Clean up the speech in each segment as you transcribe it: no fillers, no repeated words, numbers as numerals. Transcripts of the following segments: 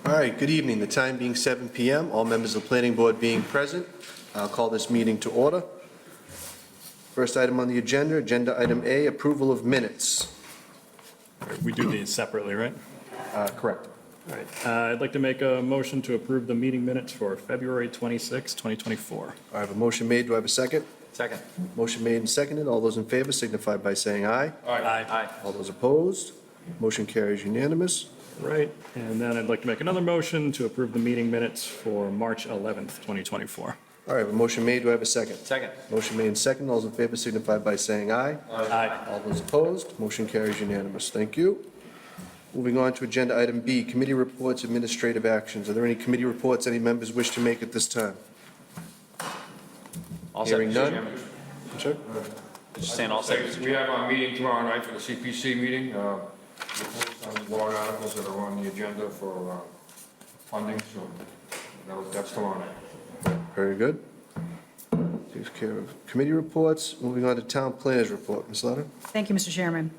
All right, good evening. The time being 7 PM, all members of the planning board being present, I'll call this meeting to order. First item on the agenda, agenda item A, approval of minutes. We do these separately, right? Correct. All right. I'd like to make a motion to approve the meeting minutes for February 26, 2024. I have a motion made. Do I have a second? Second. Motion made and seconded. All those in favor signify by saying aye. Aye. All those opposed, motion carries unanimous. Right, and then I'd like to make another motion to approve the meeting minutes for March 11th, 2024. All right, I have a motion made. Do I have a second? Second. Motion made and seconded. All those in favor signify by saying aye. Aye. All those opposed, motion carries unanimous. Thank you. Moving on to agenda item B, committee reports, administrative actions. Are there any committee reports any members wish to make at this time? All set, Hearing Mr. none. Chairman. Sir? Just saying all set, Mr. We have our meeting tomorrow night for the CPC meeting. We'll post some warrant articles that are on the agenda for funding, so that's tomorrow night. Very good. Takes care of committee reports. Moving on to town planners report. Ms. Letter? Thank you, Mr. Chairman.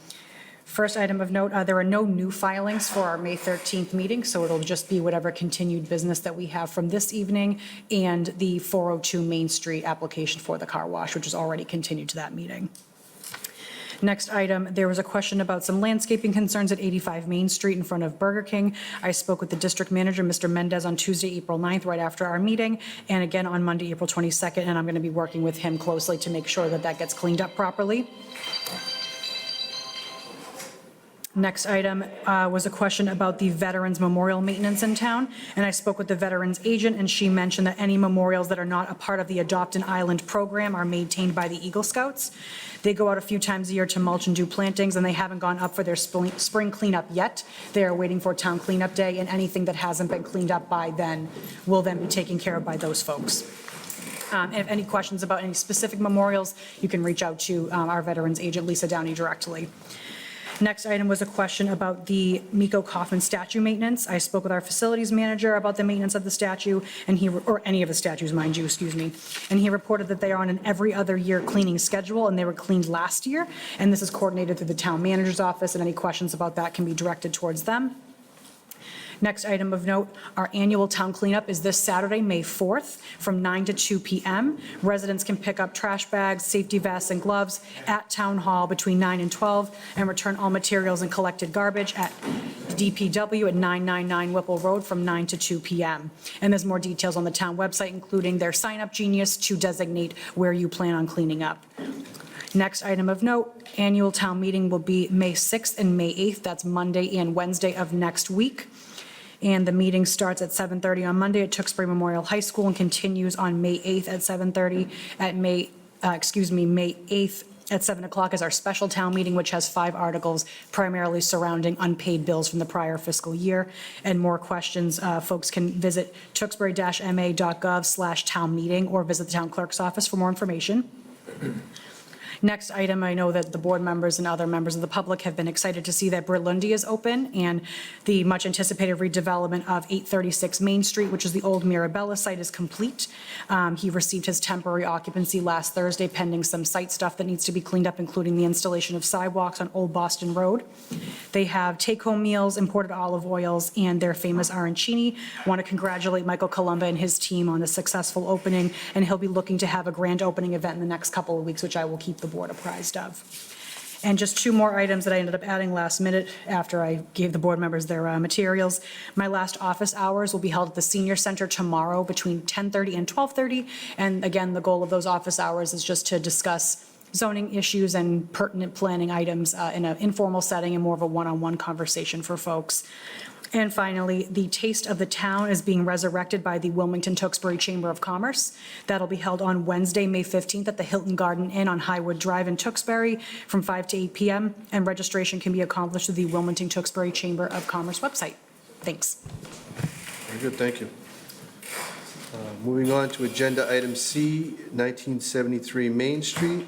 First item of note, there are no new filings for our May 13th meeting, so it'll just be whatever continued business that we have from this evening and the 402 Main Street application for the car wash, which is already continued to that meeting. Next item, there was a question about some landscaping concerns at 85 Main Street in front of Burger King. I spoke with the district manager, Mr. Mendez, on Tuesday, April 9th, right after our meeting, and again on Monday, April 22nd, and I'm going to be working with him closely to make sure that that gets cleaned up properly. Next item was a question about the Veterans Memorial maintenance in town, and I spoke with the Veterans agent, and she mentioned that any memorials that are not a part of the Adopt an Island program are maintained by the Eagle Scouts. They go out a few times a year to mulch and do plantings, and they haven't gone up for their spring cleanup yet. They are waiting for Town Cleanup Day, and anything that hasn't been cleaned up by then will then be taken care of by those folks. And if any questions about any specific memorials, you can reach out to our Veterans agent, Lisa Downey, directly. Next item was a question about the Miko Kaufman statue maintenance. I spoke with our facilities manager about the maintenance of the statue, and or any of the statues, mind you, excuse me. And he reported that they are on an every other year cleaning schedule, and they were cleaned last year. And this is coordinated through the town manager's office, and any questions about that can be directed towards them. Next item of note, our annual town cleanup is this Saturday, May 4th, from 9 to 2 p.m. Residents can pick up trash bags, safety vests, and gloves at Town Hall between 9 and 12, and return all materials and collected garbage at DPW at 999 Whipple Road from 9 to 2 p.m. And there's more details on the town website, including their sign-up genius to designate where you plan on cleaning up. Next item of note, annual town meeting will be May 6th and May 8th. That's Monday and Wednesday of next week. And the meeting starts at 7:30 on Monday at Tewksbury Memorial High School and continues on May 8th at 7:30 at May 8th at 7 o'clock is our special town meeting, which has 5 articles primarily surrounding unpaid bills from the prior fiscal year. And more questions, folks can visit tewksbury-ma.gov/town meeting or visit the town clerk's office for more information. Next item, I know that the board members and other members of the public have been excited to see that Berlundi is open, and the much-anticipated redevelopment of 836 Main Street, which is the old Mirabella site, is complete. He received his temporary occupancy last Thursday, pending some site stuff that needs to be cleaned up, including the installation of sidewalks on Old Boston Road. They have take-home meals, imported olive oils, and their famous arancini. I want to congratulate Michael Columba and his team on the successful opening, and he'll be looking to have a grand opening event in the next couple of weeks, which I will keep the board apprised of. And just 2 more items that I ended up adding last minute after I gave the board members their materials. My last office hours will be held at the Senior Center tomorrow between 10:30 and 12:30. And again, the goal of those office hours is just to discuss zoning issues and pertinent planning items in an informal setting and more of a one-on-one conversation for folks. And finally, the Taste of the Town is being resurrected by the Wilmington-Tewksbury Chamber of Commerce. That'll be held on Wednesday, May 15th at the Hilton Garden Inn on Highwood Drive in Tewksbury from 5 to 8 p.m. And registration can be accomplished through the Wilmington-Tewksbury Chamber of Commerce website. Thanks. Very good, thank you. Moving on to agenda item C, 1973 Main Street.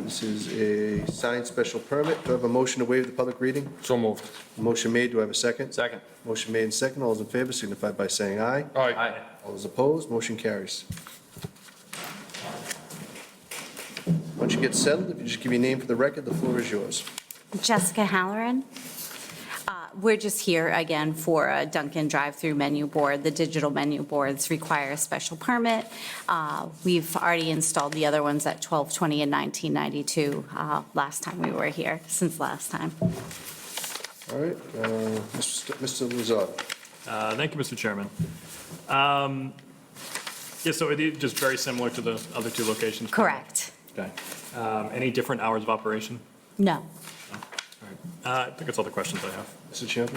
This is a signed special permit. Do I have a motion to waive the public reading? So moved. Motion made. Do I have a second? Second. Motion made and second. All those in favor signify by saying aye. Aye. All those opposed, motion carries. Once you get settled, if you just give your name for the record, the floor is yours. Jessica Halloran. We're just here again for a Dunkin' drive-through menu board. The digital menu boards require a special permit. We've already installed the other ones at 1220 and 1992 last time we were here, since last time. All right, Mr. Lozada. Thank you, Mr. Chairman. Yeah, so it is just very similar to the other two locations? Correct. Okay. Any different hours of operation? No. I think that's all the questions I have. Mr. Chairman?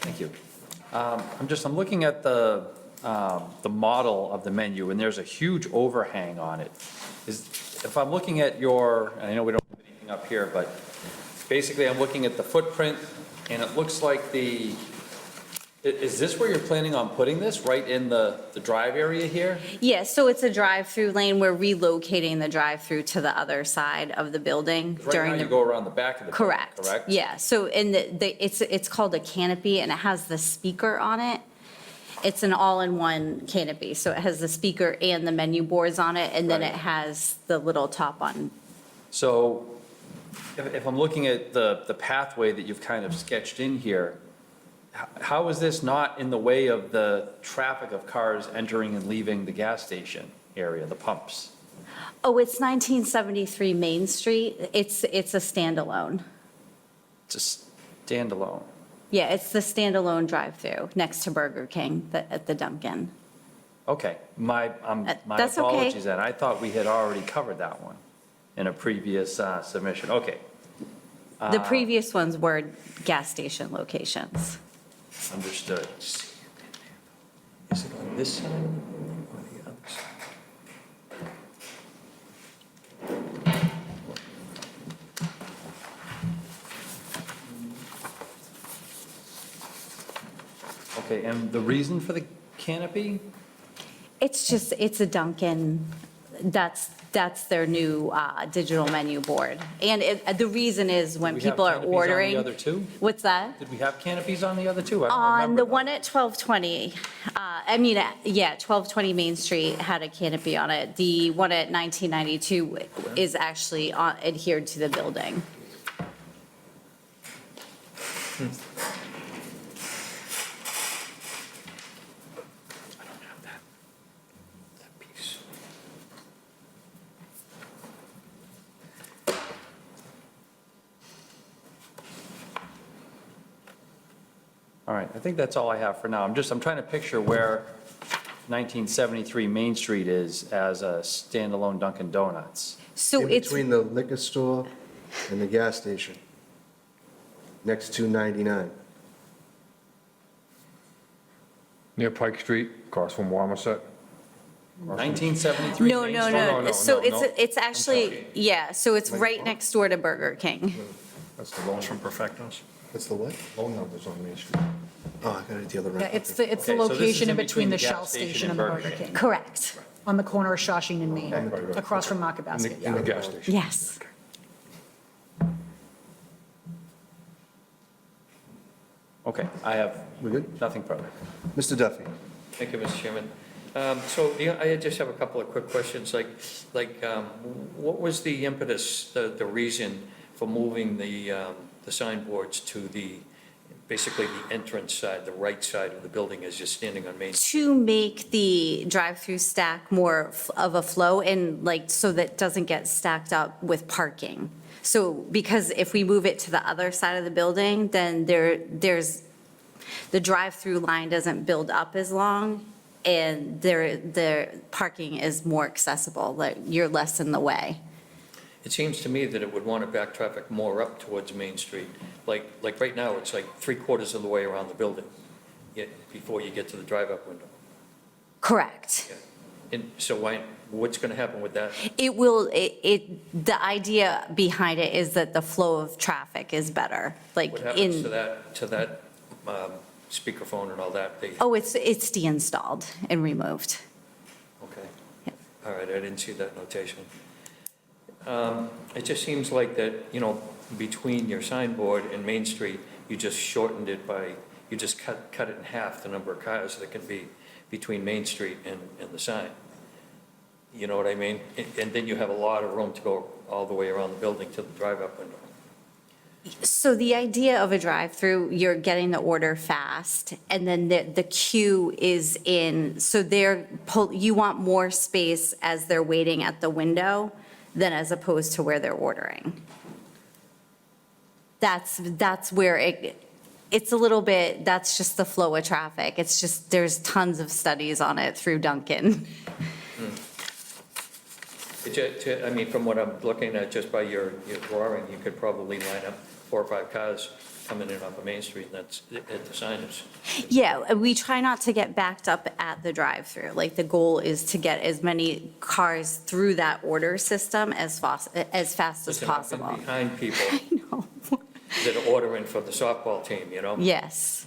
Thank you. I'm looking at the model of the menu, and there's a huge overhang on it. If I'm looking at your, and I know we don't have anything up here, but basically I'm looking at the footprint, and it looks like is this where you're planning on putting this, right in the drive area here? Yeah, so it's a drive-through lane. We're relocating the drive-through to the other side of the building Right now during you the. go around the back of the building, Correct. correct? Yeah, so in it's called a canopy, and it has the speaker on it. It's an all-in-one canopy, so it has the speaker and the menu boards on it, and then Right. it has the little top on. So if I'm looking at the pathway that you've kind of sketched in here, how is this not in the way of the traffic of cars entering and leaving the gas station area, the pumps? Oh, it's 1973 Main Street. It's a standalone. It's a standalone. Yeah, it's the standalone drive-through next to Burger King at the Dunkin'. Okay, my That's okay. apologies then. I thought we had already covered that one in a previous submission. Okay, The previous ones were gas station locations. understood. Is it on this side or the other side? Okay, and the reason for the canopy? It's a Dunkin', that's their new digital menu board. And the reason is when Did we have people are canopies on ordering. the other two? What's that? Did we have canopies on the other two? I don't On remember the that. one at 1220, 1220 Main Street had a canopy on it. The one at 1992 is actually adhered to the building. I don't have that piece. All right, I think that's all I have for now. I'm trying to picture where 1973 Main Street is as a standalone Dunkin' Donuts. So In it's, between the liquor store and the gas station, next to 99. Near Pike Street, across from Wamerset. 1973 no, Main no, Street? no. So no. it's actually, yeah, so it's right next door to Burger King. That's the loan, From Perfectos? What's the what? loan numbers on Main Street. Oh, I got it the other Yeah, end. it's the Okay, so this is location in in between the between the Shell gas station station and and the Burger Burger King. Correct. On the corner of Shawshing and Main, Right, right. across from Market In Basket, the yeah. gas station. Yes. Okay, I have We good? nothing further. Mr. Duffy? Thank you, Mr. Chairman. I just have a couple of quick questions, what was the impetus, the reason for moving the signboards to basically the entrance side, the right side of the building as you're standing on Main Street? To make the drive-through stack more of a flow and so that doesn't get stacked up with parking. So, because if we move it to the other side of the building, then the drive-through line doesn't build up as long, and the parking is more accessible, you're less in the way. It seems to me that it would want to back traffic more up towards Main Street. Like right now, it's like 3/4 of the way around the building, before you get to the drive-up window. Correct. And so what's going to happen with that? The idea behind it is that the flow of traffic is better, What happens to that speakerphone and all that? Oh, it's de-installed and removed. Okay. Yeah. All right, I didn't see that notation. It just seems like that, between your signboard and Main Street, you just shortened it you just cut it in half, the number of cars that can be between Main Street and the sign. You know what I mean? And then you have a lot of room to go all the way around the building to the drive-up window. So the idea of a drive-through, you're getting the order fast, and then the queue is in, so you want more space as they're waiting at the window than as opposed to where they're ordering. That's where it's a little bit, that's just the flow of traffic. It's just, there's tons of studies on it through Duncan. I mean, from what I'm looking at, just by your drawing, you could probably line up 4 or 5 cars coming in off of Main Street, and that's at the signage. Yeah, we try not to get backed up at the drive-through. Like, the goal is to get as many cars through that order system as fast as Listen, I've possible. been behind people No. that are ordering for the softball team, you know? Yes,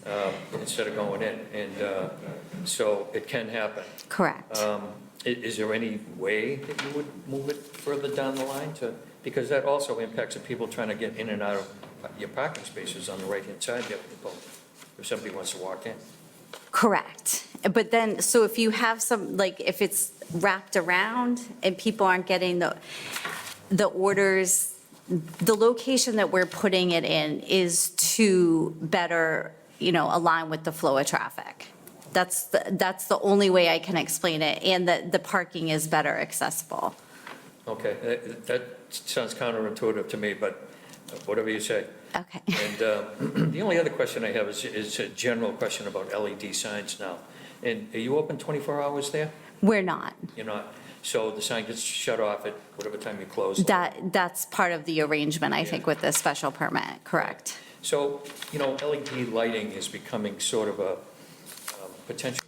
Instead of going in, and so it can happen. correct. Is there any way that you would move it further down the line to, because that also impacts the people trying to get in and out of your parking spaces on the right-hand side there, if somebody wants to walk in? Correct. But then, so if you have some, like, if it's wrapped around and people aren't getting the orders, the location that we're putting it in is to better, align with the flow of traffic. That's the only way I can explain it, and that the parking is better accessible. Okay, that sounds counterintuitive to me, but whatever you say. Okay. And the only other question I have is a general question about LED signs now. And are you open 24 hours there? We're not. You're not? So the sign gets shut off at whatever time you close? That's part of the arrangement, I think, with this special permit, correct? So, LED lighting is becoming sort of a potential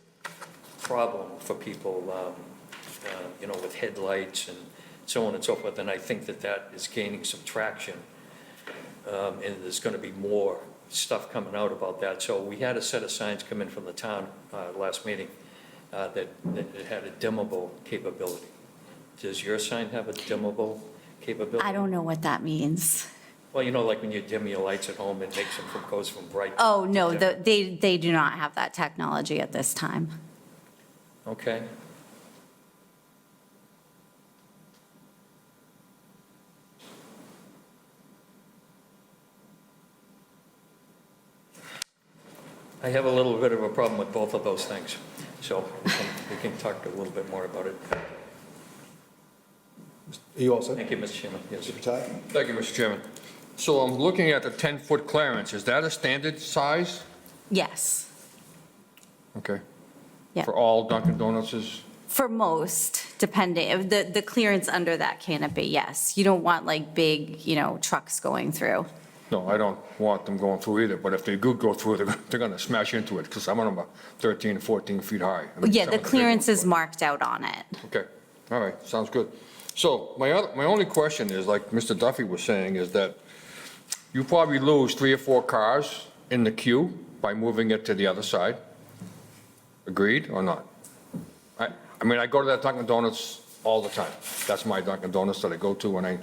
problem for people, with headlights and so on and so forth. And I think that is gaining some traction. And there's going to be more stuff coming out about that. So we had a set of signs come in from the town last meeting that it had a dimmable capability. Does your sign have a dimmable capability? I don't know what that means. Well, like when you dim your lights at home, it makes them goes from bright. Oh, no, to dim. they do not have that technology at this time. Okay. I have a little bit of a problem with both of those things, so we can talk a little bit more about it. Are you all set? Thank you, Mr. Chairman. Yes. Mr. Patak? Thank you, Mr. Chairman. So I'm looking at the 10-foot clearance. Is that a standard size? Yes, Okay. Yeah. For all Dunkin' Donuts? for most, depending, the clearance under that canopy, yes. You don't want like big, trucks going through. No, I don't want them going through either, but if they do go through, they're going to smash into it, because some of them are 13, 14 feet high. I mean, Yeah, some the of big clearance ones, is but- marked out on it. Okay, all right, sounds good. So my only question is, like Mr. Duffy was saying, is that you probably lose 3 or 4 cars in the queue by moving it to the other side. Agreed or not? I mean, I go to that Dunkin' Donuts all the time. That's my Dunkin' Donuts that I go to when I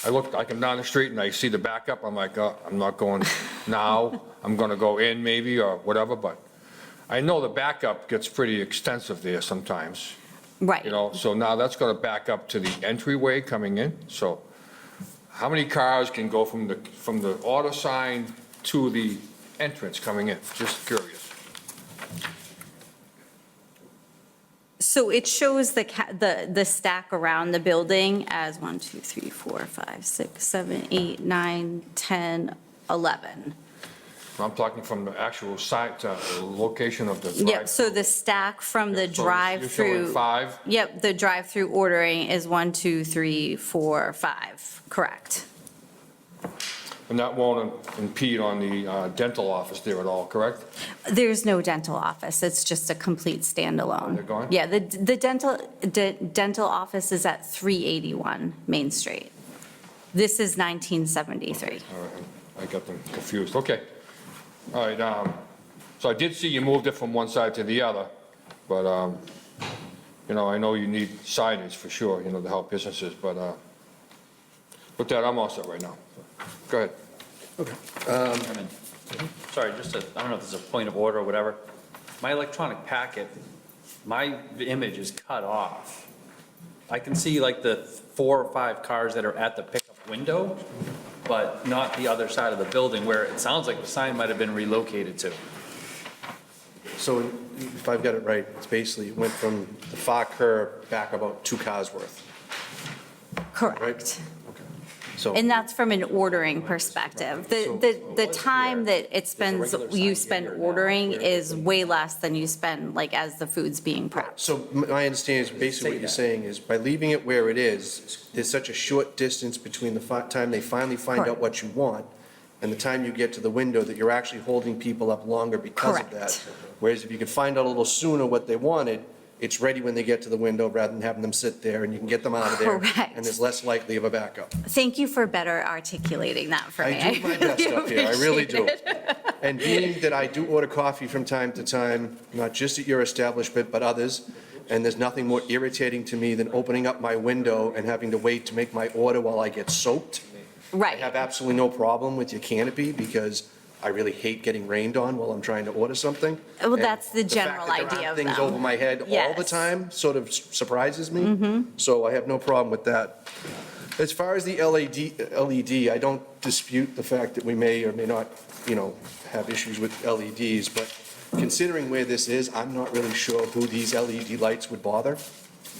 come down the street and I see the backup, I'm like, I'm not going now, I'm gonna go in maybe or whatever, but I know the backup gets pretty extensive there sometimes. Right. So now that's going to back up to the entryway coming in. So how many cars can go from the order sign to the entrance coming in? Just curious. So it shows the stack around the building as 1, 2, 3, 4, 5, 6, 7, 8, 9, 10, 11. I'm talking from the actual site, the location of the drive. Yep, so the stack from the So drive-through. You're showing 5? Yep, the drive-through ordering is 1, 2, 3, 4, 5, correct. And that won't impede on the dental office there at all, correct? There's no dental office, it's just a complete standalone. They're gone? Yeah, the dental office is at 381 Main Street. This is 1973. All right, I got them confused. Okay. All right, so I did see you moved it from one side to the other, but, I know you need signage for sure, to help businesses, but, with that, I'm all set right now. Go ahead. Sorry, I don't know if it's a point of order or whatever. My electronic packet, my image is cut off. I can see like the 4 or 5 cars that are at the pickup window, but not the other side of the building where it sounds like the sign might have been relocated to. So if I've got it right, it's basically, it went from the far curb back about 2 cars worth, right? Correct. Okay. So, And that's from an ordering perspective. The time that it spends, you spend ordering is way less than you spend like as the food's being prepped. so my understanding is basically what you're saying is by leaving it where it is, there's such a short distance between the time they finally find out Correct. what you want and the time you get to the window that you're actually holding people up longer because of that. Correct. Whereas if you could find out a little sooner what they wanted, it's ready when they get to the window rather than having them sit there and you can get them out of there. Correct. And there's less likely of a backup. Thank you for better articulating that for me. I do my best up here, I really do. appreciate it. And being that I do order coffee from time to time, not just at your establishment, but others, and there's nothing more irritating to me than opening up my window and having to wait to make my order while I get soaked. I have Right, absolutely no problem with your canopy because I really hate getting rained on while I'm trying to order something. Well, And that's the general fact that there idea aren't of things them. over my head all the Yes. time sort of surprises me. So I have no problem with that. As far as the LED, I don't dispute the fact that we may or may not, have issues with LEDs, but considering where this is, I'm not really sure who these LED lights would bother.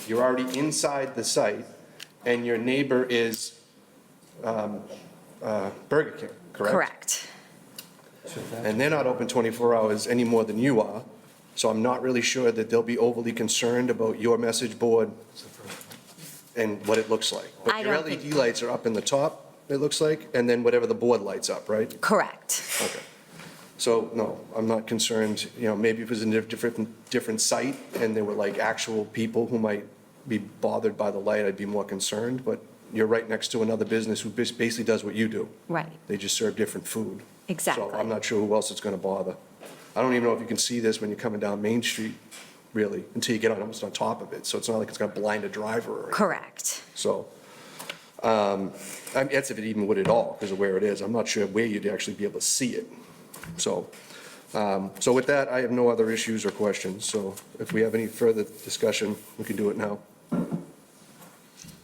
You're already inside the site, and your neighbor is Burger King, correct? correct. And they're not open 24 hours any more than you are, so I'm not really sure that they'll be overly concerned about your message board and what it looks like. But I your don't think- LED lights are up in the top, it looks like, and then whatever the board lights up, right? Correct. Okay. So, no, I'm not concerned, maybe if it was in a different site and there were like actual people who might be bothered by the light, I'd be more concerned, but you're right next to another business who basically does what you do. Right, They just serve different food. exactly. So I'm not sure who else it's going to bother. I don't even know if you can see this when you're coming down Main Street, really, until you get almost on top of it. So it's not like it's going to blind a driver or anything. Correct. So, that's if it even would at all, because of where it is. I'm not sure where you'd actually be able to see it. So, so with that, I have no other issues or questions. So if we have any further discussion, we can do it now.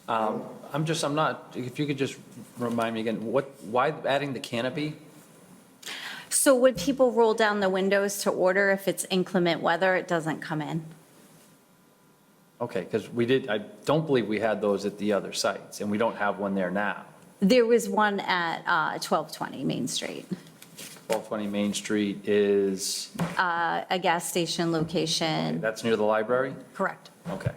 I'm not, if you could just remind me again, why adding the canopy? So would people roll down the windows to order if it's inclement weather, it doesn't come in? Okay, because I don't believe we had those at the other sites, and we don't have one there now. There was one at 1220 Main Street, 1220 Main Street is, a gas station location. that's near the library? Correct. Okay.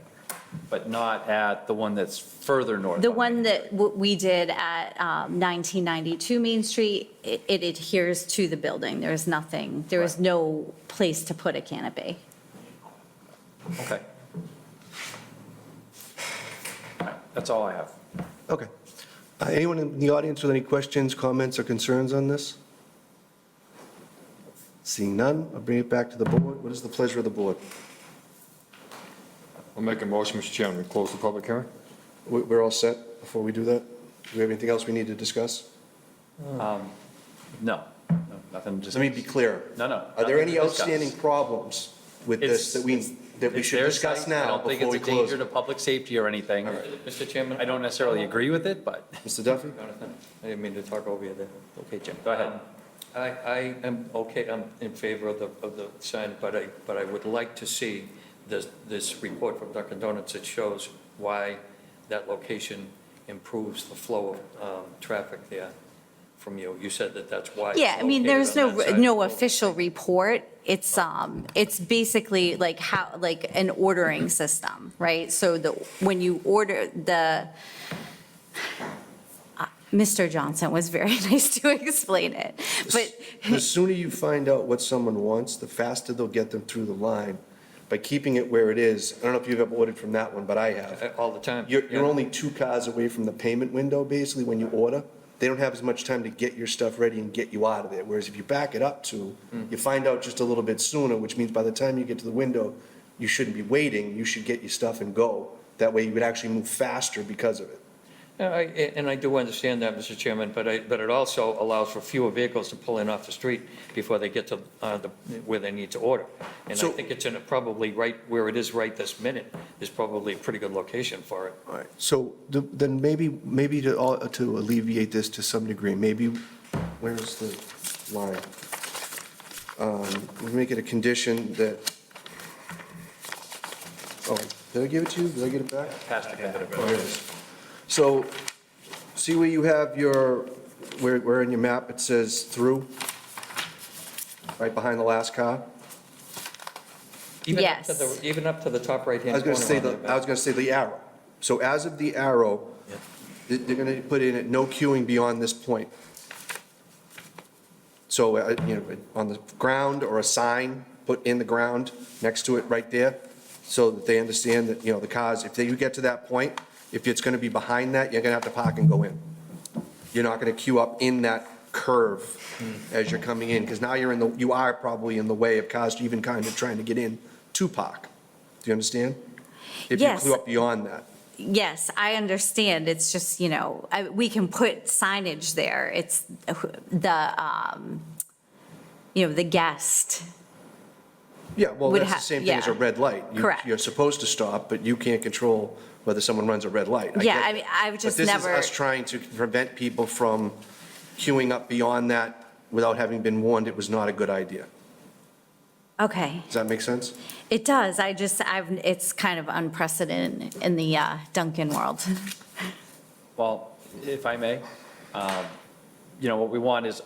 But not at the one that's further north? The one that we did at 1992 Main Street, it adheres to the building. There is nothing, there is no place to put a canopy. Okay. All right, that's all I have. Okay. Anyone in the audience with any questions, comments, or concerns on this? Seeing none, I'll bring it back to the board. What is the pleasure of the board? I'll make a motion, Mr. Chairman, to close the public hearing. We're all set before we do that? Do we have anything else we need to discuss? No, nothing, just. Let me be clear. No, no. Are there nothing any to discuss. outstanding problems with this that we It's should their discuss site. I now don't think before we it's a close? danger to public safety or anything. Mr. Chairman? I don't necessarily agree with it, but Mr. Duffy? Jonathan, I didn't mean to talk over you there. Okay, Jim. Go ahead. I am okay, I'm in favor of the sign, but I would like to see this report from Dunkin' Donuts that shows why that location improves the flow of traffic there from you. You said that that's why. it's Yeah, I mean, located there's on that side. no official report. It's basically like an ordering system, right? So when you order Mr. Johnson was very nice to explain it, but The sooner you find out what someone wants, the faster they'll get them through the line. By keeping it where it is, I don't know if you've ever ordered from that one, but I have. All the time. You're Yeah. only 2 cars away from the payment window, basically, when you order. They don't have as much time to get your stuff ready and get you out of there. Whereas if you back it up to, you find out just a little bit sooner, which means by the time you get to the window, you shouldn't be waiting, you should get your stuff and go. That way you would actually move faster because of it. And I do understand that, Mr. Chairman, but it also allows for fewer vehicles to pull in off the street before they get to where they need to order. And I So- think it's probably right where it is right this minute is probably a pretty good location for it. All right, so then maybe to alleviate this to some degree, maybe, where's the line? We make it a condition that, oh, did I give it to you? Did I get it back? Oh, here it is. So, see where you have where in your map it says through? Right behind the last car? Even up to Yes. Even up to the top right-hand I was corner. gonna say on I was gonna say the arrow. So as of the arrow, they're gonna put in it, no queuing beyond this point. So, on the ground or a sign put in the ground next to it right there, so that they understand that, the cars, if you get to that point, if it's gonna be behind that, you're gonna have to park and go in. You're not gonna queue up in that curve as you're coming in, because now you are probably in the way of cars even kind of trying to get in to park. Do you understand? If you Yes. queue up beyond that. Yes, I understand. It's just, we can put signage there. It's the guest. Yeah, well, Would that's the ha- same thing as a yeah. red light. Correct. You're supposed to stop, but you can't control whether someone runs a red light. Yeah, get I mean, I've that. just But never. this is us trying to prevent people from queuing up beyond that without having been warned it was not a good idea. Okay, Does that make sense? it does. It's kind of unprecedented in the Dunkin' world. Well, if I may, what we want is,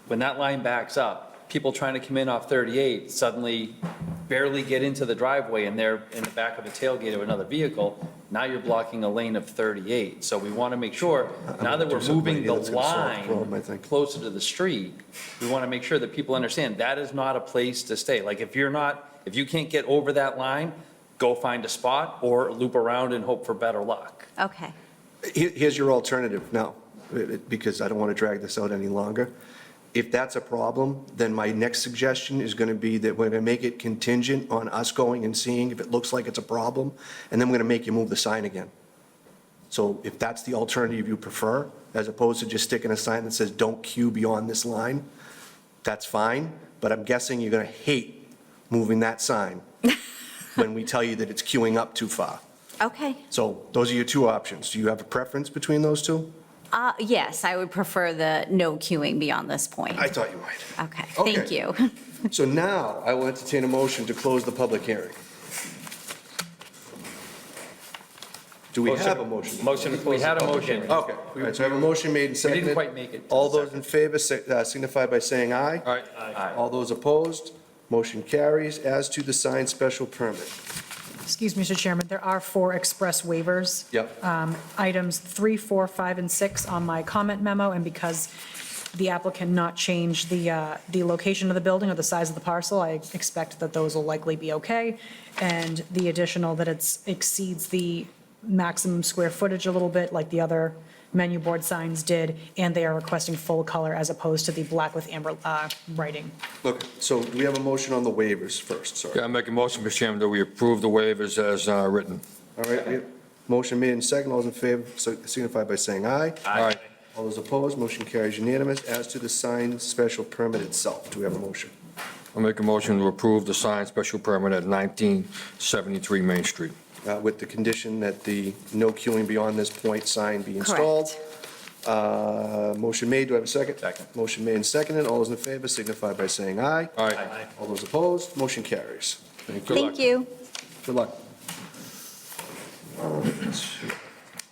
when that line backs up, people trying to come in off 38 suddenly barely get into the driveway and they're in the back of a tailgate of another vehicle. Now you're blocking a lane of 38. So we want to make sure, now that we're moving the That's gonna solve the problem, I line think. closer to the street, we want to make sure that people understand that is not a place to stay. Like, if you can't get over that line, go find a spot or loop around and hope for better luck. Okay, Here's your alternative now, because I don't want to drag this out any longer. If that's a problem, then my next suggestion is going to be that we're going to make it contingent on us going and seeing if it looks like it's a problem, and then we're going to make you move the sign again. So if that's the alternative you prefer, as opposed to just sticking a sign that says, "Don't queue beyond this line," that's fine, but I'm guessing you're going to hate moving that sign when we tell you that it's queuing up too far. okay. So those are your two options. Do you have a preference between those two? Yes, I would prefer the no queuing beyond this point. I thought you might. Okay, Okay. thank you. So now I will entertain a motion to close the public hearing. Do we have a motion? Motion to close We had the a public motion. hearing. Okay, all right, so I have a motion made and We seconded. didn't quite make it. to All the those in favor signify by saying aye. All right, Aye. All those opposed, motion carries. As to the signed special permit. Excuse me, Mr. Chairman, there are 4 express waivers. Yep. Items 3, 4, 5, and 6 on my comment memo, and because the applicant not change the location of the building or the size of the parcel, I expect that those will likely be okay. And the additional, that it exceeds the maximum square footage a little bit, like the other menu board signs did, and they are requesting full color as opposed to the black with amber writing. Okay, so do we have a motion on the waivers first, sorry? yeah, I make a motion, Mr. Chairman, that we approve the waivers as written. All right, we have motion made and seconded. All those in favor signify by saying aye. All right, All those opposed, motion carries unanimous. As to the signed special permit itself, do we have a motion? I'll make a motion to approve the signed special permit at 1973 Main Street. With the condition that the no queuing beyond this point sign be installed. Motion made, do I have a second? Second. Motion made and seconded, all those in favor signify by saying aye. All right, All those opposed, motion carries. Thank you. Thank you. Good luck.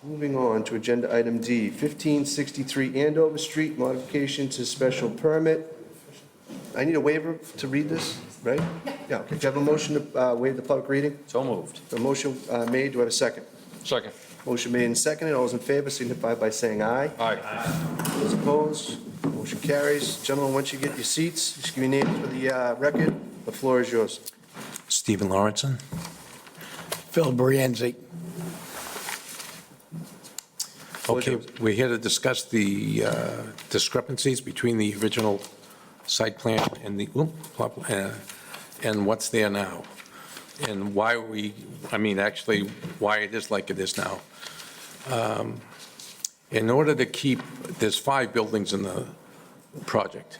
Moving on to agenda item D, 1563 Andover Street, modification to special permit. I need a waiver to read this, right? Yeah, okay. Do you have a motion to waive the public reading? So moved. A motion made, do I have a second? second. Motion made and seconded. All those in favor signify by saying aye. All right, Those opposed, motion carries. Gentlemen, once you get your seats, just give your names for the record. The floor is yours. Stephen Lawrenson. Phil Brienzi. Okay, we're here to discuss the discrepancies between the original site plan and the, and what's there now. And why why it is like it is now. in order to keep, there's 5 buildings in the project,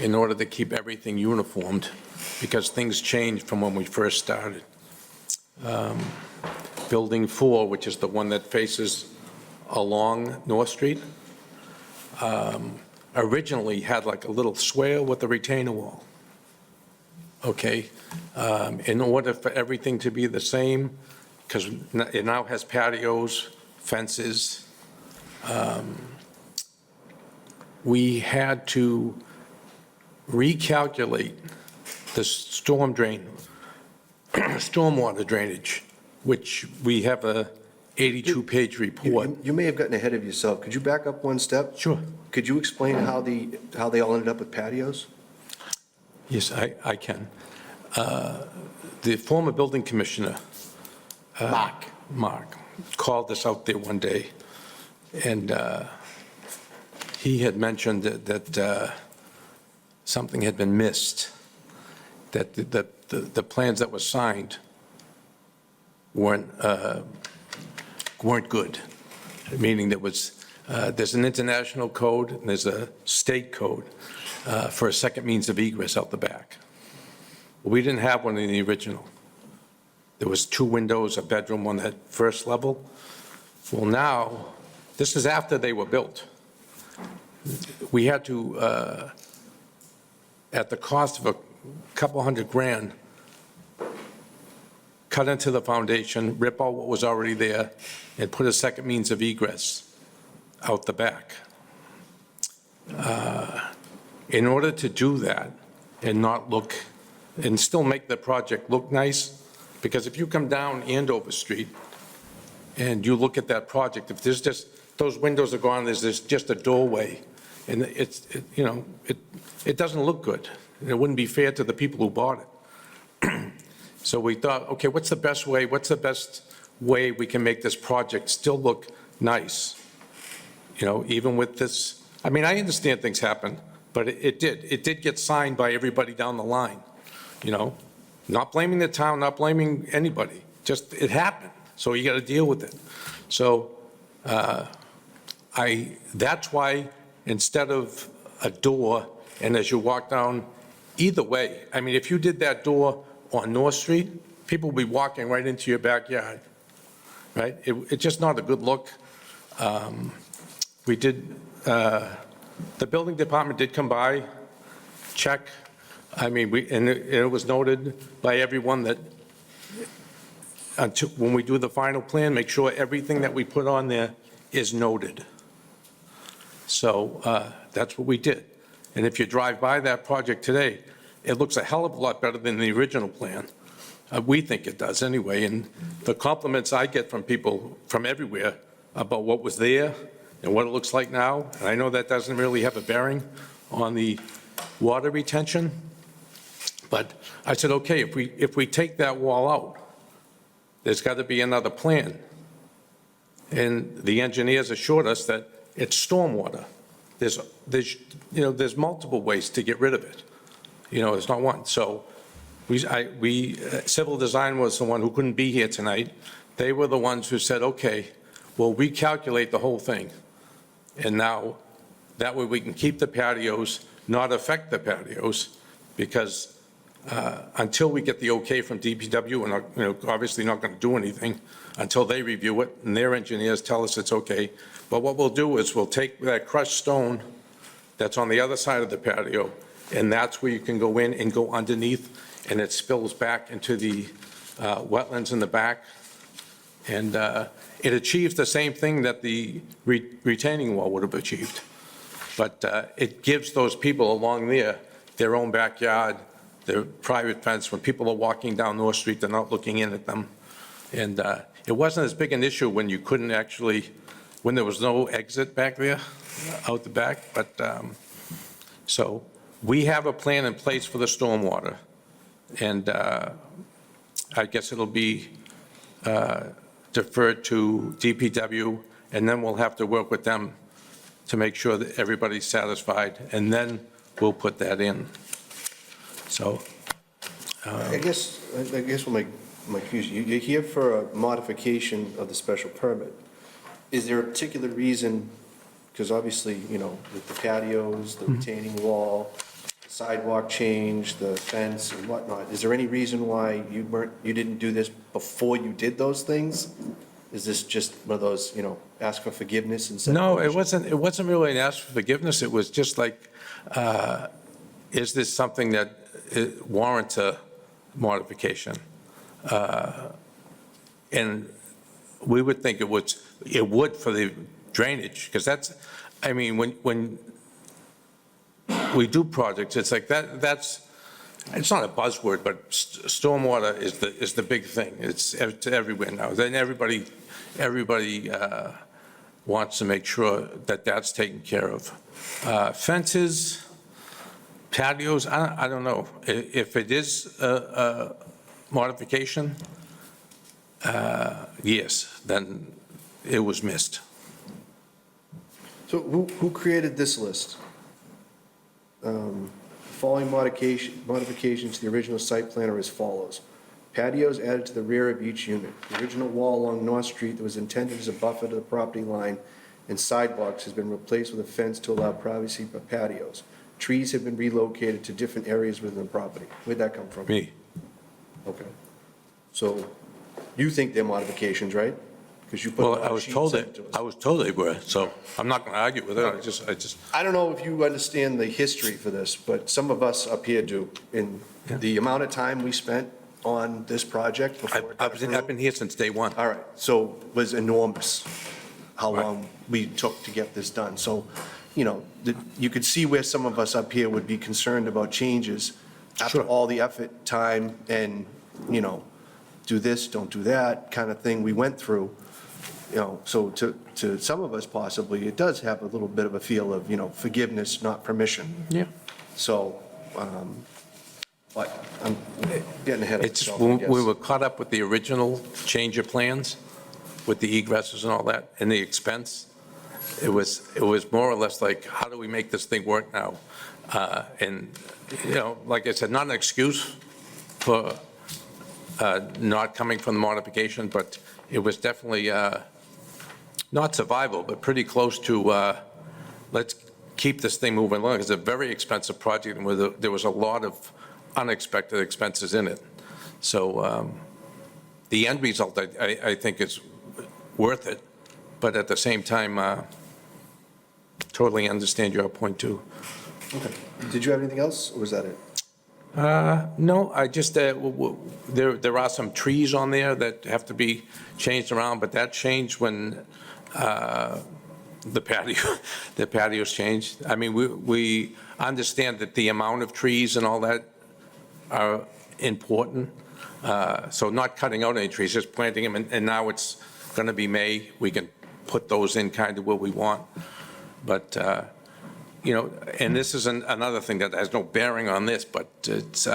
in order to keep everything uniformed, because things changed from when we first started. Building 4, which is the one that faces along North Street, originally had like a little swale with a retainer wall. Okay? In order for everything to be the same, because it now has patios, fences, we had to recalculate the storm drain, stormwater drainage, which we have a 82-page report. You may have gotten ahead of yourself. Could you back up one step? Sure. Could you explain how they all ended up with patios? Yes, I can. The former building commissioner, Mark, called us out there one day, and he had mentioned that something had been missed, that the plans that were signed weren't good, meaning there's an international code and there's a state code for a second means of egress out the back. We didn't have one in the original. There was 2 windows, a bedroom on that first level. Well, now, this is after they were built. We had to, at the cost of a couple $100,000, cut into the foundation, rip out what was already there, and put a second means of egress out the back. In order to do that and not look, and still make the project look nice, because if you come down Andover Street and you look at that project, if there's just, those windows are gone, there's just a doorway, and it doesn't look good. It wouldn't be fair to the people who bought it. So we thought, okay, what's the best way we can make this project still look nice? Even with this, I mean, I understand things happen, but it did get signed by everybody down the line, Not blaming the town, not blaming anybody, just it happened, so you got to deal with it. So that's why instead of a door, and as you walk down, either way, I mean, if you did that door on North Street, people would be walking right into your backyard, right? It's just not a good look. We did, the building department did come by, check. I mean, and it was noted by everyone that when we do the final plan, make sure everything that we put on there is noted. So that's what we did. And if you drive by that project today, it looks a hell of a lot better than the original plan. We think it does anyway. And the compliments I get from people from everywhere about what was there and what it looks like now, and I know that doesn't really have a bearing on the water retention, but I said, okay, if we take that wall out, there's got to be another plan. And the engineers assured us that it's stormwater. There's multiple ways to get rid of it. It's not one. So Civil Design was the one who couldn't be here tonight. They were the ones who said, okay, we'll recalculate the whole thing. And now, that way we can keep the patios, not affect the patios, because until we get the okay from DPW, we're obviously not going to do anything until they review it and their engineers tell us it's okay. But what we'll do is we'll take that crushed stone that's on the other side of the patio, and that's where you can go in and go underneath, and it spills back into the wetlands in the back. And it achieves the same thing that the retaining wall would have achieved. But it gives those people along there their own backyard, their private fence. When people are walking down North Street, they're not looking in at them. And it wasn't as big an issue when you couldn't actually, when there was no exit back there, out the back. But so we have a plan in place for the stormwater. And I guess it'll be deferred to DPW, and then we'll have to work with them to make sure that everybody's satisfied, and then we'll put that in. So. I guess what my confusion, you're here for a modification of the special permit. is there a particular reason, because obviously, you know, with the patios, the retaining wall, sidewalk change, the fence and whatnot, is there any reason why you didn't do this before you did those things? Is this just one of those, you know, ask for forgiveness and? No, it wasn't really an ask for forgiveness. It was just like, is this something that warrants a modification? And we would think it would for the drainage, because that's, I mean, when we do projects, it's like that's, it's not a buzzword, but stormwater is the big thing. It's everywhere now. Then everybody wants to make sure that that's taken care of. Fences, patios, I don't know. If it is a modification, yes, then it was missed. So who created this list? Following modifications to the original site plan are as follows. Patios added to the rear of each unit. The original wall along North Street that was intended as a buffer to the property line and sidewalks has been replaced with a fence to allow privacy for patios. Trees have been relocated to different areas within the property. Where'd that come from? Me. Okay. So you think they're modifications, right? Because you put Well, it on a sheet and sent it to us. I was told they were, so I'm not going to argue with it. I just, I don't know if you understand the history for this, but some of us up here do. In the amount of time we spent on this project before it got I've been approved. here since day one. All right, so it was enormous how long we took to get this done. So, you know, you could see where some of us up here would be concerned about changes after Sure. all the effort, time, and, you know, do this, don't do that kind of thing we went through. You know, so to some of us possibly, it does have a little bit of a feel of, you know, forgiveness, not permission. Yeah. So, but I'm getting ahead of It's, myself, I we guess. were caught up with the original change of plans, with the egresses and all that, and the expense. It was more or less like, how do we make this thing work now? And, you know, like I said, not an excuse for not coming from the modification, but it was definitely not survival, but pretty close to, let's keep this thing moving along. It's a very expensive project, and there was a lot of unexpected expenses in it. So the end result, I think, is worth it, but at the same time, totally understand your point, too. Okay. Did you have anything else, or was that it? No, I just, there are some trees on there that have to be changed around, but that changed when the patios changed. I mean, we understand that the amount of trees and all that are important, so not cutting out any trees, just planting them, and now it's going to be May, we can put those in kind of where we want. But, you know, and this is another thing that has no bearing on this, but it's,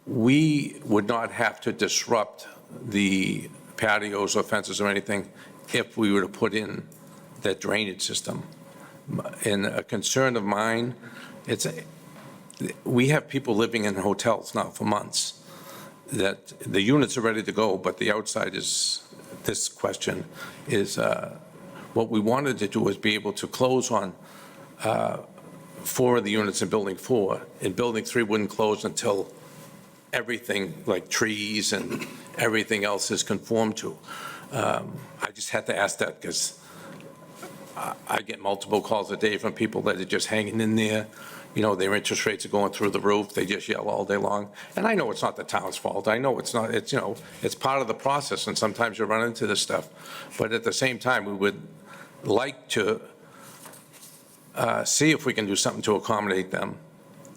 we would not have to disrupt the patios or fences or anything if we were to put in that drainage system. And a concern of mine, we have people living in hotels now for months, that the units are ready to go, but the outside is, this question is, what we wanted to do was be able to close on 4 of the units in Building 4, and Building 3 wouldn't close until everything, like trees and everything else, is conformed to. I just had to ask that because I get multiple calls a day from people that are just hanging in there. You know, their interest rates are going through the roof. They just yell all day long. And I know it's not the town's fault. I know it's not. It's, you know, it's part of the process, and sometimes you run into this stuff. But at the same time, we would like to see if we can do something to accommodate them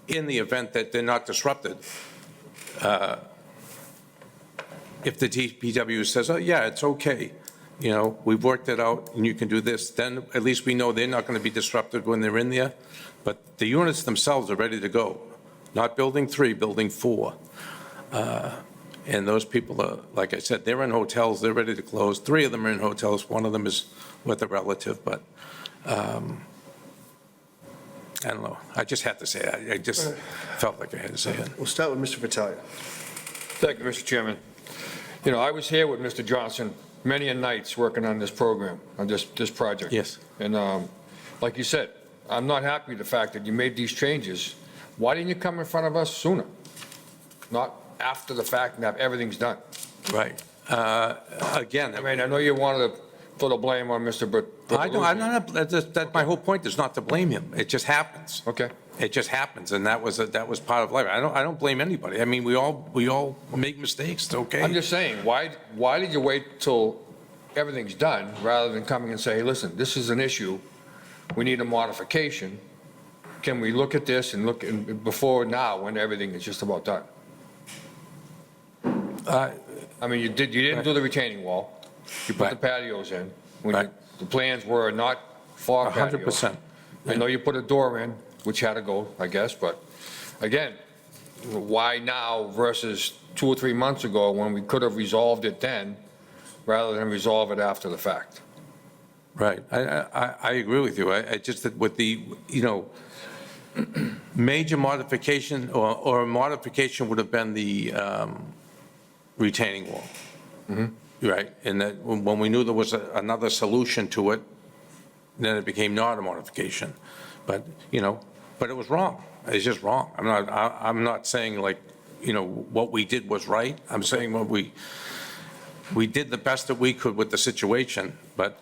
in the event that they're not disrupted. If the DPW says, oh, yeah, it's okay, you know, we've worked it out and you can do this, then at least we know they're not going to be disrupted when they're in there. But the units themselves are ready to go, not Building 3, Building 4. And those people are, like I said, they're in hotels, they're ready to close. 3 of them are in hotels, 1 of them is with a relative, but I don't know. I just had to say it. I just felt like I had to say it. We'll start with Mr. Battaglia. Thank you, Mr. Chairman. You know, I was here with Mr. Johnson many a nights working on this program, on this project. Yes. And like you said, I'm not happy with the fact that you made these changes. Why didn't you come in front of us sooner? Not after the fact and have everything's done. Right. Again, I mean, I know you wanted to throw the blame on Mr. I'm not, that's my whole point, is not to blame him. It just happens. Okay. It just happens, and that was part of life. I don't blame anybody. I mean, we all make mistakes, it's okay. I'm just saying, why did you wait till everything's done rather than coming and say, hey, listen, this is an issue, we need a modification, can we look at this and look before now when everything is just about done? I mean, you didn't do the retaining wall, you put the Right. patios in, when Right. the plans were not for patios. 100%. I know you put a door in, which had to go, I guess, but again, why now versus 2 or 3 months ago when we could have resolved it then, rather than resolve it after the fact? Right, I agree with you. I just, that with the, major modification, or a modification would have been the retaining wall. Right, and that, when we knew there was another solution to it, then it became not a modification. But, but it was wrong. It's just wrong. I'm not saying like, what we did was right. I'm saying what we did the best that we could with the situation, but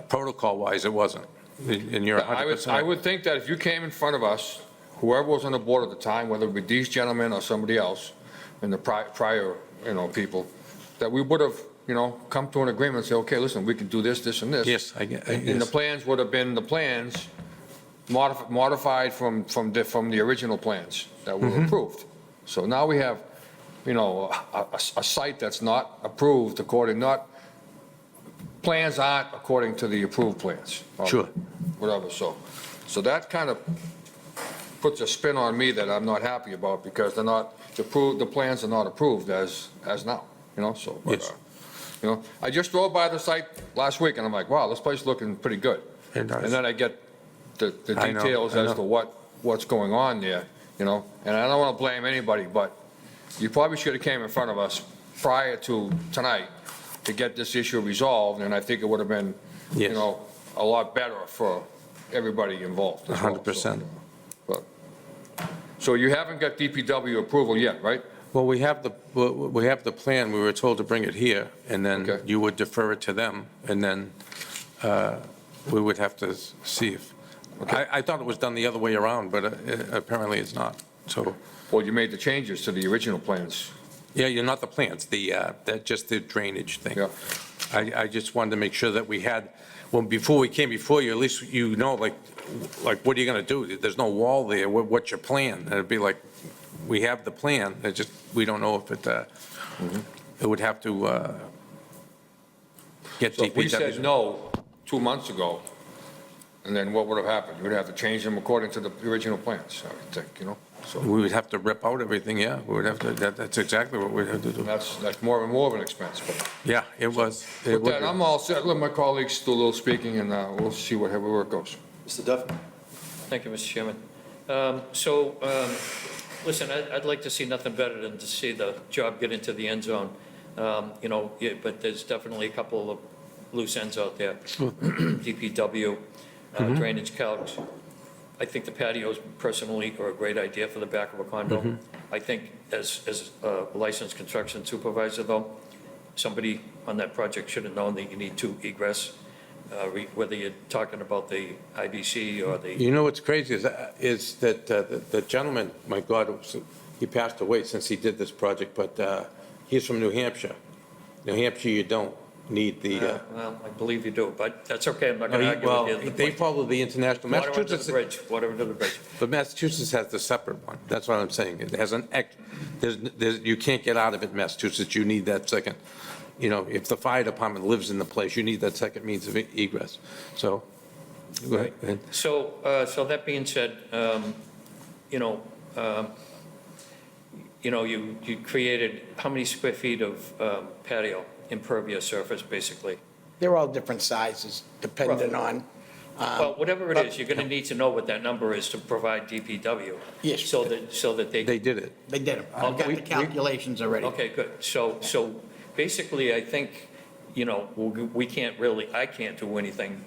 protocol-wise, it wasn't. And you're 100%. I would think that if you came in front of us, whoever was on the board at the time, whether it be these gentlemen or somebody else, and the prior, people, that we would have, come to an agreement and say, okay, listen, we can do this, this, and this. Yes, I get, And the yes. plans would have been the plans modified from the original plans that were approved. So now we have, a site that's not approved plans aren't according to the approved plans. or Sure. Whatever, so that kind of puts a spin on me that I'm not happy about, because they're not, the plans are not approved as now, so. but, Yes. I just drove by the site last week and I'm like, wow, this place is looking pretty good. It does. And then I get the I know, details I as know. to what's going on there, and I don't want to blame anybody, but you probably should have came in front of us prior to tonight to get this issue resolved, and I think it would have been, Yes. a lot better for everybody involved as well. 100%. So you haven't got DPW approval yet, right? Well, we have the plan. We were told to bring it here, and then Okay. you would defer it to them, and then we would have to see if, I thought it was done the other way around, but apparently it's not. So, Well, you made the changes to the original plans. yeah, you're not the plants, just the drainage thing. Yeah. I just wanted to make sure that we had, well, before we came before you, at least like, what are you going to do? There's no wall there. What's your plan? And it'd be like, we have the plan, we don't know if it would have to get So if we said DPW. no 2 months ago, and then what would have happened? You would have to change them according to the original plans, I would think, so. We would have to rip out everything, yeah. We would have to, that's exactly what we'd have to do. That's more of an expense, but Yeah, it was. It with would that, be. I'm all set. Let my colleagues do a little speaking, and we'll see where it goes. Mr. Duffy? Thank you, Mr. Chairman. Listen, I'd like to see nothing better than to see the job get into the end zone. But there's definitely a couple of loose ends out there. DPW, drainage calcs. I think the patios personally are a great idea for the back of a condo. I think as a licensed construction supervisor though, somebody on that project should have known that you need 2 egress, whether you're talking about the IBC or the. You know what's crazy is that the gentleman, my God, he passed away since he did this project, but he's from New Hampshire. New Hampshire, you don't need the. Well, I believe you do, but that's okay, I'm not going to argue Well, with you. they follow the international, Water under the Massachusetts, bridge, water under the bridge. but Massachusetts has the separate one. That's what I'm saying. It has you can't get out of it in Massachusetts. You need that second. If the fire department lives in the place, you need that second means of egress. So, go ahead. So that being said, you created how many square feet of patio impervious surface, basically? They're all different sizes, depending on, Well, whatever it is, you're going to need to know what that number is to provide DPW. Yes. So that they. They did it. they did them. I've got we- the calculations already. Okay, good. So basically, I think, you know, we can't really, I can't do anything,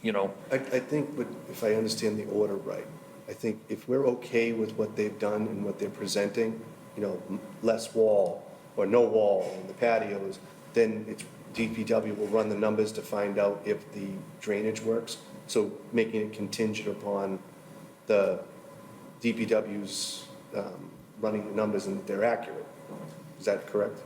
you know. I think, if I understand the order right, I think if we're okay with what they've done and what they're presenting, you know, less wall or no wall in the patios, then it's, DPW will run the numbers to find out if the drainage works. So making it contingent upon the DPW's running the numbers and that they're accurate. Is that correct?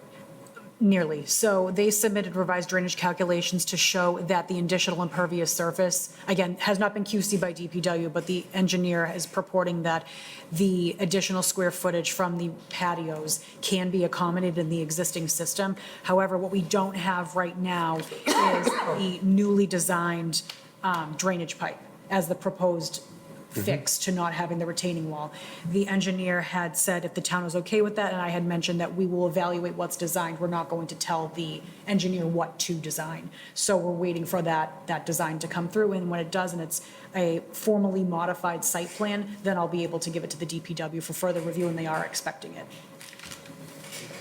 Nearly. So they submitted revised drainage calculations to show that the additional impervious surface, again, has not been QC by DPW, but the engineer is purporting that the additional square footage from the patios can be accommodated in the existing system. However, what we don't have right now is the newly designed drainage pipe as the proposed fix to not having the retaining wall. The engineer had said if the town was okay with that, and I had mentioned that we will evaluate what's designed. We're not going to tell the engineer what to design. So we're waiting for that design to come through, and when it does, and it's a formally modified site plan, then I'll be able to give it to the DPW for further review, and they are expecting it.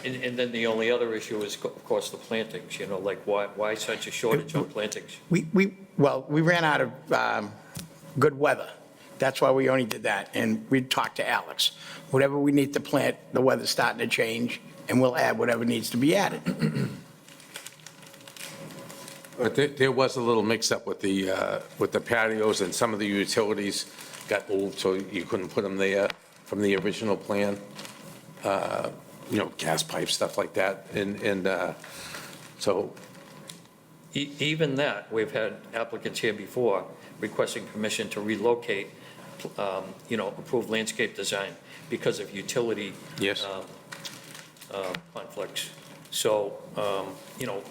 And then the only other issue is, of course, the plantings, you know, like why such a shortage on plantings? We ran out of good weather. That's why we only did that, and we talked to Alex. Whatever we need to plant, the weather's starting to change, and we'll add whatever needs to be added. But there was a little mix-up with the patios, and some of the utilities got old, so you couldn't put them there from the original plan. You know, gas pipes, stuff like that, and so. Even that, we've had applicants here before requesting permission to relocate, you know, approved landscape design because of utility Yes. conflicts. So, you know,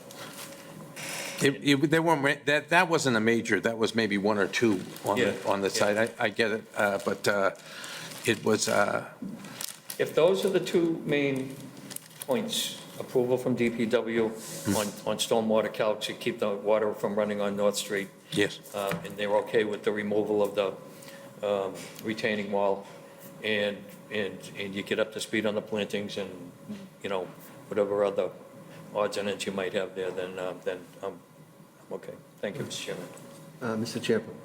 They weren't, that wasn't a major, that was maybe one or two Yeah, on the side. I get it, but it was, if those are the two main points, approval from DPW on stormwater calcs to keep the water from running on North Street, yes. and they're okay with the removal of the retaining wall, and you get up to speed on the plantings and, you know, whatever other odds and ends you might have there, then I'm okay. Thank you, Mr. Chairman. Mr. Champlin?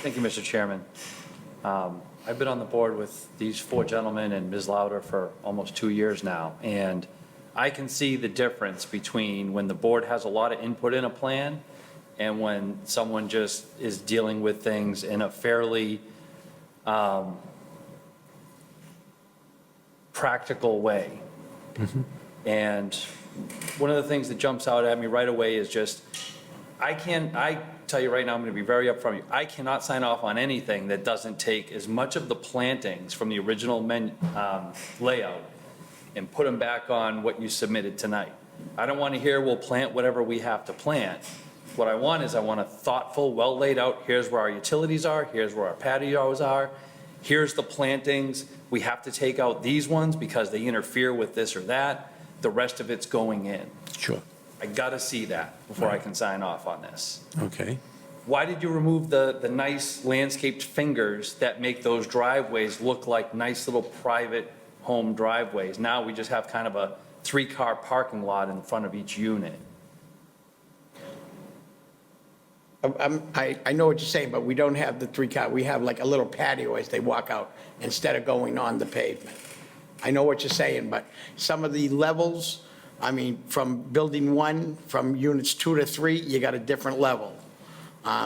Thank you, Mr. Chairman. I've been on the board with these four gentlemen and Ms. Lauder for almost 2 years now, and I can see the difference between when the board has a lot of input in a plan and when someone just is dealing with things in a fairly practical way. And one of the things that jumps out at me right away is just, I tell you right now, I'm going to be very upfront with you, I cannot sign off on anything that doesn't take as much of the plantings from the original layout and put them back on what you submitted tonight. I don't want to hear we'll plant whatever we have to plant. What I want is I want a thoughtful, well laid out, here's where our utilities are, here's where our patios are, here's the plantings, we have to take out these ones because they interfere with this or that, the rest of it's going in. Sure. I gotta see that before I can sign off on this. Okay. Why did you remove the nice landscaped fingers that make those driveways look like nice little private home driveways? Now we just have kind of a 3-car parking lot in front of each unit. I know what you're saying, but we don't have the 3-car, we have like a little patio as they walk out instead of going on the pavement. I know what you're saying, but some of the levels, I mean, from building 1, from units 2 to 3, you got a different level.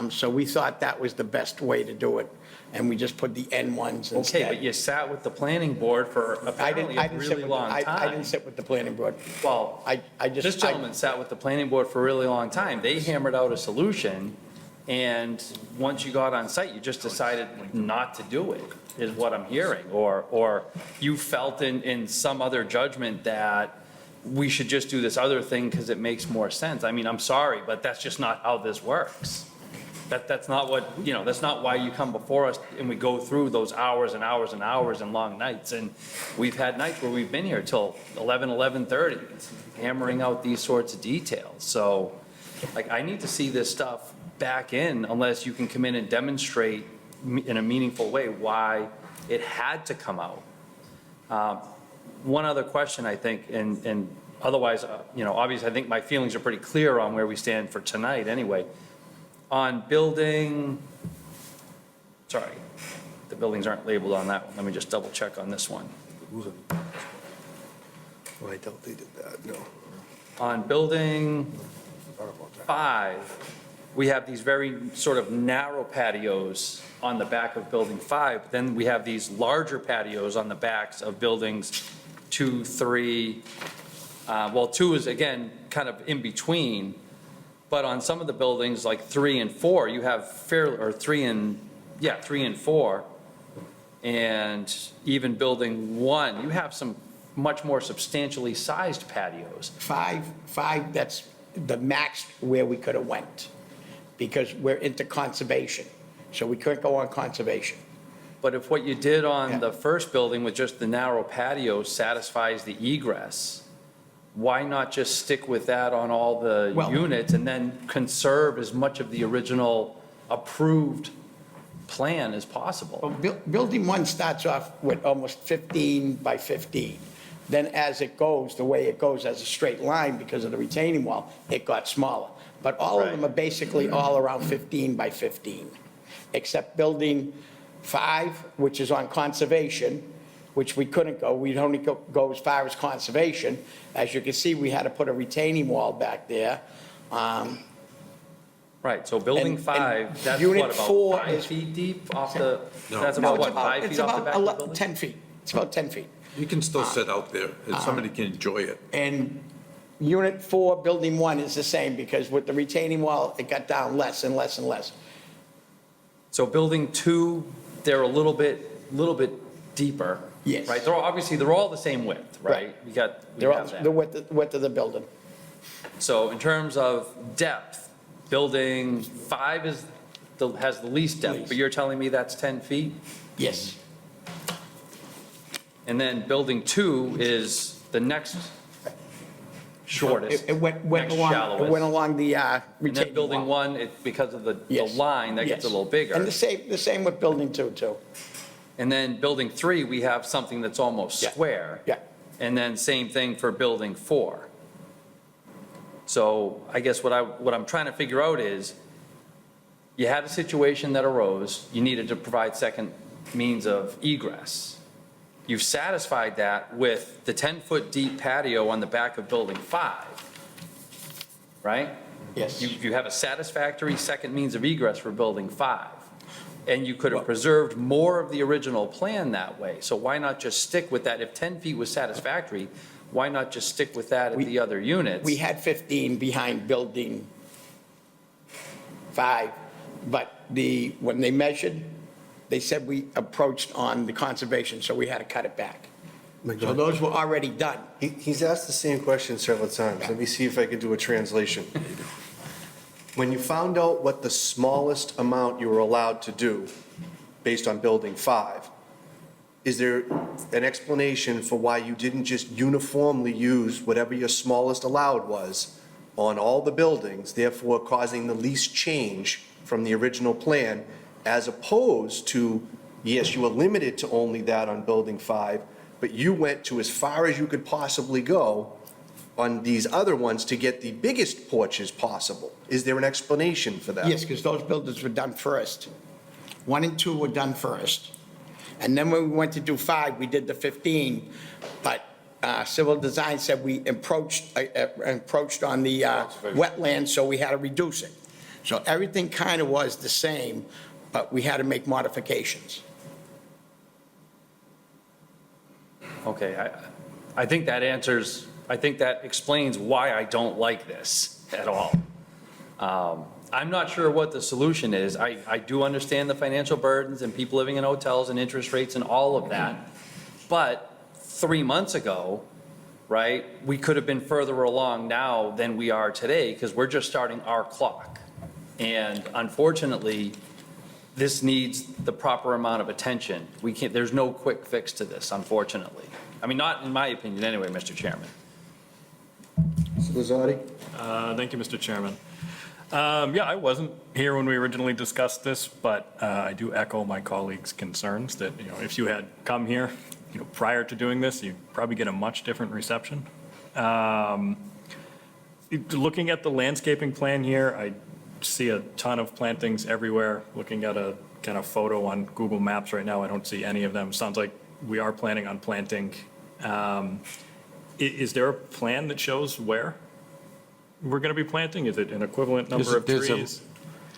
So we thought that was the best way to do it, and we just put the N ones instead. Okay, but you sat with the planning board for apparently a really long time. I didn't sit with the planning board. Well, I just. this gentleman sat with the planning board for a really long time. They hammered out a solution, and once you got on site, you just decided not to do it, is what I'm hearing. Or you felt in some other judgment that we should just do this other thing because it makes more sense. I mean, I'm sorry, but that's just not how this works. That's not what, you know, that's not why you come before us and we go through those hours and hours and hours and long nights. And we've had nights where we've been here till 11:30, hammering out these sorts of details. So, like, I need to see this stuff back in unless you can come in and demonstrate in a meaningful way why it had to come out. One other question, I think, and otherwise, obviously, I think my feelings are pretty clear on where we stand for tonight anyway. On building, sorry, the buildings aren't labeled on that one. Let me just double check on this one. Oh, I doubt they did that, no. On building 5, we have these very sort of narrow patios on the back of building 5. Then we have these larger patios on the backs of buildings 2, 3. Well, 2 is, again, kind of in between. But on some of the buildings, like 3 and 4, you have 3 and 4. And even building 1, you have some much more substantially sized patios. Five, that's the max where we could have went, because we're into conservation, so we couldn't go on conservation. But if what you did Yeah. on the first building with just the narrow patio satisfies the egress, why not just stick with that on all the Well- units and then conserve as much of the original approved plan as possible? Well, Building 1 starts off with almost 15 by 15. Then as it goes, the way it goes as a straight line because of the retaining wall, it got smaller. But all of them are basically all around 15 by 15, except Building 5, which is on conservation, which we couldn't go. We'd only go as far as conservation. As you can see, we had to put a retaining wall back there. Right, so building And 5, that's Unit what, about 4 5 is- feet deep off the, No. that's No, about what, 5 it's feet off the about back of the building? 10 feet. It's about 10 feet. You can still sit out there, and somebody can enjoy it. And Unit 4, Building 1 is the same, because with the retaining wall, it got down less and less and less. So building 2, they're a little bit deeper. Yes. Right, they're all the same width, right? We They're all have that. the width of the building. So in terms of depth, building 5 has the least depth, but you're telling me that's 10 feet? Yes. And then building 2 is the next shortest, It went next along, shallowest. it went along the And retaining then building wall. 1, because of the Yes. line, that gets a Yes. little bigger. And the same with Building 2, too. And then building 3, we have something that's almost Yeah. square. Yeah. And then same thing for building 4. So I guess what I'm trying to figure out is, you had a situation that arose, you needed to provide second means of egress. You've satisfied that with the 10-foot deep patio on the back of building 5, right? Yes. You have a satisfactory second means of egress for building 5. And you could have preserved more of the original plan that way. So why not just stick with that? If 10 feet was satisfactory, why not just stick with that at the other units? We had 15 behind Building 5, but when they measured, they said we approached on the conservation, so we had to cut it back. My So God. those were already done. He's asked the same question several times. Let me see if I can do a translation. When you found out what the smallest amount you were allowed to do based on building 5, is there an explanation for why you didn't just uniformly use whatever your smallest allowed was on all the buildings, therefore causing the least change from the original plan, as opposed to, yes, you were limited to only that on building 5, but you went to as far as you could possibly go on these other ones to get the biggest porches possible? Is there an explanation for that? Yes, because those buildings were done first. 1 and 2 were done first. And then when we went to do 5, we did the 15, but civil design said we encroached on the wetlands, so we had to reduce it. So everything kind of was the same, but we had to make modifications. Okay, I think that answers, I think that explains why I don't like this at all. I'm not sure what the solution is. I do understand the financial burdens and people living in hotels and interest rates and all of that. But 3 months ago, right, we could have been further along now than we are today because we're just starting our clock. And unfortunately, this needs the proper amount of attention. We can't, there's no quick fix to this, unfortunately. I mean, not in my opinion anyway, Mr. Chairman. Mr. Lazardi? Thank you, Mr. Chairman. Yeah, I wasn't here when we originally discussed this, but I do echo my colleagues' concerns that, if you had come here, prior to doing this, you'd probably get a much different reception. Looking at the landscaping plan here, I see a ton of plantings everywhere. Looking at a kind of photo on Google Maps right now, I don't see any of them. Sounds like we are planning on planting. Is there a plan that shows where we're going to be planting? Is it an equivalent number of There's a- trees?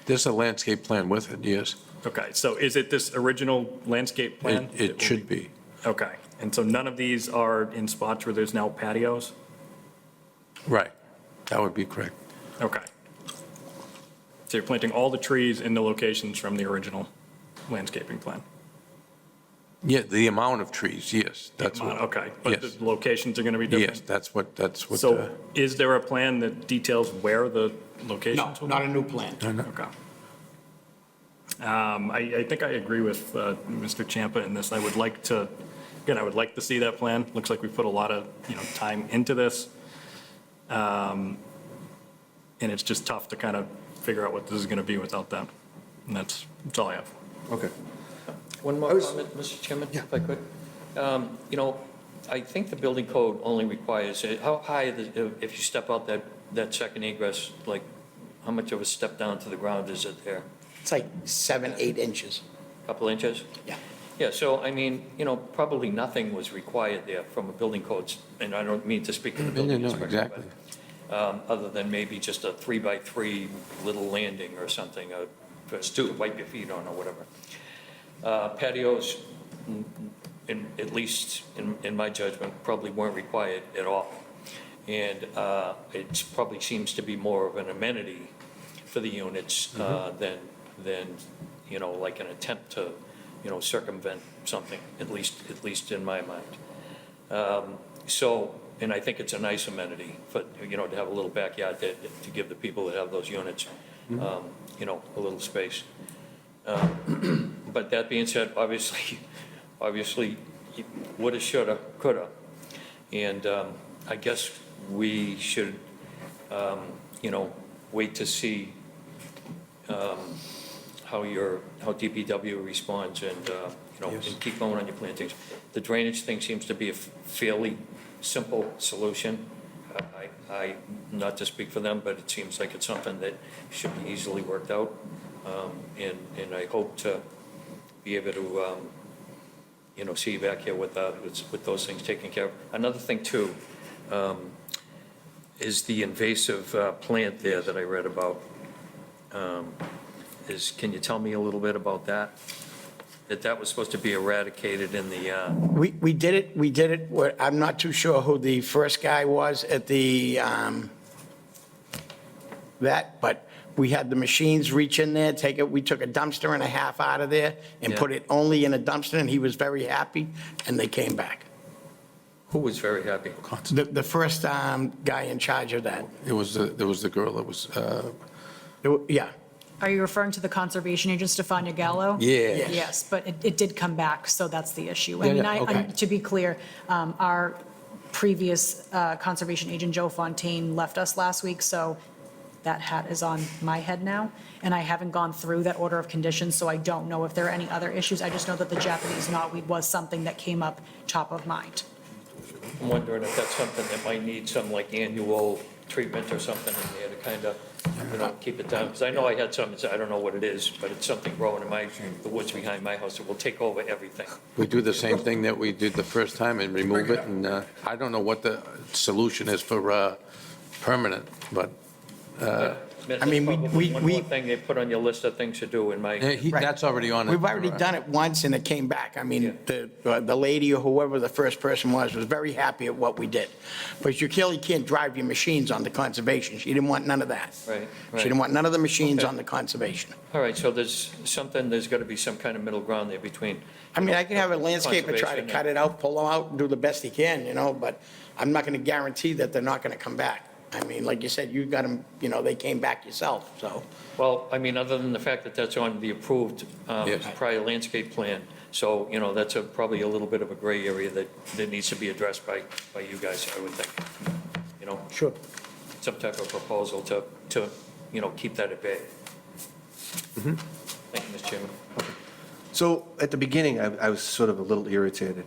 There's a landscape plan with it, yes. Okay, so is it this original landscape plan? It should be. Okay, and so none of these are in spots where there's now patios? Right. That would be correct. Okay. So you're planting all the trees in the locations from the original landscaping plan? Yeah, the amount of trees, yes, that's what. Okay, but Yes. the locations are going to be different? Yes, that's what. So is there a plan that details where the No, locations will be? not a new plan. Okay. I think I agree with Mr. Champa in this. I would like to, again, I would like to see that plan. Looks like we put a lot of, time into this. And it's just tough to kind of figure out what this is going to be without that. And that's all I have. Okay. One more comment, Mr. Chairman, if I could. I think the building code only requires, how high, if you step out that second egress, like, how much of a step down to the ground is it there? It's like 7, 8 inches. Couple inches? Yeah. Yeah, so, I mean, probably nothing was required there from a building code, and I don't mean to speak for the building No, inspector. exactly. But, other than maybe just a 3-by-3 little landing or something, to wipe your feet on or whatever. Patios, at least in my judgment, probably weren't required at all. And it probably seems to be more of an amenity for the units than, like an attempt to, circumvent something, at least in my mind. And I think it's a nice amenity for, to have a little backyard to give the people that have those units, a little space. But that being said, obviously, woulda, shoulda, coulda. And I guess we should, wait to see how DPW responds and, and keep going on your plantings. The drainage thing seems to be a fairly simple solution. Not to speak for them, but it seems like it's something that should be easily worked out. And I hope to be able to, see you back here with those things taken care of. Another thing too, is the invasive plant there that I read about. Can you tell me a little bit about that? That was supposed to be eradicated in the, We did it, I'm not too sure who the first guy was at the, but we had the machines reach in there, take it, we took a dumpster and a half out of there and Yeah. put it only in a dumpster, and he was very happy, and they came back. who was very happy? The first guy in charge of that. There was the girl that was, Yeah, Are you referring to the conservation agent, Stefania Gallo? yeah. Yes, but it did come back, so that's the issue. I Yeah, mean, yeah, okay. to be clear, our previous conservation agent, Joe Fontaine, left us last week, so that hat is on my head now, and I haven't gone through that order of conditions, so I don't know if there are any other issues. I just know that the Japanese knotweed was something that came up top of mind. I'm wondering if that's something that might need some like annual treatment or something in there to kind of, keep it down. Because I know I had some, I don't know what it is, but it's something growing in the woods behind my house that will take over everything. We do the same thing that we did the first time and remove it, and I don't know what the solution is for permanent, but That's I mean, probably one more we- thing they put on your list of things to do in my. that's already on it. we've already done it once, and it came back. I mean, the lady or whoever the first person was very happy at what we did. But you clearly can't drive your machines on the conservation. She didn't want none of that. Right, She didn't want none of the machines Okay. on the conservation. All right, so there's got to be some kind of middle ground there between. I mean, I can have a landscaper try to Conservation cut it out, pull them out, and do the best he can, but I'm not going to guarantee that they're not going to come back. I mean, like you said, you got them, they came back yourself, so. Well, I mean, other than the fact that that's on the approved Yes. prior landscape plan, so, that's probably a little bit of a gray area that needs to be addressed by you guys, I would think. Sure. Some type of proposal to keep that at bay. Thank you, Mr. Chairman. So at the beginning, I was sort of a little irritated.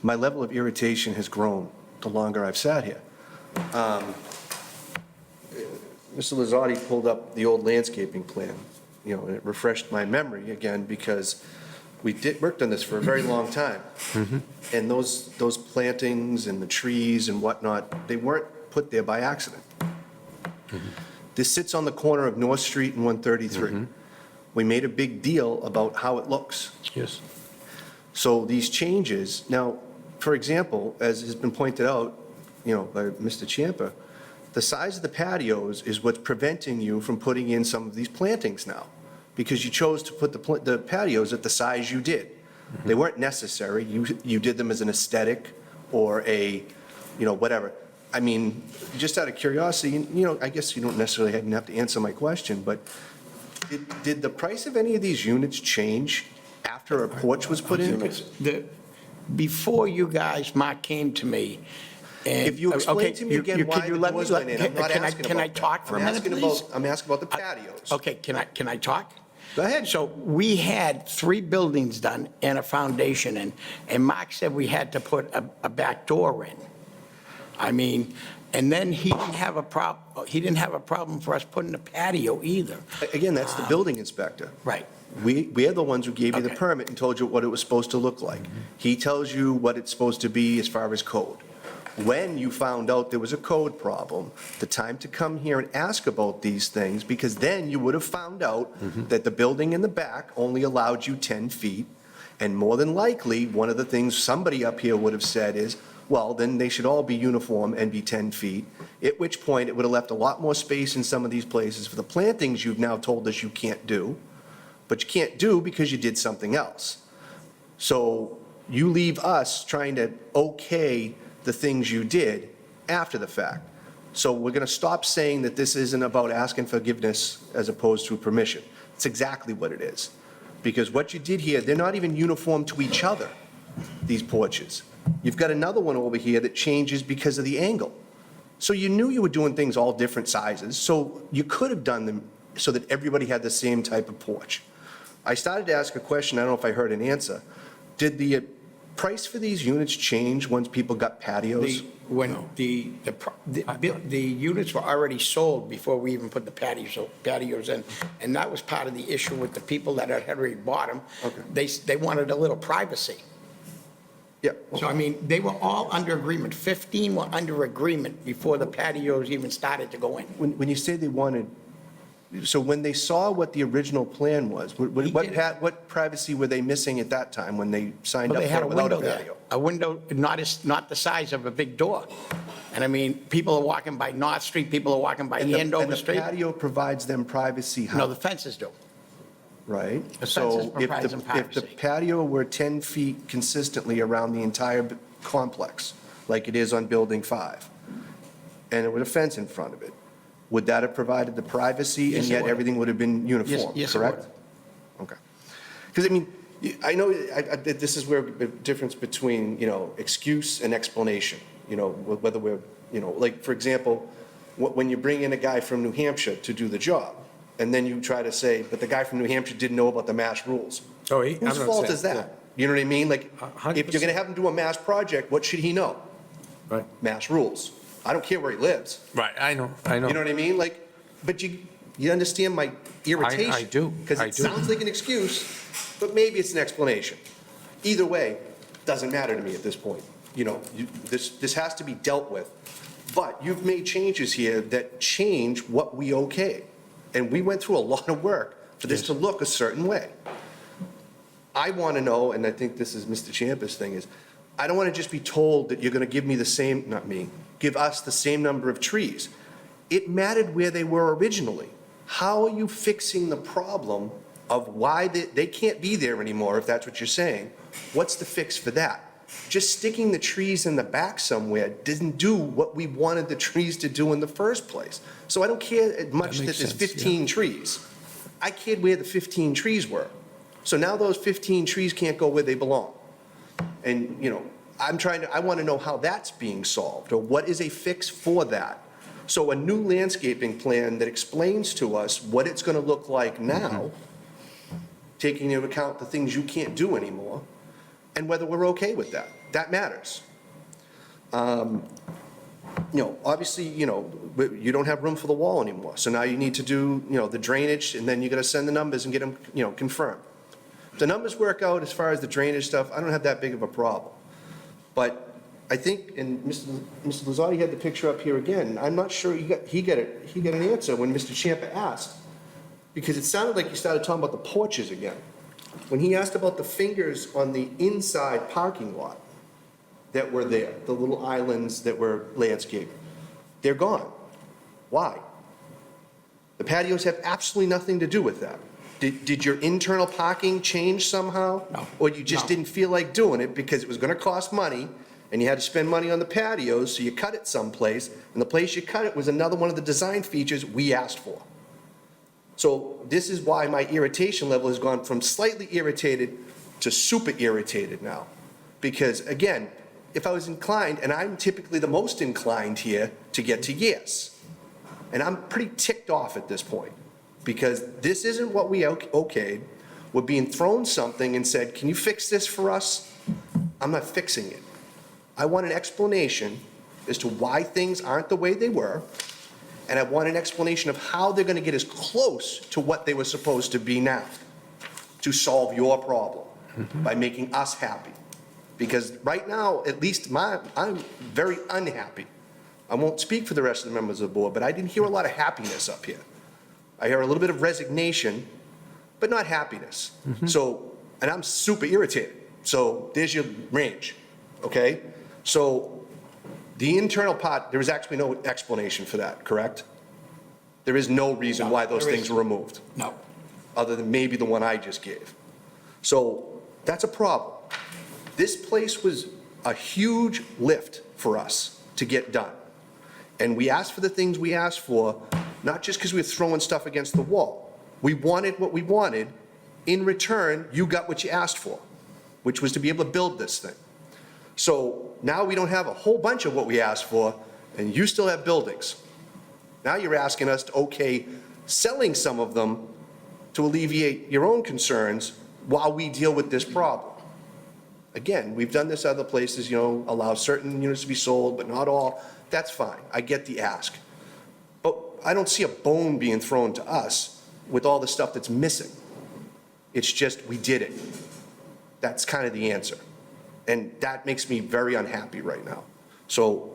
My level of irritation has grown the longer I've sat here. Mr. Lazardi pulled up the old landscaping plan, and it refreshed my memory again, because we worked on this for a very long time. And those plantings and the trees and whatnot, they weren't put there by accident. This sits on the corner of North Street and 133. We made a big deal about how it looks. Yes. So these changes, now, for example, as has been pointed out, by Mr. Champa, the size of the patios is what's preventing you from putting in some of these plantings now, because you chose to put the patios at the size you did. They weren't necessary. You did them as an aesthetic or a, whatever. I mean, just out of curiosity, I guess you don't necessarily have to answer my question, but did the price of any of these units change after a porch was put in? Before you guys, Mark, came to me, and... If you explain to me again why can you the let me- doors went in, I'm not asking about that. Can I talk for a minute, please? I'm asking about the patios. Okay, can I talk? Go ahead. So we had 3 buildings done and a foundation in, and Mark said we had to put a back door in. I mean, and then he didn't have a problem for us putting a patio either. Again, that's the building inspector. Right. We're the ones who gave you the Okay. permit and told you what it was supposed to look like. He tells you what it's supposed to be as far as code. When you found out there was a code problem, the time to come here and ask about these things, because then you would have found out that the building in the back only allowed you 10 feet, and more than likely, one of the things somebody up here would have said is, well, then they should all be uniform and be 10 feet, at which point it would have left a lot more space in some of these places for the plantings you've now told us you can't do, but you can't do because you did something else. So you leave us trying to okay the things you did after the fact. So we're going to stop saying that this isn't about asking forgiveness as opposed to permission. It's exactly what it is. Because what you did here, they're not even uniform to each other, these porches. You've got another one over here that changes because of the angle. So you knew you were doing things all different sizes, so you could have done them so that everybody had the same type of porch. I started to ask a question, I don't know if I heard an answer. Did the price for these units change once people got patios? When the units were already sold before we even put the patios in, and that was part of the issue with the people that had already bought them. Okay. They wanted a little privacy. Yeah. So, I mean, they were all under agreement. 15 were under agreement before the patios even started to go in. When you say they wanted, so when they saw what the original plan was, what privacy were they missing at that time when they signed Well, up they had for a it without a window there. patio? A window not the size of a big door. And I mean, people are walking by North Street, people are walking by And the Andover Street. patio provides them privacy how? No, the fences do. Right? The fences So provide them if the privacy. patio were 10 feet consistently around the entire complex, like it is on Building 5, and there was a fence in front of it, would that have provided the privacy, Yes, and it yet would. everything would have been uniform, Yes, it correct? Okay. Because, I mean, I know this is where the difference between, excuse and explanation, whether we're, like, for example, when you bring in a guy from New Hampshire to do the job, and then you try to say, but the guy from New Hampshire didn't know about the mass rules. Oh, I'm Whose not fault saying- is that? You know what I mean? Like, if you're 100%. gonna have him do a mass project, what should he know? Right. Mass rules. I don't care where he lives. Right, I know. You know what I mean? Like, but you understand my irritation? I do, Because I it do. sounds like an excuse, but maybe it's an explanation. Either way, doesn't matter to me at this point. This has to be dealt with. But you've made changes here that change what we okay. And we went through a lot of work for this to look a certain way. I want to know, and I think this is Mr. Champa's thing, is I don't want to just be told that you're going to give me the same, not me, give us the same number of trees. It mattered where they were originally. How are you fixing the problem of why they can't be there anymore, if that's what you're saying? What's the fix for that? Just sticking the trees in the back somewhere didn't do what we wanted the trees to do in the first place. So I don't care much that makes there's sense, yeah. 15 trees. I cared where the 15 trees were. So now those 15 trees can't go where they belong. And, I want to know how that's being solved, or what is a fix for that? So a new landscaping plan that explains to us what it's going to look like now, taking into account the things you can't do anymore, and whether we're okay with that. That matters. obviously, you don't have room for the wall anymore. So now you need to do, the drainage, and then you got to send the numbers and get them, confirmed. If the numbers work out as far as the drainage stuff, I don't have that big of a problem. But I think, and Mr. Lazardi had the picture up here again, I'm not sure he got an answer when Mr. Champa asked, because it sounded like he started talking about the porches again. When he asked about the fingers on the inside parking lot that were there, the little islands that were landscaped, they're gone. Why? The patios have absolutely nothing to do with that. Did your internal parking change somehow? No. Or you just No. didn't feel like doing it because it was gonna cost money, and you had to spend money on the patios, so you cut it someplace, and the place you cut it was another one of the design features we asked for. So this is why my irritation level has gone from slightly irritated to super irritated now. Because again, if I was inclined, and I'm typically the most inclined here to get to yes, and I'm pretty ticked off at this point, because this isn't what we okayed. We're being thrown something and said, can you fix this for us? I'm not fixing it. I want an explanation as to why things aren't the way they were, and I want an explanation of how they're gonna get as close to what they were supposed to be now to solve your problem by making us happy. Because right now, at least I'm very unhappy. I won't speak for the rest of the members of the board, but I didn't hear a lot of happiness up here. I hear a little bit of resignation, but not happiness. So, and I'm super irritated. So there's your range, okay? So the internal part, there is actually no explanation for that, correct? There is no reason No, why those there things isn't. were removed, No. other than maybe the one I just gave. So that's a problem. This place was a huge lift for us to get done. And we asked for the things we asked for, not just because we were throwing stuff against the wall. We wanted what we wanted. In return, you got what you asked for, which was to be able to build this thing. So now we don't have a whole bunch of what we asked for, and you still have buildings. Now you're asking us to okay selling some of them to alleviate your own concerns while we deal with this problem. Again, we've done this other places, allow certain units to be sold, but not all. That's fine. I get the ask. But I don't see a bone being thrown to us with all the stuff that's missing. It's just, we did it. That's kind of the answer. And that makes me very unhappy right now. So,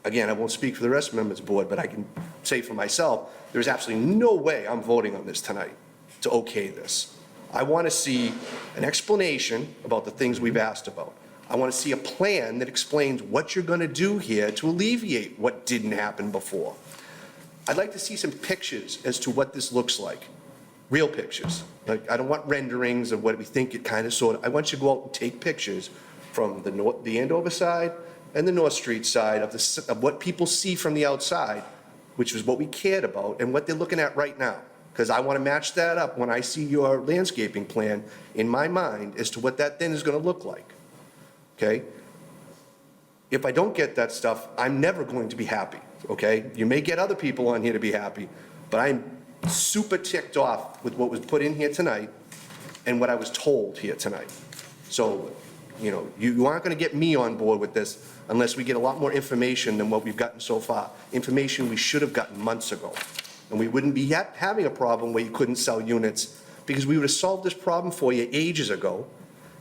again, I won't speak for the rest of the members of the board, but I can say for myself, there's absolutely no way I'm voting on this tonight to okay this. I want to see an explanation about the things we've asked about. I want to see a plan that explains what you're going to do here to alleviate what didn't happen before. I'd like to see some pictures as to what this looks like, real pictures. Like, I don't want renderings of what we think it kind of sort of, I want you to go out and take pictures from the Andover side and the North Street side of what people see from the outside, which is what we cared about and what they're looking at right now. Because I want to match that up when I see your landscaping plan in my mind as to what that then is going to look like. Okay? If I don't get that stuff, I'm never going to be happy, okay? You may get other people on here to be happy, but I'm super ticked off with what was put in here tonight and what I was told here tonight. So, you aren't going to get me on board with this unless we get a lot more information than what we've gotten so far. Information we should have gotten months ago. And we wouldn't be having a problem where you couldn't sell units, because we would have solved this problem for you ages ago,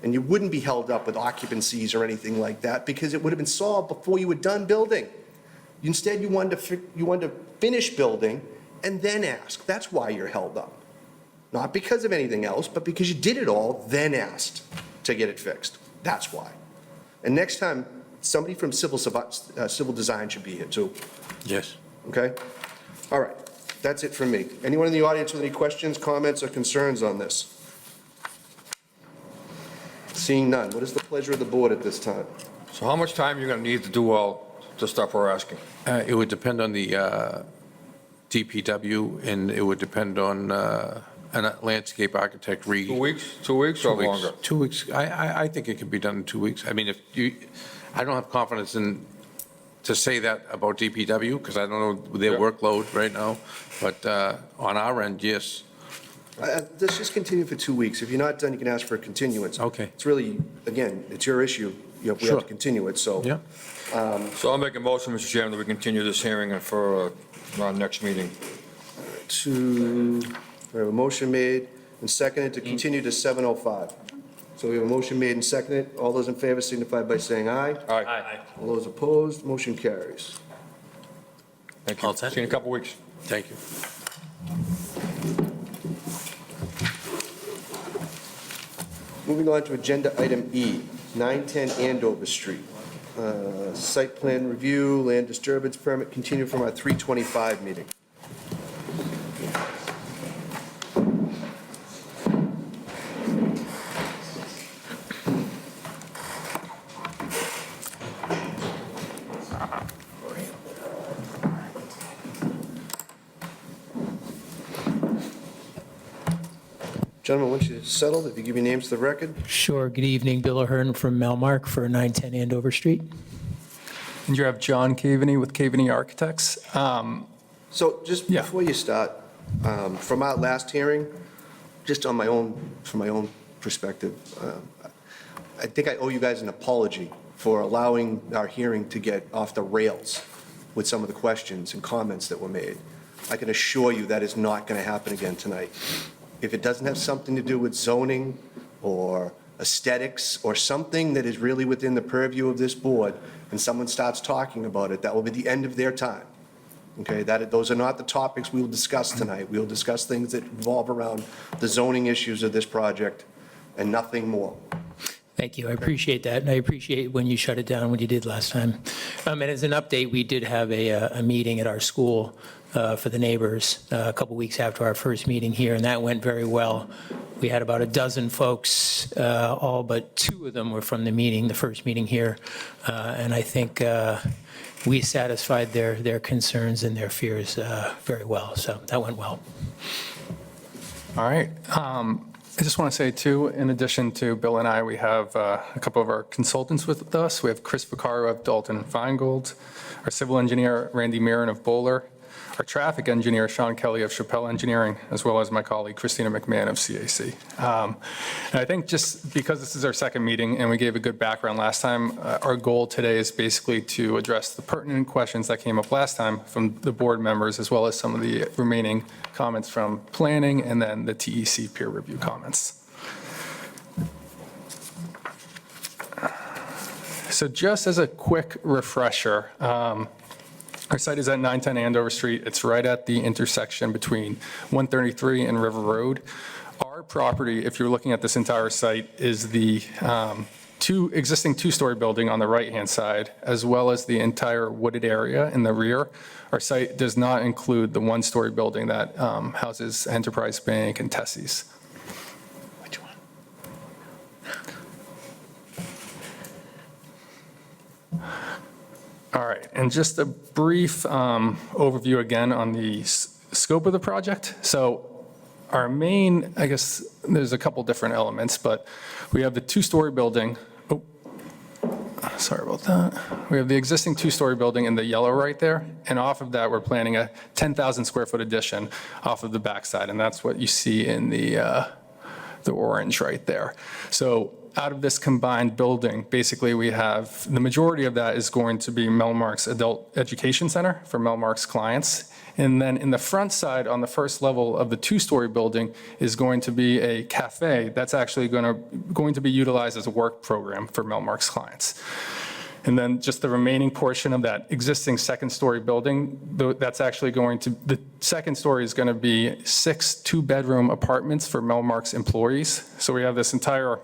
and you wouldn't be held up with occupancies or anything like that, because it would have been solved before you were done building. Instead, you wanted to finish building and then ask. That's why you're held up. Not because of anything else, but because you did it all, then asked to get it fixed. That's why. And next time, somebody from civil design should be here too, Yes. okay? All right, that's it from me. Anyone in the audience with any questions, comments, or concerns on this? Seeing none, what is the pleasure of the board at this time? So how much time are you going to need to do all the stuff we're asking? It would depend on the DPW, and it would depend on a landscape architect. 2 weeks? 2 weeks or longer? 2 weeks. I think it can be done in 2 weeks. I mean, I don't have confidence to say that about DPW, because I don't know their Yeah. workload right now, but on our end, yes. Let's just continue for 2 weeks. If you're not done, you can ask for a continuance. Okay. It's really, again, it's your issue. We have Sure. to continue it, so. Yeah. So I'll make a motion, Mr. Chairman, that we continue this hearing for our next meeting. We have a motion made and seconded to continue to 7:05. So we have a motion made and seconded. All those in favor signify by saying aye. Aye. All those opposed, motion carries. Thank you. All set. See you in a couple weeks. Thank you. Moving on to agenda item E, 910 Andover Street. Site plan review, land disturbance permit, continue from our 3:25 meeting. Gentlemen, once you're settled, if you give your names to the record. Sure. Good evening. Bill Ahern from Melmark for 910 Andover Street. And you have John Cavaney with Cavaney Architects. So just Yeah. before you start, from our last hearing, just on my own, from my own perspective, I think I owe you guys an apology for allowing our hearing to get off the rails with some of the questions and comments that were made. I can assure you that is not going to happen again tonight. If it doesn't have something to do with zoning or aesthetics or something that is really within the purview of this board, and someone starts talking about it, that will be the end of their time. Okay, those are not the topics we will discuss tonight. We will discuss things that revolve around the zoning issues of this project and nothing more. Thank you. I appreciate that, and I appreciate when you shut it down when you did last time. And as an update, we did have a meeting at our school for the neighbors a couple weeks after our first meeting here, and that went very well. We had about a dozen folks, all but 2 of them were from the meeting, the first meeting here, and I think we satisfied their concerns and their fears very well, so that went well. All right. I just want to say, too, in addition to Bill and I, we have a couple of our consultants with us. We have Chris Vaccaro of Dalton Feingold, our civil engineer, Randy Mirren of Bowler, our traffic engineer, Sean Kelly of Chappelle Engineering, as well as my colleague, Christina McMahon of CAC. And I think just because this is our second meeting and we gave a good background last time, our goal today is basically to address the pertinent questions that came up last time from the board members, as well as some of the remaining comments from planning and then the TEC peer review comments. So just as a quick refresher, our site is at 910 Andover Street. It's right at the intersection between 133 and River Road. Our property, if you're looking at this entire site, is the existing 2-story building on the right-hand side, as well as the entire wooded area in the rear. Our site does not include the 1-story building that houses Enterprise Bank and Tessie's. Which one? All right, and just a brief overview again on the scope of the project. So our main, I guess, there's a couple different elements, but we have the 2-story building. Oh, sorry about that. We have the existing 2-story building in the yellow right there, and off of that, we're planning a 10,000 square foot addition off of the backside, and that's what you see in the orange right there. So out of this combined building, basically we have, the majority of that is going to be Melmark's Adult Education Center for Melmark's clients. And then in the front side, on the first level of the 2-story building, is going to be a cafe that's actually going to be utilized as a work program for Melmark's clients. And then just the remaining portion of that existing 2nd-story building, that's actually going to, the 2nd story is going to be 6 2-bedroom apartments for Melmark's employees. So we have this entire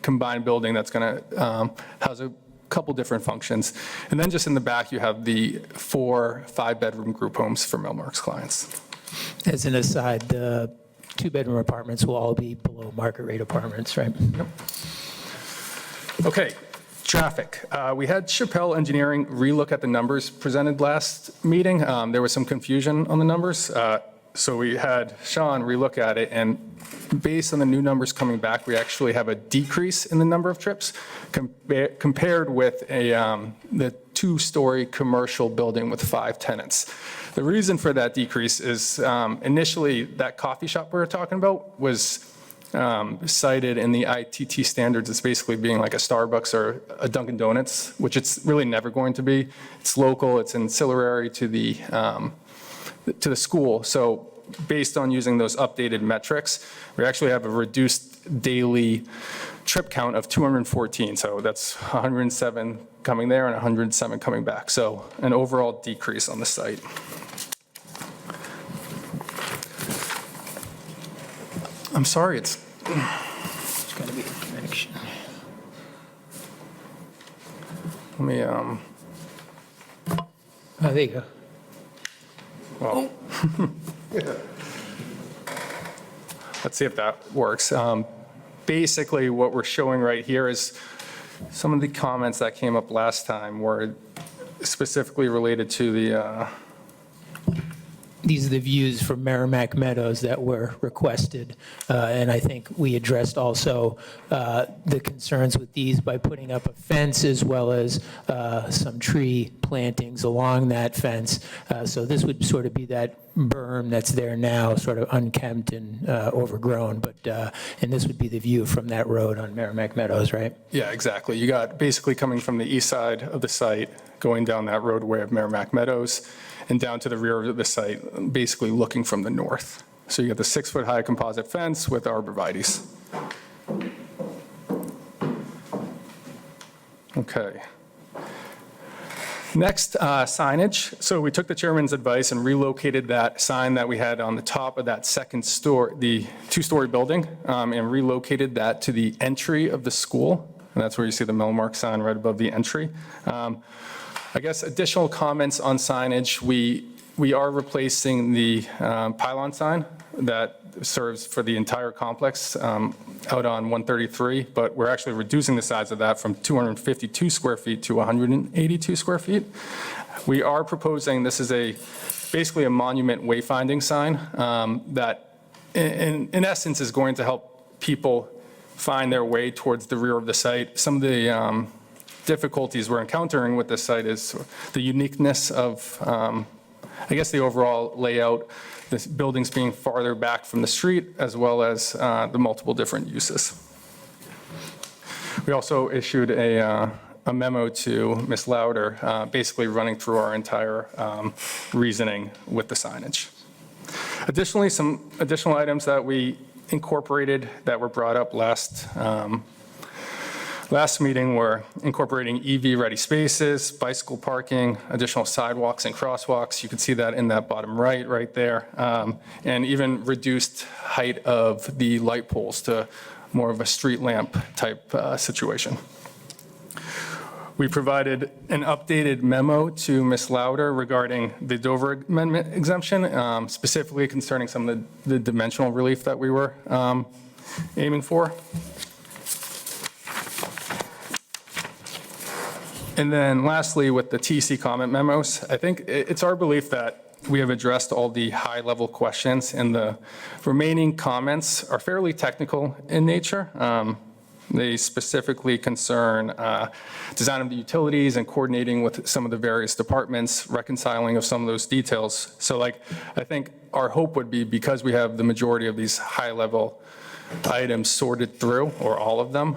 combined building that's going to house a couple different functions. And then just in the back, you have the 4 5-bedroom group homes for Melmark's clients. As an aside, the 2-bedroom apartments will all be below market rate apartments, right? Yep. Okay, traffic. We had Chappelle Engineering relook at the numbers presented last meeting. There was some confusion on the numbers. So we had Sean relook at it, and based on the new numbers coming back, we actually have a decrease in the number of trips compared with the two-story commercial building with 5 tenants. The reason for that decrease is initially that coffee shop we were talking about was cited in the ITT standards as basically being like a Starbucks or a Dunkin' Donuts, which it's really never going to be. It's local, it's ancillary to the school. So based on using those updated metrics, we actually have a reduced daily trip count of 214. So that's 107 coming there and 107 coming back. So an overall decrease on the site. I'm sorry, it's It's got to be a connection. let me Oh, there you go. well. Let's see if that works. Basically, what we're showing right here is some of the comments that came up last time were specifically related to the, These are the views from Merrimack Meadows that were requested, and I think we addressed also the concerns with these by putting up a fence as well as some tree plantings along that fence. So this would sort of be that berm that's there now, sort of unkempt and overgrown, but, and this would be the view from that road on Merrimack Meadows, right? yeah, exactly. You got basically coming from the east side of the site, going down that roadway of Merrimack Meadows, and down to the rear of the site, basically looking from the north. So you got the 6-foot-high composite fence with arborvitaes. Okay. Next, signage. So we took the chairman's advice and relocated that sign that we had on the top of that second story, the 2-story building, and relocated that to the entry of the school. And that's where you see the Melmark sign right above the entry. I guess additional comments on signage, we are replacing the pylon sign that serves for the entire complex out on 133, but we're actually reducing the size of that from 252 square feet to 182 square feet. We are proposing, this is basically a monument wayfinding sign that in essence is going to help people find their way towards the rear of the site. Some of the difficulties we're encountering with this site is the uniqueness of, I guess, the overall layout, the buildings being farther back from the street, as well as the multiple different uses. We also issued a memo to Ms. Lauder, basically running through our entire reasoning with the signage. Additionally, some additional items that we incorporated that were brought up last meeting were incorporating EV-ready spaces, bicycle parking, additional sidewalks and crosswalks. You can see that in that bottom right there. And even reduced height of the light poles to more of a street lamp type situation. We provided an updated memo to Ms. Lauder regarding the Dover Amendment exemption, specifically concerning some of the dimensional relief that we were aiming for. And then lastly, with the TC comment memos, I think it's our belief that we have addressed all the high-level questions, and the remaining comments are fairly technical in nature. They specifically concern design of the utilities and coordinating with some of the various departments, reconciling of some of those details. So I think our hope would be, because we have the majority of these high-level items sorted through, or all of them,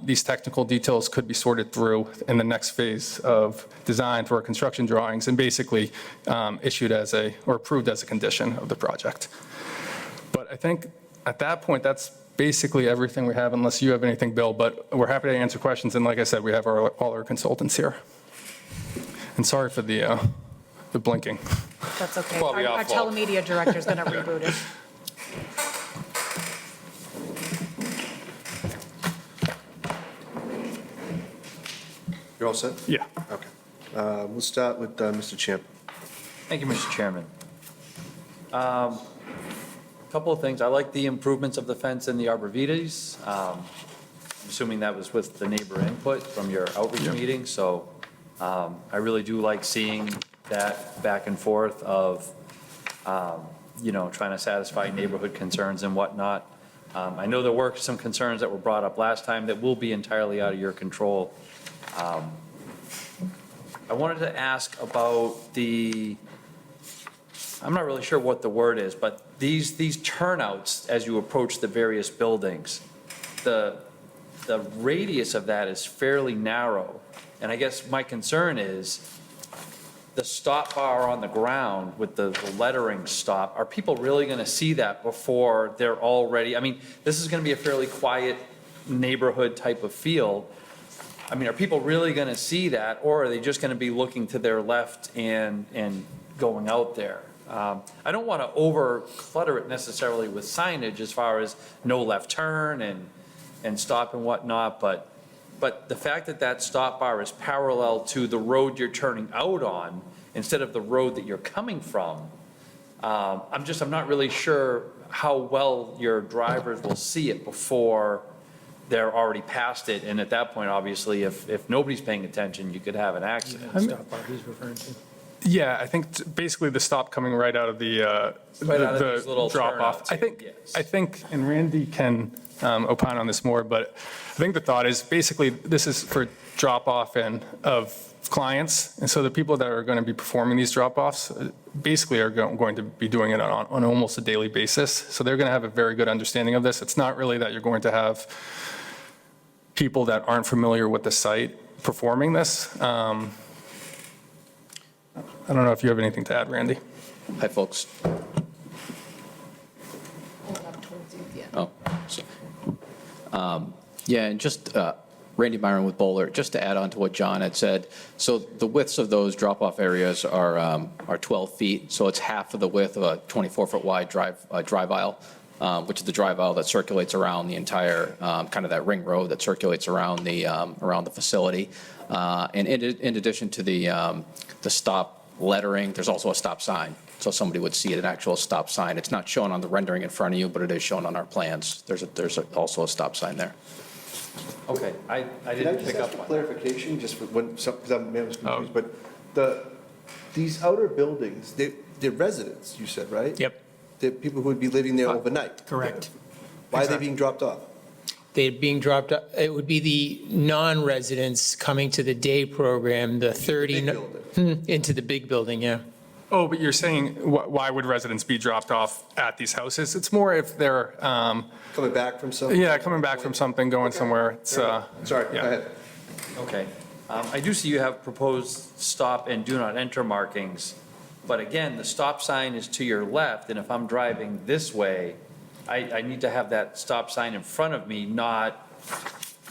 these technical details could be sorted through in the next phase of design through our construction drawings and basically issued as or approved as a condition of the project. But I think at that point, that's basically everything we have, unless you have anything, Bill, but we're happy to answer questions. And like I said, we have all our consultants here. And sorry for the blinking. That's okay. Probably Our our fault. telemedia director's going to reboot it. You're all set? Yeah. Okay. We'll start with Mr. Champ. Thank you, Mr. Chairman. Couple of things. I like the improvements of the fence and the arborvitaes. I'm assuming that was with the neighbor input from your outreach meeting, so I really do like seeing that back and forth of trying to satisfy neighborhood concerns and whatnot. I know there were some concerns that were brought up last time that will be entirely out of your control. I wanted to ask about I'm not really sure what the word is, but these turnouts as you approach the various buildings, the radius of that is fairly narrow. And I guess my concern is the stop bar on the ground with the lettering stop, are people really going to see that before they're already, I mean, this is going to be a fairly quiet neighborhood type of feel. I mean, are people really going to see that, or are they just going to be looking to their left and going out there? I don't want to over clutter it necessarily with signage as far as no left turn and stop and whatnot, but the fact that that stop bar is parallel to the road you're turning out on instead of the road that you're coming from, I'm not really sure how well your drivers will see it before they're already past it. And at that point, obviously, if nobody's paying attention, you could have an accident. Stop bar he's referring to. Yeah, I think basically the stop coming right out of the Right out of these little drop off. turnouts, yes. I think, and Randy can opine on this more, but I think the thought is basically this is for drop off and of clients, and so the people that are going to be performing these drop offs basically are going to be doing it on almost a daily basis. So they're going to have a very good understanding of this. It's not really that you're going to have people that aren't familiar with the site performing this. I don't know if you have anything to add, Randy. Hi, folks. Oh, so, yeah, and just Randy Byron with Bowler, just to add on to what John had said. So the widths of those drop-off areas are 12 feet, so it's half of the width of a 24-foot wide drive aisle, which is the drive aisle that circulates around the entire, kind of that ring road that circulates around the facility. And in addition to the stop lettering, there's also a stop sign. So somebody would see an actual stop sign. It's not shown on the rendering in front of you, but it is shown on our plans. There's also a stop sign there. Okay, I didn't pick up on that. Clarification, just for when, because I'm confused, but these outer buildings, they're residents, you said, right? Yep. They're people who would be living there overnight. Correct. Why are they being dropped off? They're being dropped, it would be the non-residents coming to the day program, the 30. Big building. Into the big building, yeah. Oh, but you're saying, why would residents be dropped off at these houses? It's more if they're, Coming back from something? yeah, coming back from something, going somewhere. It's, Sorry, go yeah. ahead. Okay. I do see you have proposed stop and do not enter markings, but again, the stop sign is to your left, and if I'm driving this way, I need to have that stop sign in front of me, not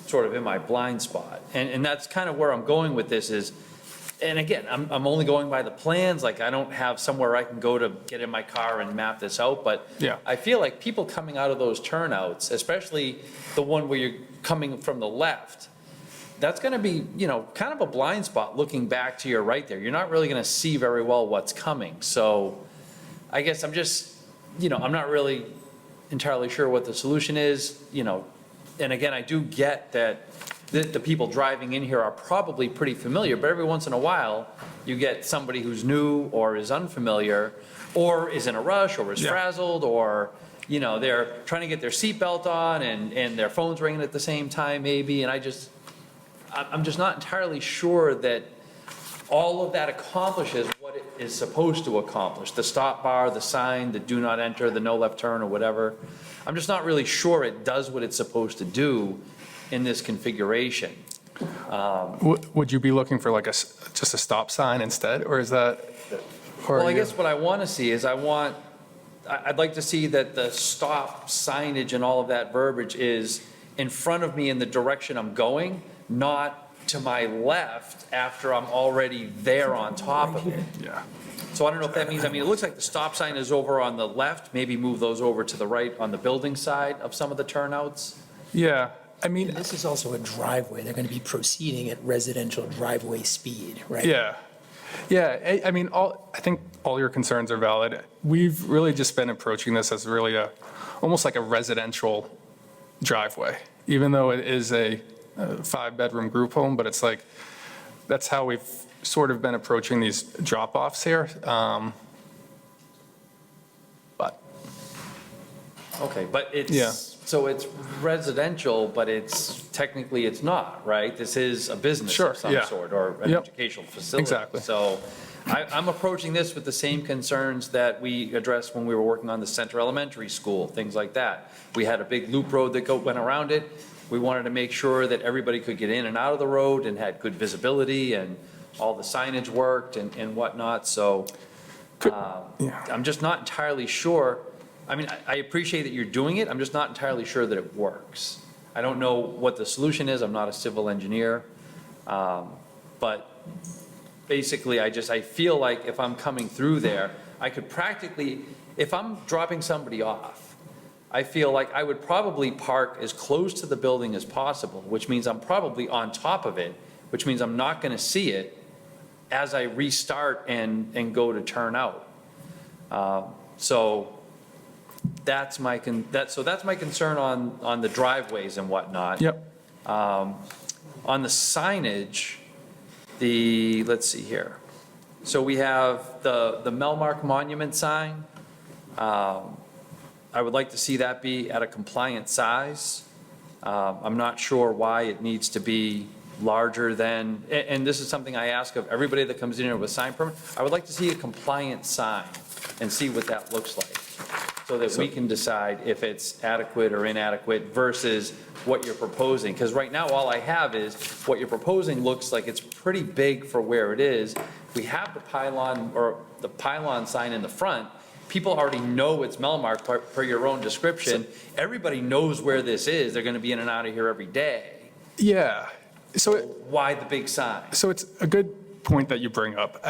sort of in my blind spot. And that's kind of where I'm going with this is, and again, I'm only going by the plans, like I don't have somewhere I can go to get in my car and map this out, but Yeah. I feel like people coming out of those turnouts, especially the one where you're coming from the left, that's going to be, kind of a blind spot looking back to your right there. You're not really going to see very well what's coming. So I guess I'm just, I'm not really entirely sure what the solution is, and again, I do get that the people driving in here are probably pretty familiar, but every once in a while, you get somebody who's new or is unfamiliar, or is in a rush, or is Yeah. frazzled, or, they're trying to get their seatbelt on and their phone's ringing at the same time maybe, and I'm just not entirely sure that all of that accomplishes what it is supposed to accomplish. The stop bar, the sign, the do not enter, the no left turn or whatever. I'm just not really sure it does what it's supposed to do in this configuration. Would you be looking for like just a stop sign instead, or is that? Well, I guess what I want to see is I'd like to see that the stop signage and all of that verbiage is in front of me in the direction I'm going, not to my left after I'm already there on top of it. Yeah. So I don't know if that means, it looks like the stop sign is over on the left, maybe move those over to the right on the building side of some of the turnouts. Yeah, I mean, This is also a driveway. They're going to be proceeding at residential driveway speed, right? yeah. Yeah, I mean, I think all your concerns are valid. We've really just been approaching this as really almost like a residential driveway, even though it is a 5-bedroom group home, but it's like, that's how we've sort of been approaching these drop-offs here. But Okay, but Yeah. so it's residential, but technically it's not, right? This is a business Sure, of some yeah. sort, or an Yep. educational facility. Exactly. So I'm approaching this with the same concerns that we addressed when we were working on the Center Elementary School, things like that. We had a big loop road that went around it. We wanted to make sure that everybody could get in and out of the road and had good visibility, and all the signage worked and whatnot, so yeah. I'm just not entirely sure. I mean, I appreciate that you're doing it, I'm just not entirely sure that it works. I don't know what the solution is, I'm not a civil engineer, but basically, I feel like if I'm coming through there, I could practically, if I'm dropping somebody off, I feel like I would probably park as close to the building as possible, which means I'm probably on top of it, which means I'm not going to see it as I restart and go to turn out. So that's my concern on the driveways and whatnot. Yep. On the signage, let's see here. So we have the Melmark Monument sign. I would like to see that be at a compliant size. I'm not sure why it needs to be larger than, and this is something I ask of everybody that comes in here with sign permit. I would like to see a compliant sign and see what that looks like, so that we can decide if it's adequate or inadequate versus what you're proposing. Because right now, all I have is what you're proposing looks like it's pretty big for where it is. We have the pylon sign in the front. People already know it's Melmark per your own description. Everybody knows where this is. They're going to be in and out of here every day. Yeah. So Why the big sign? So it's a good point that you bring up.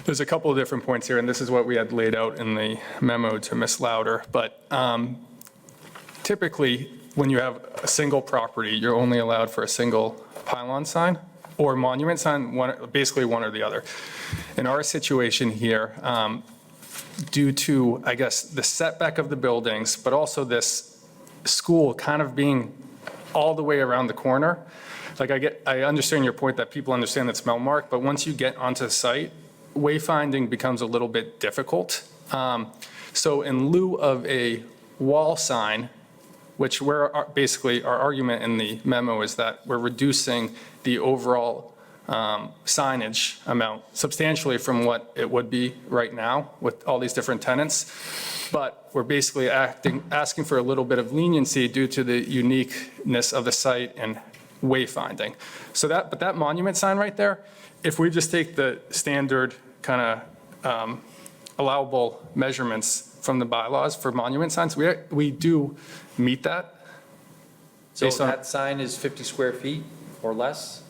There's a couple of different points here, and this is what we had laid out in the memo to Ms. Louder. But typically, when you have a single property, you're only allowed for a single pylon sign or monument sign, basically one or the other. In our situation here, due to, I guess, the setback of the buildings, but also this school kind of being all the way around the corner, I understand your point that people understand it's Melmark, but once you get onto the site, wayfinding becomes a little bit difficult. So in lieu of a wall sign, which basically our argument in the memo is that we're reducing the overall signage amount substantially from what it would be right now with all these different tenants. But we're basically asking for a little bit of leniency due to the uniqueness of the site and wayfinding. So but that monument sign right there, if we just take the standard kind of allowable measurements from the bylaws for monument signs, we do meet that. So that sign is 50 square feet or less?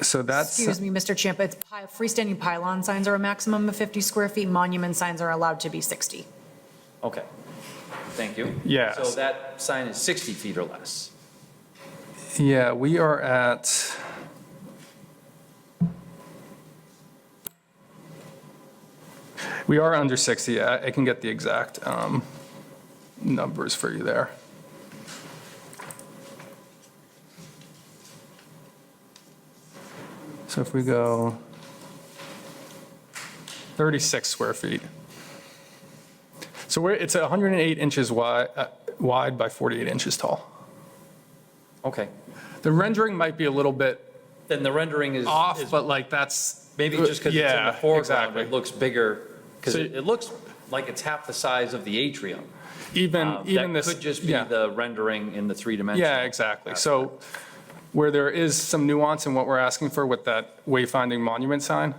So that's. Excuse me, Mr. Champa, it's freestanding pylon signs are a maximum of 50 square feet, monument signs are allowed to be 60. Okay, thank you. Yes. So that sign is 60 feet or less? Yeah, we are at. We are under 60. I can get the exact numbers for you there. So if we go 36 square feet. So it's 108 inches wide by 48 inches tall. Okay. The rendering might be a little bit Then the rendering is off, but that's. maybe just because it's in the foreground, exactly. it looks bigger, because So- it looks like it's half the size of the atrium. Even this. That could just be yeah. the rendering in the three dimensions. Yeah, exactly. So where there is some nuance in what we're asking for with that wayfinding monument sign,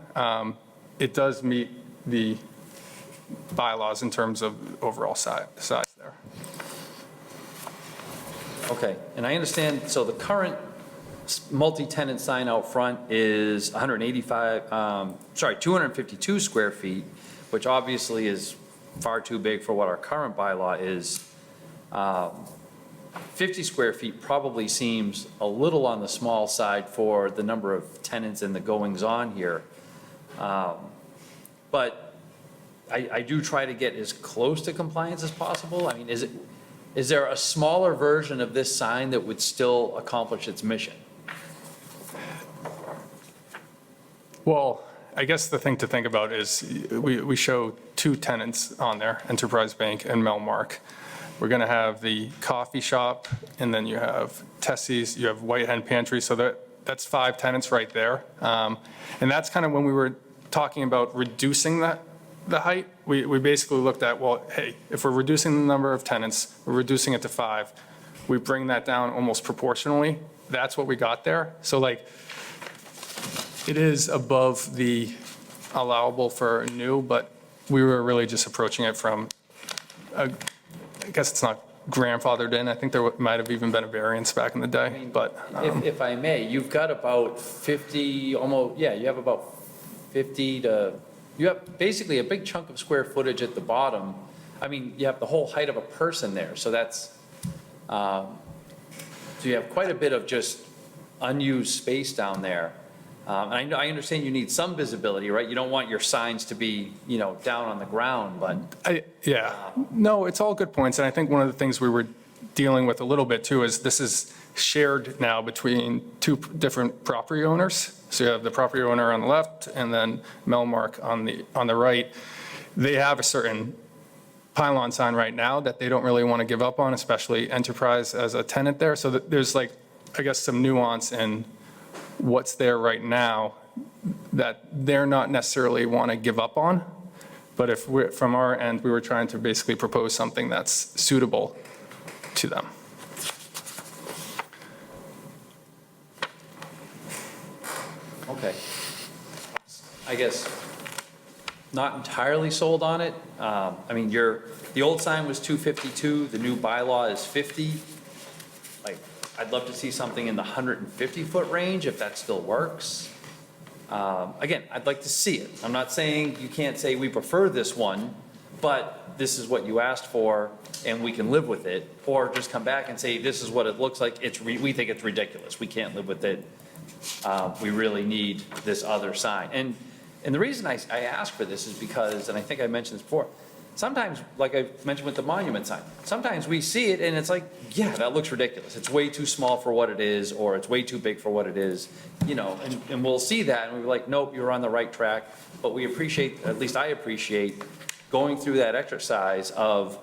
it does meet the bylaws in terms of overall size there. Okay, and I understand, so the current multi-tenant sign out front is 252 square feet, which obviously is far too big for what our current bylaw is. 50 square feet probably seems a little on the small side for the number of tenants and the goings-on here. But I do try to get as close to compliance as possible. I mean, is there a smaller version of this sign that would still accomplish its mission? Well, I guess the thing to think about is we show two tenants on there, Enterprise Bank and Melmark. we're going to have the coffee shop, and then you have Tessie's, you have White Hen Pantry, so that's 5 tenants right there. And that's kind of when we were talking about reducing the height. We basically looked at, well, hey, if we're reducing the number of tenants, we're reducing it to 5, we bring that down almost proportionally. That's what we got there. So like, it is above the allowable for new, but we were really just approaching it from, I guess it's not grandfathered in. I think there might have even been a variance back in the day, but. If I may, you've got about 50, almost, yeah, you have about 50 to, you have basically a big chunk of square footage at the bottom. I mean, you have the whole height of a person there, so that's, so you have quite a bit of just unused space down there. And I understand you need some visibility, right? You don't want your signs to be, down on the ground, but. Yeah, no, it's all good points, and I think one of the things we were dealing with a little bit too is this is shared now between 2 different property owners. So you have the property owner on the left and then Melmark on the right. They have a certain pylon sign right now that they don't really want to give up on, especially Enterprise as a tenant there. So there's like, I guess, some nuance in what's there right now that they're not necessarily want to give up on. But if we're, from our end, we were trying to basically propose something that's suitable to them. Okay. I guess not entirely sold on it. I mean, the old sign was 252, the new bylaw is 50. Like, I'd love to see something in the 150-foot range if that still works. Again, I'd like to see it. I'm not saying you can't say we prefer this one, but this is what you asked for and we can live with it. Or just come back and say, this is what it looks like. We think it's ridiculous. We can't live with it. We really need this other sign. And the reason I ask for this is because, and I think I mentioned this before, sometimes, like I mentioned with the monument sign, sometimes we see it and it's like, yeah, that looks ridiculous. It's way too small for what it is, or it's way too big for what it is, and we'll see that and we're like, nope, you're on the right track. But we appreciate, at least I appreciate, going through that exercise of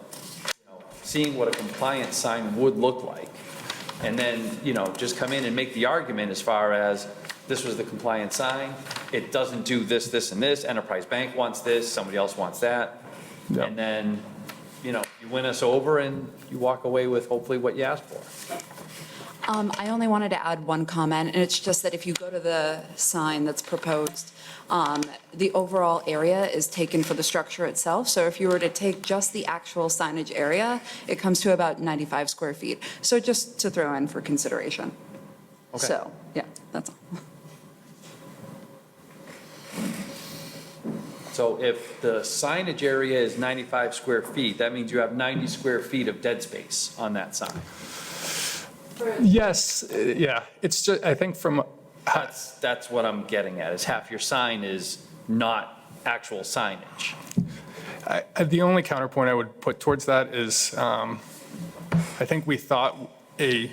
seeing what a compliant sign would look like. And then, just come in and make the argument as far as, this was the compliant sign, it doesn't do this, this, and this, Enterprise Bank wants this, somebody else wants that. Yeah. And then, you win us over and you walk away with hopefully what you asked for. I only wanted to add one comment, and it's just that if you go to the sign that's proposed, the overall area is taken for the structure itself. So if you were to take just the actual signage area, it comes to about 95 square feet. So just to throw in for consideration. Okay. So, yeah, that's all. So if the signage area is 95 square feet, that means you have 90 square feet of dead space on that sign. Yes, yeah, it's just, I think from, That's what I'm getting at, is half your sign is not actual signage. the only counterpoint I would put towards that is, I think we thought a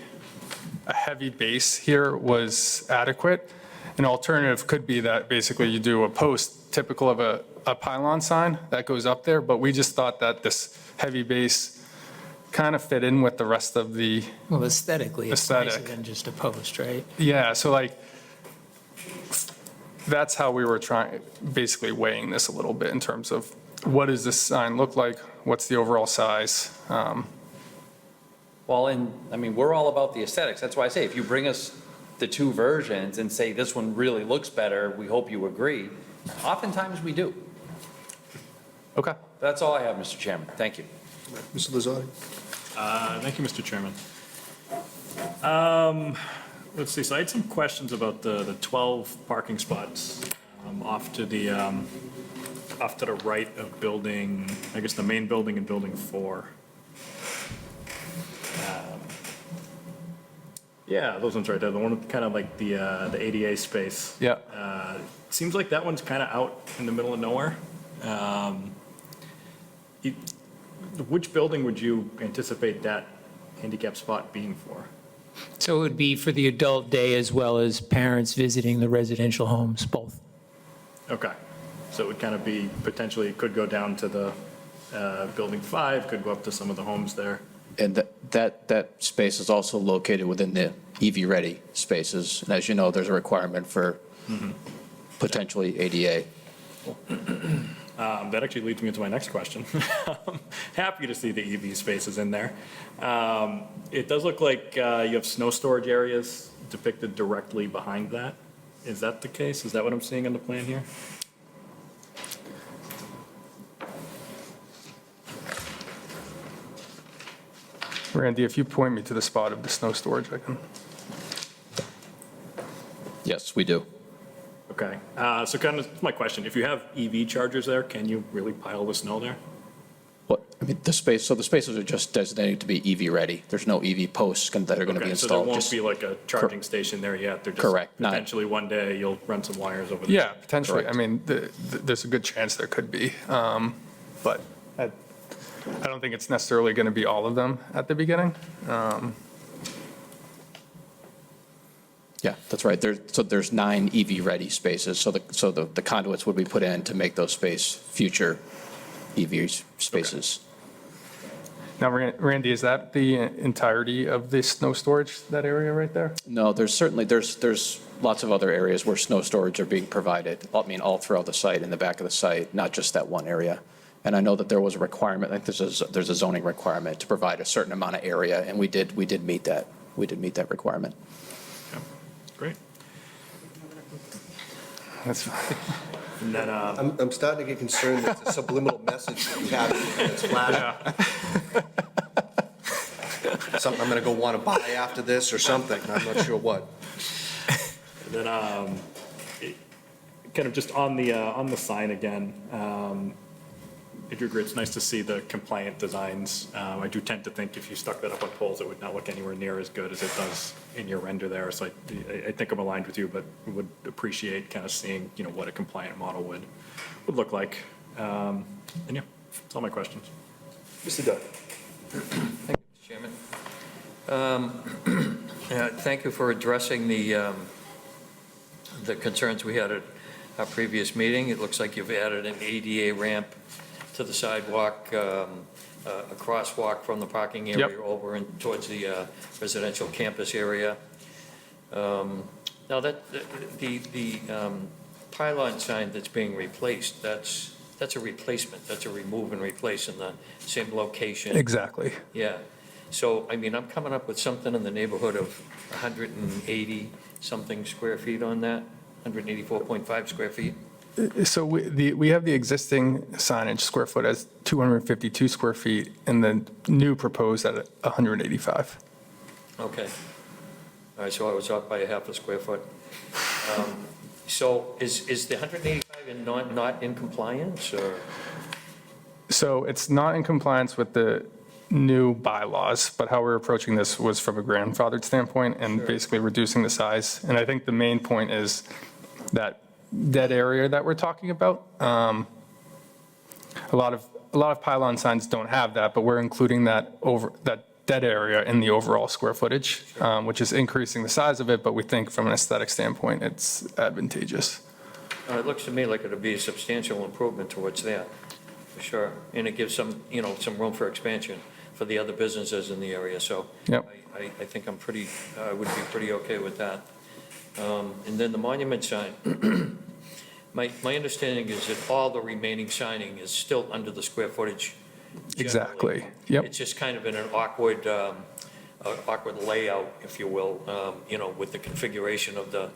heavy base here was adequate. An alternative could be that basically you do a post typical of a pylon sign that goes up there, but we just thought that this heavy base kind of fit in with the rest of the, Well, aesthetically, it's nicer Aesthetic. than just a post, right? yeah, so like, that's how we were basically weighing this a little bit in terms of what does this sign look like? What's the overall size? Well, and, I mean, we're all about the aesthetics. That's why I say, if you bring us the 2 versions and say this one really looks better, we hope you agree. Oftentimes we do. Okay. That's all I have, Mr. Chairman. Thank you. Mr. Lazardi? Thank you, Mr. Chairman. Let's see, so I had some questions about the 12 parking spots off to the right of building, I guess the main building and building 4. Yeah, those ones right there, the one with kind of like the ADA space. Yeah. Seems like that one's kind of out in the middle of nowhere. Which building would you anticipate that handicap spot being for? So it would be for the adult day as well as parents visiting the residential homes, both. Okay, so it would kind of be, potentially, it could go down to the building 5, could go up to some of the homes there. And that space is also located within the EV-ready spaces. And as you know, there's a requirement for potentially ADA. That actually leads me into my next question. Happy to see the EV spaces in there. It does look like you have snow storage areas depicted directly behind that. Is that the case? Is that what I'm seeing on the plan here? Randy, if you point me to the spot of the snow storage, I can. Yes, we do. Okay, so kind of my question, if you have EV chargers there, can you really pile the snow there? What, I mean, the spaces are just designated to be EV-ready. There's no EV posts that are going to be Okay, so there installed. won't Just- be like a charging station there yet? They're just Correct, not- potentially one day you'll run some wires over there? Yeah, potentially. Correct. I mean, there's a good chance there could be. But I don't think it's necessarily going to be all of them at the beginning. Yeah, that's right. There's 9 EV-ready spaces, so the conduits would be put in to make those future EV spaces. Now, Randy, is that the entirety of the snow storage, that area right there? No, there's lots of other areas where snow storage are being provided, I mean, all throughout the site, in the back of the site, not just that one area. And I know that there was a requirement, like there's a zoning requirement to provide a certain amount of area, and we did meet that. We did meet that requirement. Great. That's fine. And then, I'm starting to get concerned that it's a subliminal message that you have that's flashing. Something I'm going to go want to buy after this or something, I'm not sure what. and then, kind of just on the sign again, if you agree, it's nice to see the compliant designs. I do tend to think if you stuck that up on poles, it would not look anywhere near as good as it does in your render there. So I think I'm aligned with you, but would appreciate kind of seeing, what a compliant model would look like. And yeah, that's all my questions. Mr. Dunn. Thank you, Mr. Chairman. Thank you for addressing the concerns we had at our previous meeting. It looks like you've added an ADA ramp to the sidewalk, a crosswalk from the parking area over and towards the residential campus area. Now, the pylon sign that's being replaced, that's a replacement, that's a remove and replace in the same location. Exactly. Yeah. So, I mean, I'm coming up with something in the neighborhood of 180-something square feet on that, 184.5 square feet. So we have the existing signage square foot as 252 square feet, and the new proposed at 185. Okay. All right, so I was off by a half a square foot. So is the 185 not in compliance, or? So it's not in compliance with the new bylaws, but how we're approaching this was from a grandfathered standpoint and basically reducing the size. And I think the main point is that dead area that we're talking about. A lot of pylon signs don't have that, but we're including that dead area in the overall square footage, which is increasing the size of it, but we think from an aesthetic standpoint, it's advantageous. It looks to me like it'll be a substantial improvement towards that, for sure. And it gives some room for expansion for the other businesses in the area, so Yep. I think would be pretty okay with that. And then the monument sign, my understanding is that all the remaining signing is still under the square footage. generally. Exactly. Yep. It's just kind of in an awkward layout, if you will, with the configuration of the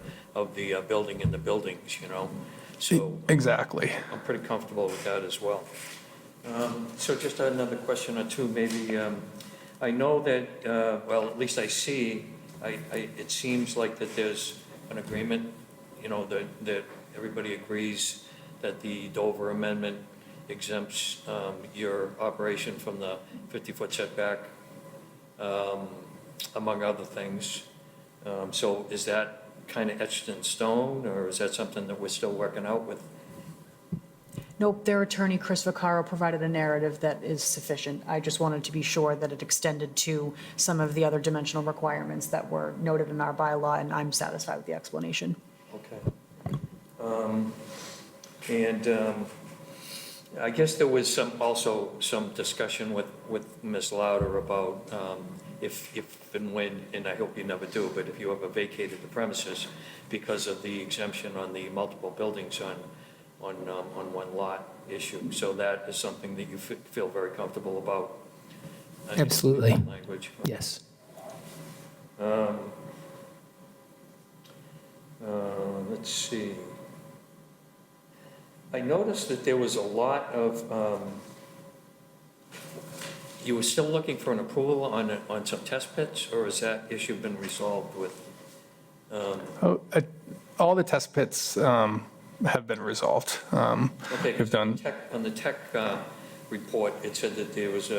building and the buildings, So Exactly. I'm pretty comfortable with that as well. So just another question or two, maybe. I know that, well, at least I see, it seems like that there's an agreement, that everybody agrees that the Dover Amendment exempts your operation from the 50-foot setback, among other things. So is that kind of etched in stone, or is that something that we're still working out with? Nope, their attorney, Chris Vaccaro, provided a narrative that is sufficient. I just wanted to be sure that it extended to some of the other dimensional requirements that were noted in our bylaw, and I'm satisfied with the explanation. Okay. And I guess there was also some discussion with with Ms. Lauder about if and when, and I hope you never do, but if you ever vacated the premises because of the exemption on the multiple buildings on one lot issue. So that is something that you feel very comfortable about. Absolutely. Language. Yes. Let's see. I noticed that there was a lot of, you were still looking for an approval on some test pits, or has that issue been resolved with? All the test pits have been resolved. Okay, We've done, on the tech report, it said that there was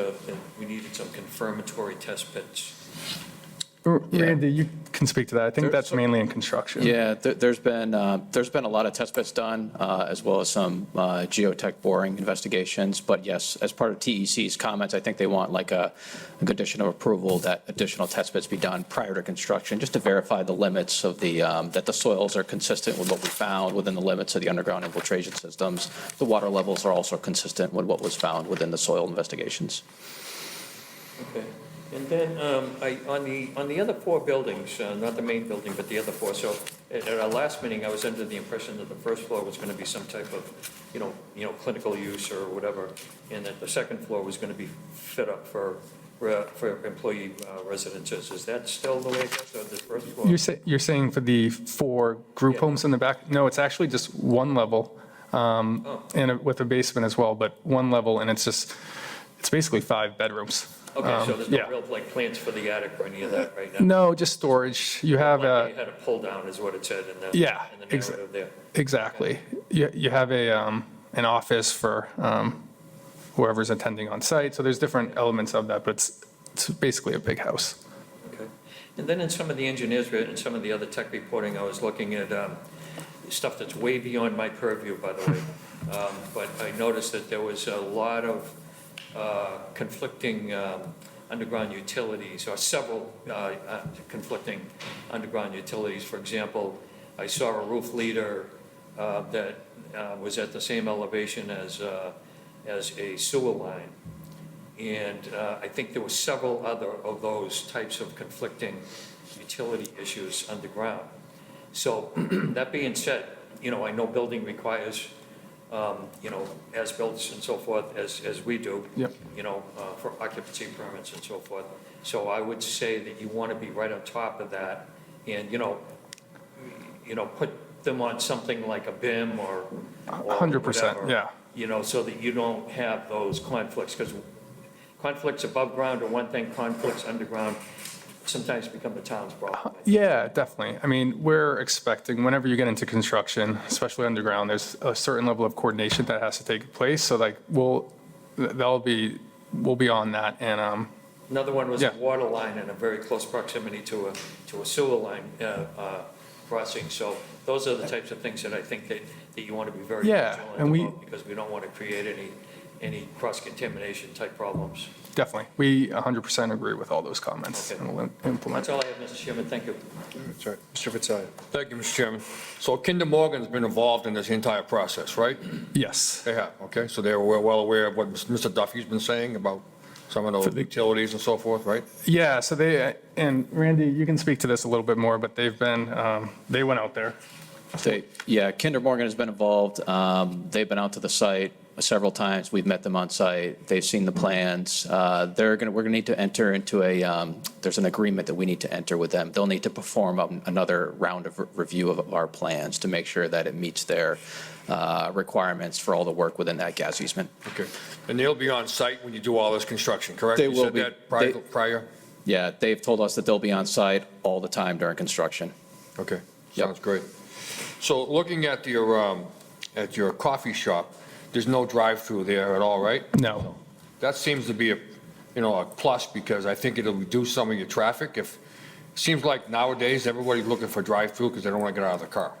we needed some confirmatory test pits. Randy, you can speak to that. I think that's mainly in construction. Yeah, there's been a lot of test pits done, as well as some geotech boring investigations. But yes, as part of TEC's comments, I think they want like a condition of approval that additional test pits be done prior to construction, just to verify the limits of that the soils are consistent with what we found within the limits of the underground infiltration systems. The water levels are also consistent with what was found within the soil investigations. Okay. And then on the other four buildings, not the main building, but the other four, so at our last meeting, I was under the impression that the first floor was going to be some type of, clinical use or whatever, and that the second floor was going to be fit up for employee residences. Is that still the way it goes, or the first floor? You're saying for the 4 group Yeah. homes in the back? No, it's actually just one level, and with a basement as well, but one level, and it's basically 5 bedrooms. Okay, so there's yeah. no real, plans for the attic or any of that right now? No, just storage. You have Like you had a pull down is what it said in the Yeah, narrative there. exactly. You have an office for whoever's attending on site, so there's different elements of that, but it's basically a big house. Okay. And then in some of the engineers, and some of the other tech reporting, I was looking at stuff that's way beyond my purview, by the way. But I noticed that there was a lot of conflicting underground utilities, or several conflicting underground utilities. For example, I saw a roof leader that was at the same elevation as a sewer line. And I think there were several other of those types of conflicting utility issues underground. So that being said, I know building requires as-built and so forth, as we do. Yep. For occupancy permits and so forth. So I would say that you want to be right on top of that and, put them on something like a BIM or 100%, whatever, yeah. So that you don't have those conflicts, because conflicts above ground are one thing, conflicts underground sometimes become the town's problem. Yeah, definitely. I mean, we're expecting, whenever you get into construction, especially underground, there's a certain level of coordination that has to take place, so we'll be on that, and, Another one was Yeah. a water line in a very close proximity to a sewer line crossing. So those are the types of things that I think that you want to be very Yeah, and vigilant about, because we don't want to create any cross-contamination type problems. definitely, we 100% agree with all those comments, Okay. and we'll implement. That's all I have, Mr. Chairman. Thank you. That's right. Mr. Vitale. Thank you, Mr. Chairman. So Kinder Morgan's been involved in this entire process, right? Yes. They have, okay, so they're well aware of what Mr. Duffy's been saying about some of those utilities and so forth, right? Yeah, so and Randy, you can speak to this a little bit more, but they went out there. Kinder Morgan has been involved. They've been out to the site several times. We've met them on site. They've seen the plans. We're going to need to enter into there's an agreement that we need to enter with them. They'll need to perform another round of review of our plans to make sure that it meets their requirements for all the work within that gas easement. Okay, and they'll be on site when you do all this construction, correct? They You will said be. that prior? Yeah, they've told us that they'll be on site all the time during construction. Okay, Yep. sounds great. So looking at your coffee shop, there's no drive-through there at all, right? No. That seems to be a plus, because I think it'll reduce some of your traffic. It seems like nowadays, everybody's looking for drive-through because they don't want to get out of the car.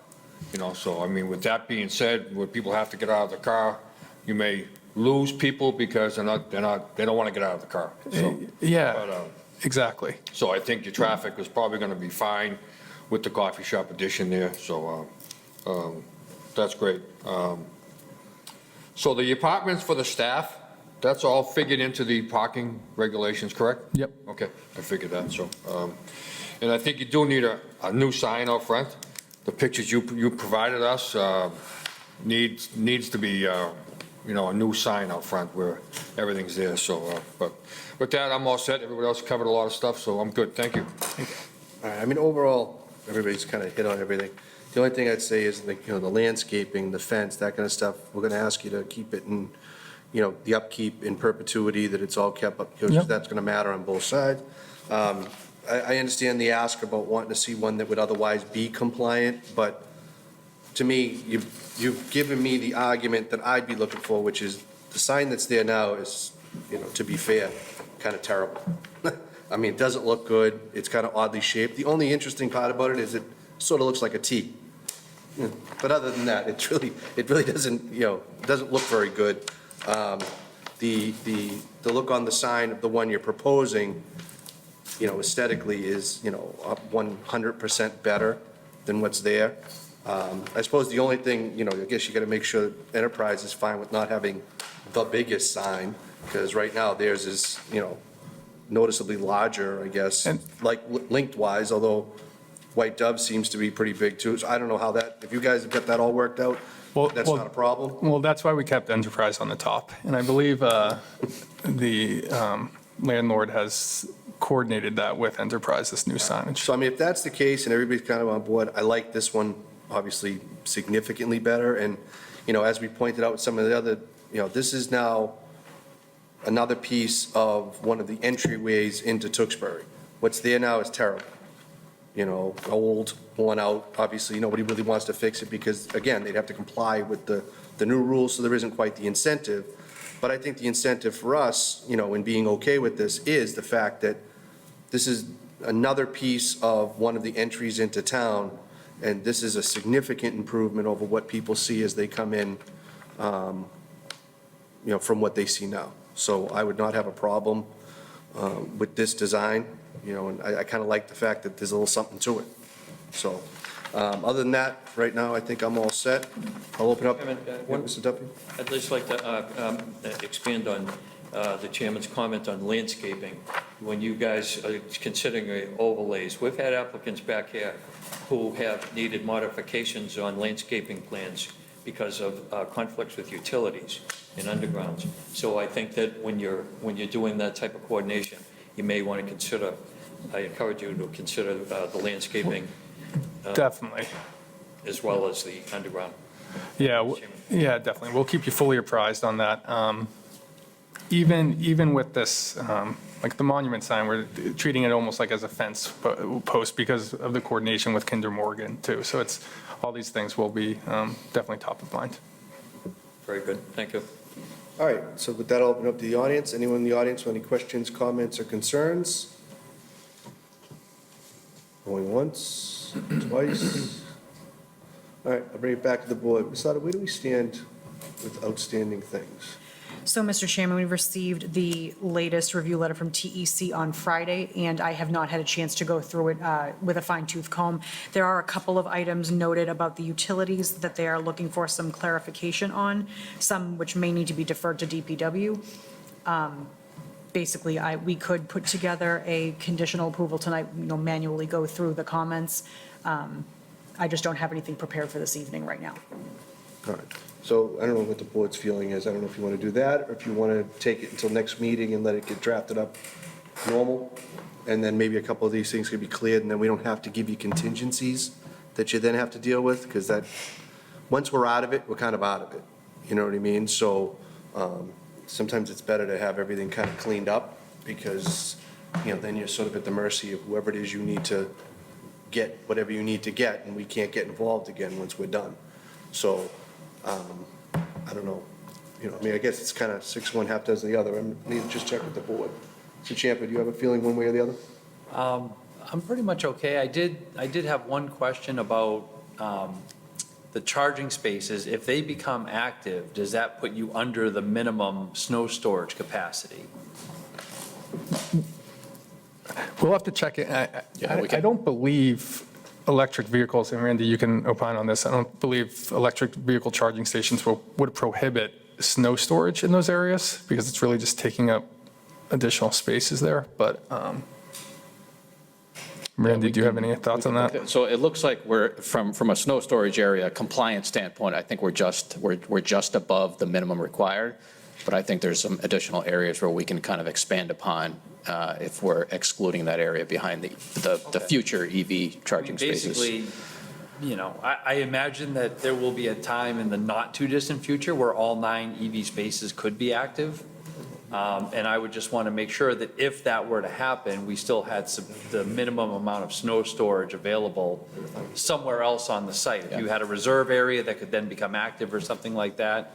So I mean, with that being said, where people have to get out of the car, you may lose people because they don't want to get out of the car. So, Yeah, but, exactly. So I think your traffic is probably going to be fine with the coffee shop addition there, so that's great. So the apartments for the staff, that's all figured into the parking regulations, correct? Yep. Okay, I figured that, so, and I think you do need a new sign out front. The pictures you provided us, needs to be, you know, a new sign out front where everything's there, so, but with that, I'm all set. Everybody else covered a lot of stuff, so I'm good, thank you. All right, I mean, overall, everybody's kind of hit on everything. The only thing I'd say is, the the landscaping, the fence, that kind of stuff, we're going to ask you to keep it in, the upkeep in perpetuity, that it's all kept up, because Yep. that's going to matter on both sides. I understand the ask about wanting to see one that would otherwise be compliant, but to me, you've given me the argument that I'd be looking for, which is the sign that's there now is, to be fair, kind of terrible. I mean, it doesn't look good, it's kind of oddly shaped. The only interesting part about it is it sort of looks like a T. But other than that, it really doesn't, doesn't look very good. The look on the sign of the one you're proposing, aesthetically is, 100% better than what's there. I suppose the only thing, I guess you got to make sure Enterprise is fine with not having the biggest sign, because right now theirs is, noticeably larger, I guess, like lengthwise, although White Dove seems to be pretty big too. So I don't know how that, if you guys have got that all worked out, that's not a problem. Well, that's why we kept Enterprise on the top. And I believe the landlord has coordinated that with Enterprise, this new signage. So I mean, if that's the case and everybody's kind of on board, I like this one obviously significantly better. And, as we pointed out, some of the other, this is now another piece of one of the entryways into Tewksbury. What's there now is terrible. Old, worn out, obviously, nobody really wants to fix it because, again, they'd have to comply with the new rules, so there isn't quite the incentive. But I think the incentive for us, in being okay with this, is the fact that this is another piece of one of the entries into town, and this is a significant improvement over what people see as they come in, from what they see now. So I would not have a problem with this design, and I kind of like the fact that there's a little something to it. So, other than that, right now, I think I'm all set. I'll open up, Mr. Duffy. I'd just like to expand on the chairman's comment on landscaping. When you guys are considering overlays, we've had applicants back here who have needed modifications on landscaping plans because of conflicts with utilities and undergrounds. So I think that when you're doing that type of coordination, you may want to consider, I encourage you to consider the landscaping Definitely. as well as the underground. Yeah, definitely. We'll keep you fully apprised on that. Even with this, like the monument sign, we're treating it almost like as a fence post because of the coordination with Kinder Morgan too. So it's, all these things will be definitely top of mind. Very good, thank you. All right, so with that, I'll open up to the audience. Anyone in the audience with any questions, comments, or concerns? Going once, twice. All right, I'll bring it back to the board. Ms. Sado, where do we stand with outstanding things? So, Mr. Chairman, we received the latest review letter from TEC on Friday, and I have not had a chance to go through it with a fine-tooth comb. There are a couple of items noted about the utilities that they are looking for some clarification on, some which may need to be deferred to DPW. Basically, we could put together a conditional approval tonight, manually go through the comments. I just don't have anything prepared for this evening right now. All right, so I don't know what the board's feeling is. I don't know if you want to do that, or if you want to take it until next meeting and let it get drafted up normal, and then maybe a couple of these things could be cleared, and then we don't have to give you contingencies that you then have to deal with, because that, once we're out of it, we're kind of out of it. You know what I mean? So sometimes it's better to have everything kind of cleaned up, because, then you're sort of at the mercy of whoever it is you need to get whatever you need to get, and we can't get involved again once we're done. So, I don't know, I guess it's kind of 6 one, half dozen the other. I need to just check with the board. Mr. Champa, do you have a feeling one way or the other? I'm pretty much okay. I did have one question about the charging spaces. If they become active, does that put you under the minimum snow storage capacity? We'll have to check it. I don't believe electric vehicles, and Randy, you can opine on this, I don't believe electric vehicle charging stations would prohibit snow storage in those areas, because it's really just taking up additional spaces there, but Randy, do you have any thoughts on that? So it looks like we're, from a snow storage area compliance standpoint, I think we're just above the minimum required, but I think there's some additional areas where we can kind of expand upon if we're excluding that area behind the future EV charging spaces. Basically, you know, I imagine that there will be a time in the not-too-distant future where all 9 EV spaces could be active. And I would just want to make sure that if that were to happen, we still had the minimum amount of snow storage available somewhere else on the site. If you had a reserve area that could then become active or something like that.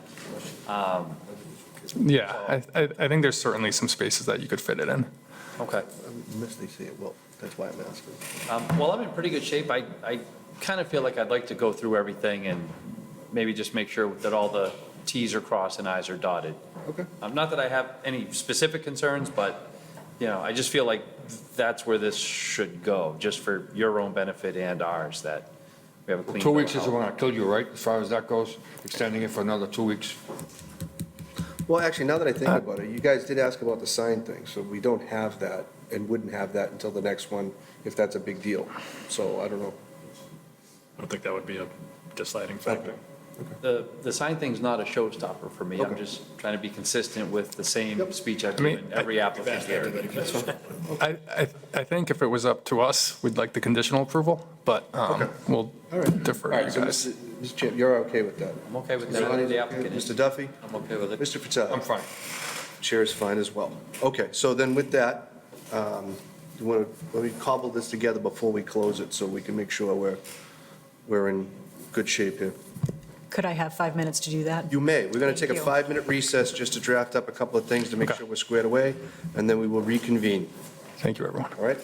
Yeah, I think there's certainly some spaces that you could fit it in. Okay. Unless they say it will, that's why I'm asking. Well, I'm in pretty good shape. I kind of feel like I'd like to go through everything and maybe just make sure that all the Ts are crossed and Is are dotted. Okay. Not that I have any specific concerns, but, you know, I just feel like that's where this should go, just for your own benefit and ours, that we have a clean. 2 weeks is bill the of one I told you, right, as far as that goes, extending it for another 2 weeks? Well, actually, now that I think about it, you guys did ask about the sign thing, so we don't have that and wouldn't have that until the next one, if that's a big deal. So I don't know. I don't think that would be a deciding factor. The sign thing's not a showstopper for me. I'm Okay. just trying to be consistent with the same Yep. speech I've I mean, given every applicant here. I think if it was up to us, we'd like the conditional approval, but we'll All right. defer All to right, you so guys. Mr. Chair, you're okay with that? I'm okay with Mr. that, Lonnie's the okay? applicant is. Mr. Duffy? I'm okay with it. Mr. Patel? I'm fine. Chair is fine as well. Okay, so then with that, you want to, let me cobble this together before we close it, so we can make sure we're in good shape here. Could I have 5 minutes to do that? You may. We're going to take a Thank you. 5-minute recess just to draft up a couple of things to make Okay. sure we're squared away, and then we will reconvene, Thank you, everyone. all right?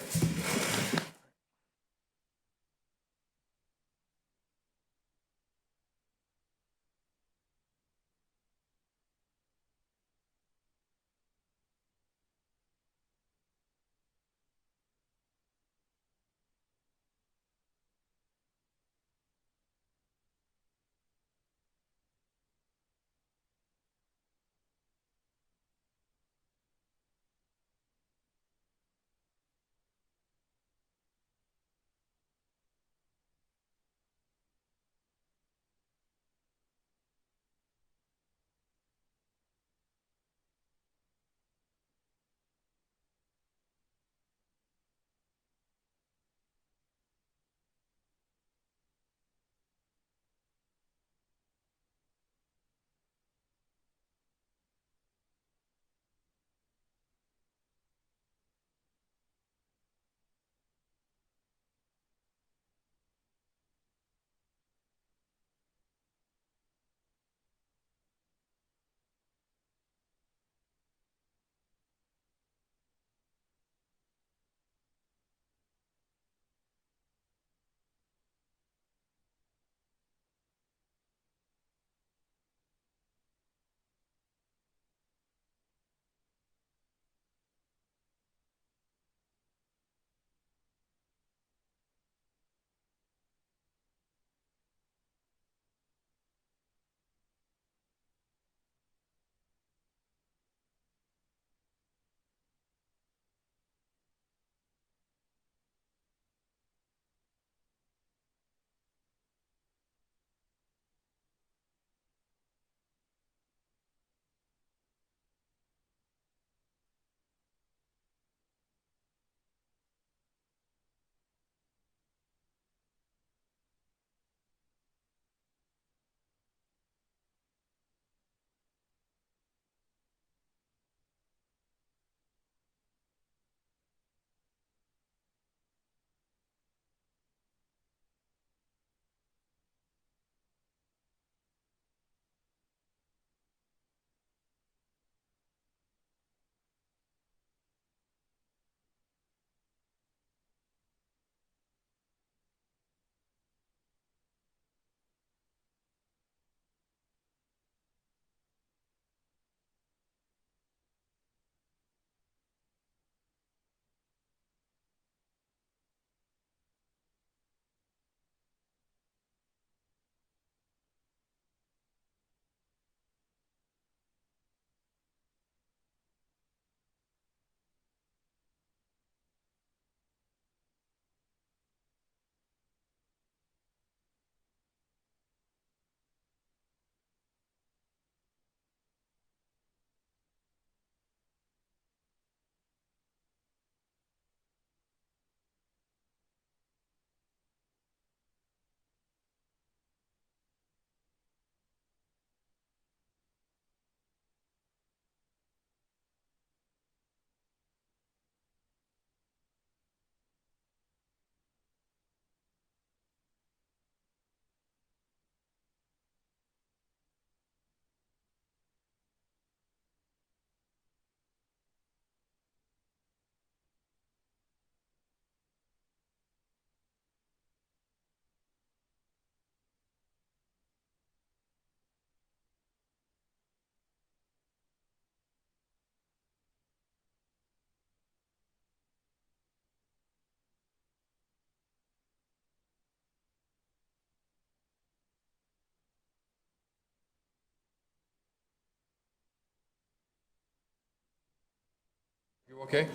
Okay?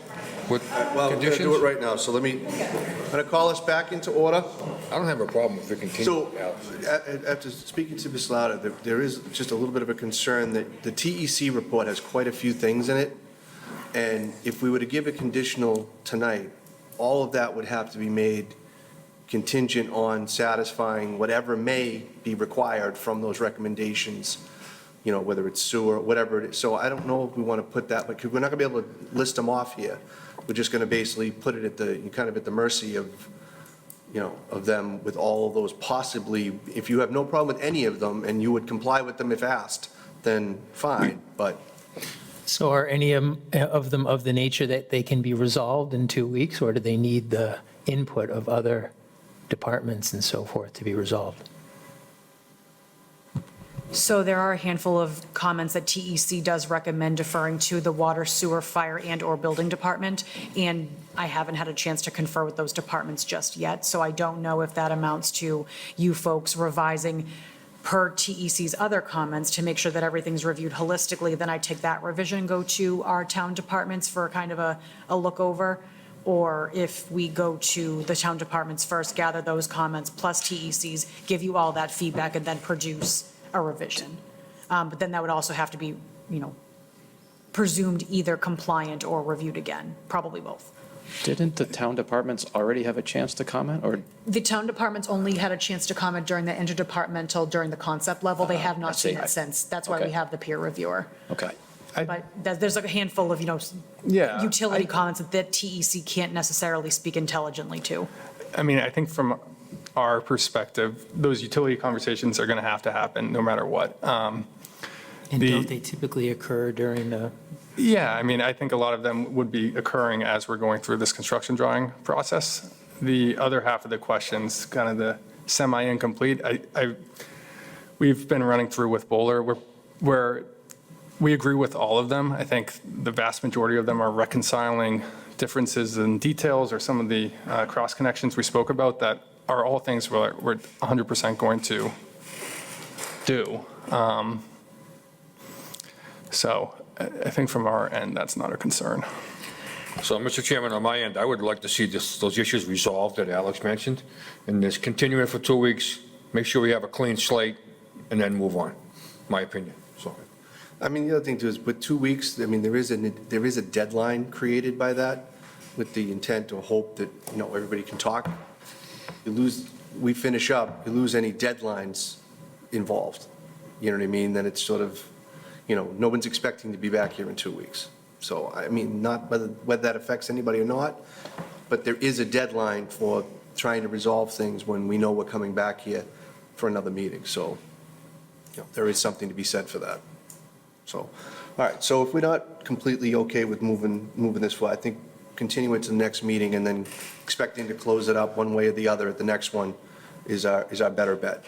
With Well, we're going to conditions? do it right now, so I'm going to call us back into order. I don't have a problem if we continue. So, Alex. after speaking to Ms. Lauder, there is just a little bit of a concern that the TEC report has quite a few things in it, and if we were to give a conditional tonight, all of that would have to be made contingent on satisfying whatever may be required from those recommendations, you know, whether it's sewer, whatever it is. So I don't know if we want to put that, but we're not going to be able to list them off here. We're just going to basically put it at the, kind of at the mercy of, you know, of them with all of those possibly, if you have no problem with any of them and you would comply with them if asked, then fine, but So are any of them of the nature that they can be resolved in 2 weeks, or do they need the input of other departments and so forth to be resolved? So there are a handful of comments that TEC does recommend deferring to the water, sewer, fire, and/or building department, and I haven't had a chance to confer with those departments just yet, so I don't know if that amounts to you folks revising per TEC's other comments to make sure that everything's reviewed holistically. Then I take that revision and go to our town departments for kind of a look over, or if we go to the town departments first, gather those comments plus TEC's, give you all that feedback, and then produce a revision. But then that would also have to be, you know, presumed either compliant or reviewed again, probably both. Didn't the town departments already have a chance to comment, or? The town departments only had a chance to comment during the interdepartmental, during the concept level. They have I not see. seen it since. That's why we Okay. have the peer reviewer. Okay. But there's like a handful of, you know, Yeah, utility comments that TEC can't necessarily speak intelligently to. I mean, I think from our perspective, those utility conversations are going to happen no matter what. And The- don't they typically occur during the, Yeah, I mean, I think a lot of them would be occurring as we're going through this construction drawing process. The other half of the questions, kind of the semi-incomplete, we've been running through with Bowler, where we agree with all of them. I think the vast majority of them are reconciling differences in details or some of the cross connections we spoke about that are all things we're 100% going to do. So I think from our end, that's not a concern. So, Mr. Chairman, on my end, I would like to see those issues resolved that Alex mentioned, and just continue it for 2 weeks, make sure we have a clean slate, and then move on, my opinion, so. I mean, the other thing too is with 2 weeks, I mean, there is a deadline created by that with the intent or hope that, you know, everybody can talk. We finish up, you lose any deadlines involved. You know what I mean? Then it's sort of, you know, no one's expecting to be back here in 2 weeks. So, I mean, not whether that affects anybody or not, but there is a deadline for trying to resolve things when we know we're coming back here for another meeting. So, you know, there is something to be said for that. So, all right, so if we're not completely okay with moving this forward, I think continue it to the next meeting and then expecting to close it up one way or the other at the next one is our better bet.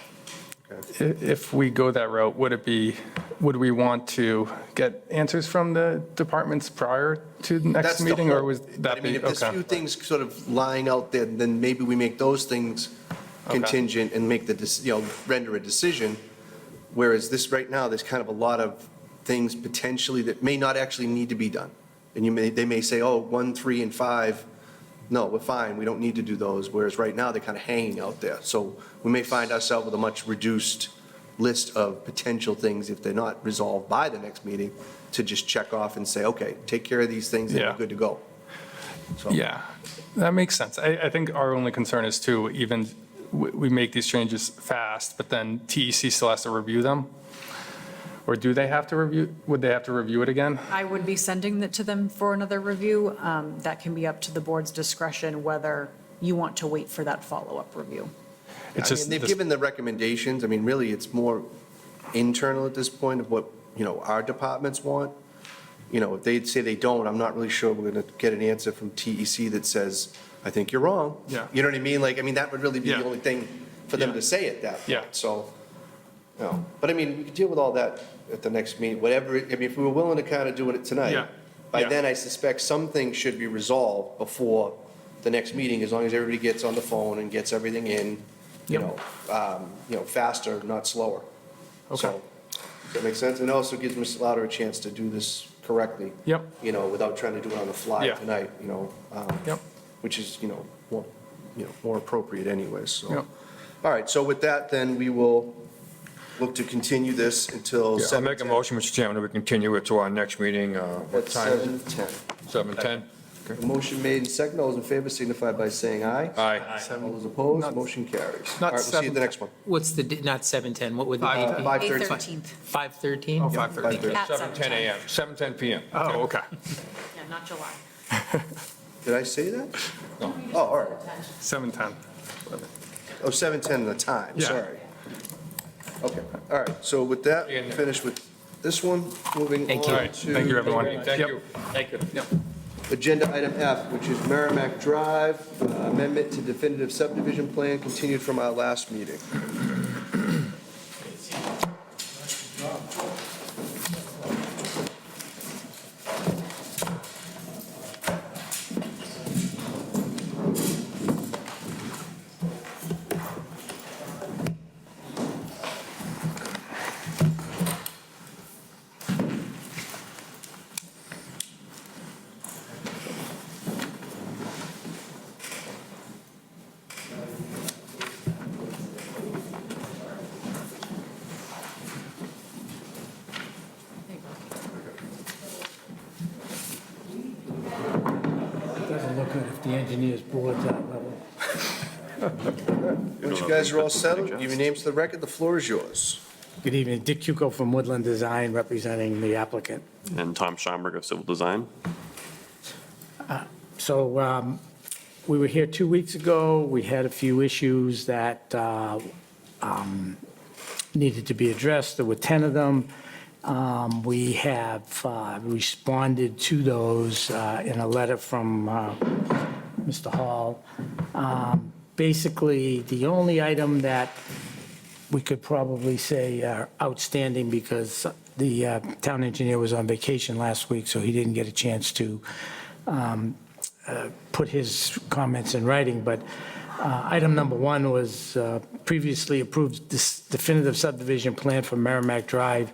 Okay. If we go that route, would we want to get answers from the departments prior to the next That's the meeting, or hope. was But that I mean, be, if there's a okay? few things sort of lying out there, then maybe we make those things contingent and make render a decision. Whereas this, right now, there's kind of a lot of things potentially that may not actually need to be done. And they may say, oh, 1, 3, and 5, no, we're fine, we don't need to do those. Whereas right now, they're kind of hanging out there. So we may find ourselves with a much reduced list of potential things, if they're not resolved by the next meeting, to just check off and say, okay, take care of these things and Yeah. we're good to go. So- Yeah, that makes sense. I think our only concern is too, even we make these changes fast, but then TEC still has to review them? Or do they have to review, would they have to review it again? I would be sending it to them for another review. That can be up to the board's discretion whether you want to wait for that follow-up review. It's I just mean, they've this- given the recommendations. I mean, really, it's more internal at this point of what, you know, our departments want. You know, if they say they don't, I'm not really sure we're going to get an answer from TEC that says, I think you're wrong. Yeah. You know what I mean? Like, I mean, that would really be Yeah. the only thing for them Yeah. to say at that Yeah. point. So, you know, but I mean, we could deal with all that at the next meeting, whatever, I mean, if we were willing to kind of do it tonight, Yeah. by Yeah. then I suspect some things should be resolved before the next meeting, as long as everybody gets on the phone and gets everything in, you know, faster, not slower. Okay. So, does that make sense? And it also gives Ms. Lauder a chance to do this correctly. Yep. You know, without trying to do it on the fly Yeah. tonight, you know. Yep. Which is, more appropriate anyways, so. Yep. All right, so with that, then we will look to continue this until Yeah, I'll make a 7:10. motion, Mr. Chairman, that we continue it to our next meeting. What At time is it? 7:10. 7:10? A motion made and seconded. All those in favor signify by saying aye. Aye. All those opposed, motion carries. All right, we'll see you at the next one. What's the, not 7:10, what would the date be? 5:13. 5:13? Oh, 5:30. 7:10 a.m., 7:10 p.m. Oh, okay. Yeah, not July. Did I say that? No. Oh, all right. 7:10. Oh, 7:10 the time, Yeah. sorry. Okay, all right, so with that, we'll finish with this one, moving on Thank to. you. All right, thank you, everyone. Thank Yep. you. Thank you. Agenda item F, which is Merrimack Drive, amendment to definitive subdivision plan, continued from our last meeting. Doesn't look good if the engineer's board's that level. Once you guys are all settled, give your names to the record, the floor is yours. Good evening, Dick Cuco from Woodland Design, representing the applicant. And Tom Schomburg of Civil Design. So we were here 2 weeks ago. We had a few issues that needed to be addressed. There were 10 of them. We have responded to those in a letter from Mr. Hall. Basically, the only item that we could probably say are outstanding, because the town engineer was on vacation last week, so he didn't get a chance to put his comments in writing, but item number one was previously approved this definitive subdivision plan for Merrimack Drive,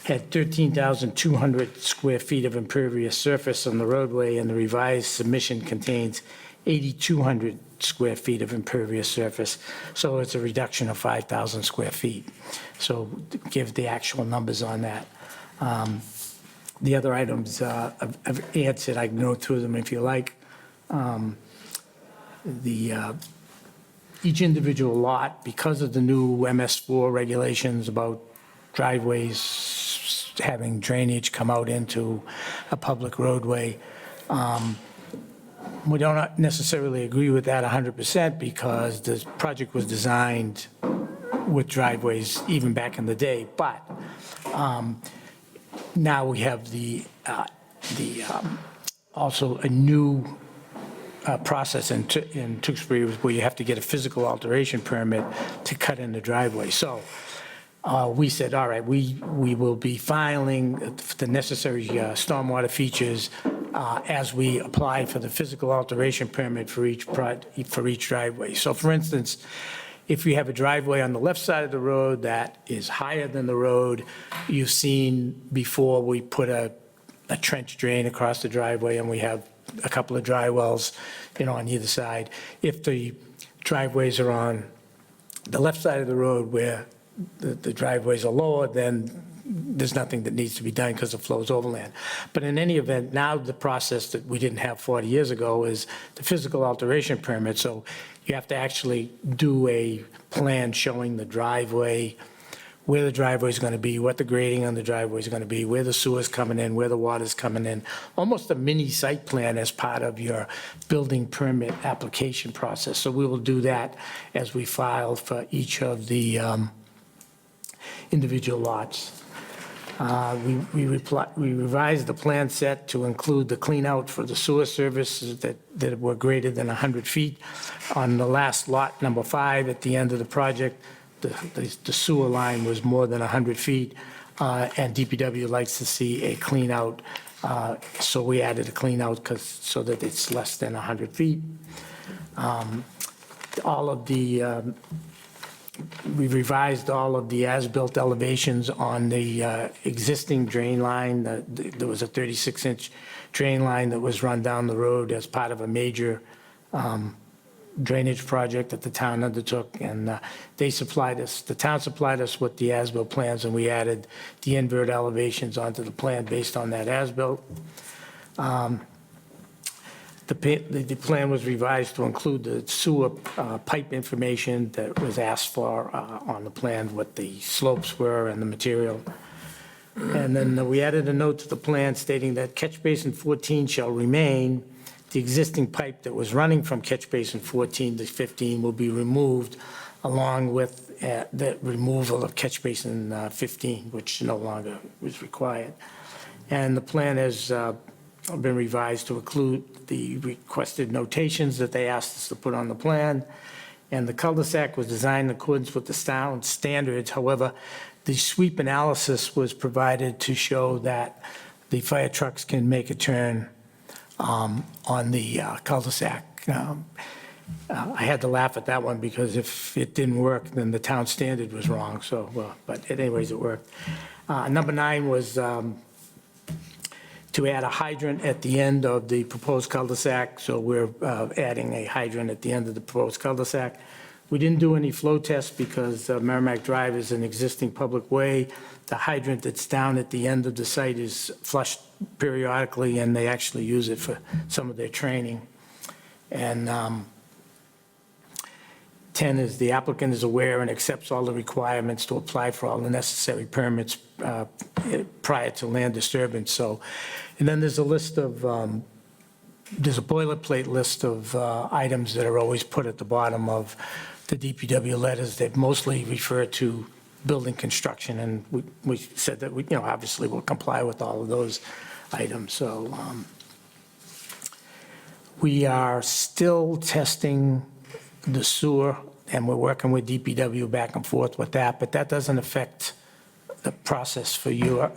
had 13,200 square feet of impervious surface on the roadway, and the revised submission contains 8,200 square feet of impervious surface, so it's a reduction of 5,000 square feet. So to give the actual numbers on that. The other items I've answered, I can go through them if you like. Each individual lot, because of the new MS4 regulations about driveways having drainage come out into a public roadway, we don't necessarily agree with that 100%, because the project was designed with driveways even back in the day. But now we have also a new process in Tewksbury where you have to get a physical alteration permit to cut in the driveway. So we said, all right, we will be filing the necessary stormwater features as we apply for the physical alteration permit for each driveway. So for instance, if you have a driveway on the left side of the road that is higher than the road, you've seen before, we put a trench drain across the driveway, and we have a couple of dry wells, on either side. If the driveways are on the left side of the road where the driveways are lower, then there's nothing that needs to be done because it flows overland. But in any event, now the process that we didn't have 40 years ago is the physical alteration permit. So you have to actually do a plan showing the driveway, where the driveway is going to be, what the grading on the driveway is going to be, where the sewer's coming in, where the water's coming in, almost a mini site plan as part of your building permit application process. So we will do that as we file for each of the individual lots. We revised the plan set to include the clean out for the sewer services that were greater than 100 feet. On the last lot, number 5, at the end of the project, the sewer line was more than 100 feet, and DPW likes to see a clean out, so we added a clean out so that it's less than 100 feet. All of the we revised all of the as-built elevations on the existing drain line. There was a 36-inch drain line that was run down the road as part of a major drainage project that the town undertook, and they supplied us, the town supplied us with the as-built plans, and we added the invert elevations onto the plan based on that as-built. The plan was revised to include the sewer pipe information that was asked for on the plan, what the slopes were and the material. And then we added a note to the plan stating that catch basin 14 shall remain. The existing pipe that was running from catch basin 14 to 15 will be removed, along with the removal of catch basin 15, which no longer was required. And the plan has been revised to include the requested notations that they asked us to put on the plan. And the cul-de-sac was designed in accordance with the town standards. However, the sweep analysis was provided to show that the fire trucks can make a turn on the cul-de-sac. I had to laugh at that one because if it didn't work, then the town standard was wrong. So, but anyways, it worked. Number 9 was to add a hydrant at the end of the proposed cul-de-sac. So we're adding a hydrant at the end of the proposed cul-de-sac. We didn't do any flow tests because Merrimack Drive is an existing public way. The hydrant that's down at the end of the site is flushed periodically, and they actually use it for some of their training. And 10 is the applicant is aware and accepts all the requirements to apply for all the necessary permits prior to land disturbance. So, and then there's a list of, there's a boilerplate list of items that are always put at the bottom of the DPW letters that mostly refer to building construction, and we said that we, obviously we'll comply with all of those items. So we are still testing the sewer, and we're working with DPW back and forth with that, but that doesn't affect the process for your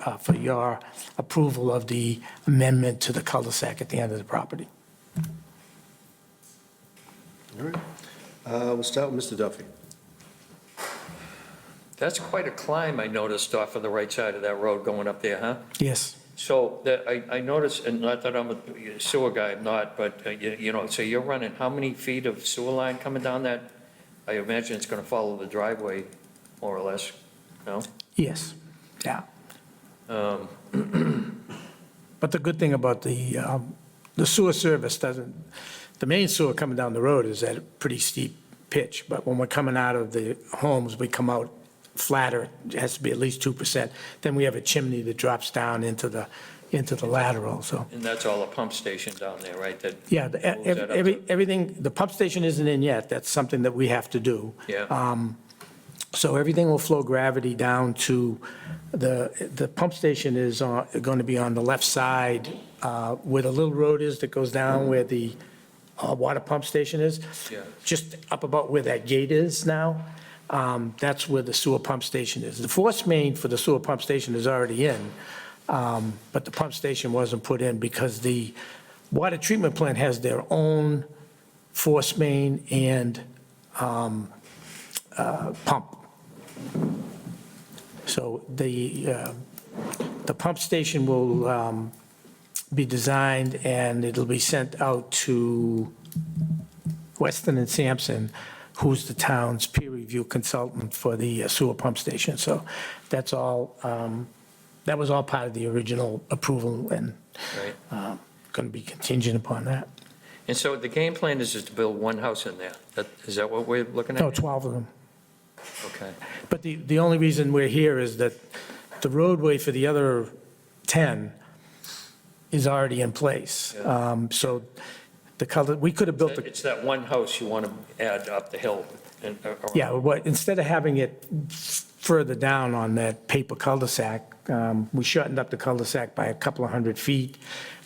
approval of the amendment to the cul-de-sac at the end of the property. All right. We'll start with Mr. Duffy. That's quite a climb I noticed off of the right side of that road going up there, huh? Yes. So that, I noticed, and not that I'm a sewer guy, I'm not, but, so you're running how many feet of sewer line coming down that? I imagine it's going to follow the driveway, more or less, no? Yes, yeah. But the good thing about the sewer service doesn't, the main sewer coming down the road is at a pretty steep pitch, but when we're coming out of the homes, we come out flatter. It has to be at least 2%. Then we have a chimney that drops down into the lateral, so. And that's all a pump station down there, right? That Yeah, moves that up to- everything, the pump station isn't in yet. That's something that we have to do. Yeah. So everything will flow gravity down to, the pump station is going to be on the left side where the little road is that goes down where the water pump station is. Yeah. Just up about where that gate is now. That's where the sewer pump station is. The force main for the sewer pump station is already in, but the pump station wasn't put in because the water treatment plant has their own force main and pump. So the pump station will be designed, and it'll be sent out to Weston and Sampson, who's the town's peer review consultant for the sewer pump station. So that's all, that was all part of the original approval, and Right. going to be contingent upon that. And so the game plan is just to build one house in there? Is that what we're looking at? No, 12 of them. Okay. But the only reason we're here is that the roadway for the other 10 is already in place. So we could have built the. It's that one house you want to add up the hill. Yeah, instead of having it further down on that paper cul-de-sac, we shortened up the cul-de-sac by a couple of 100 feet.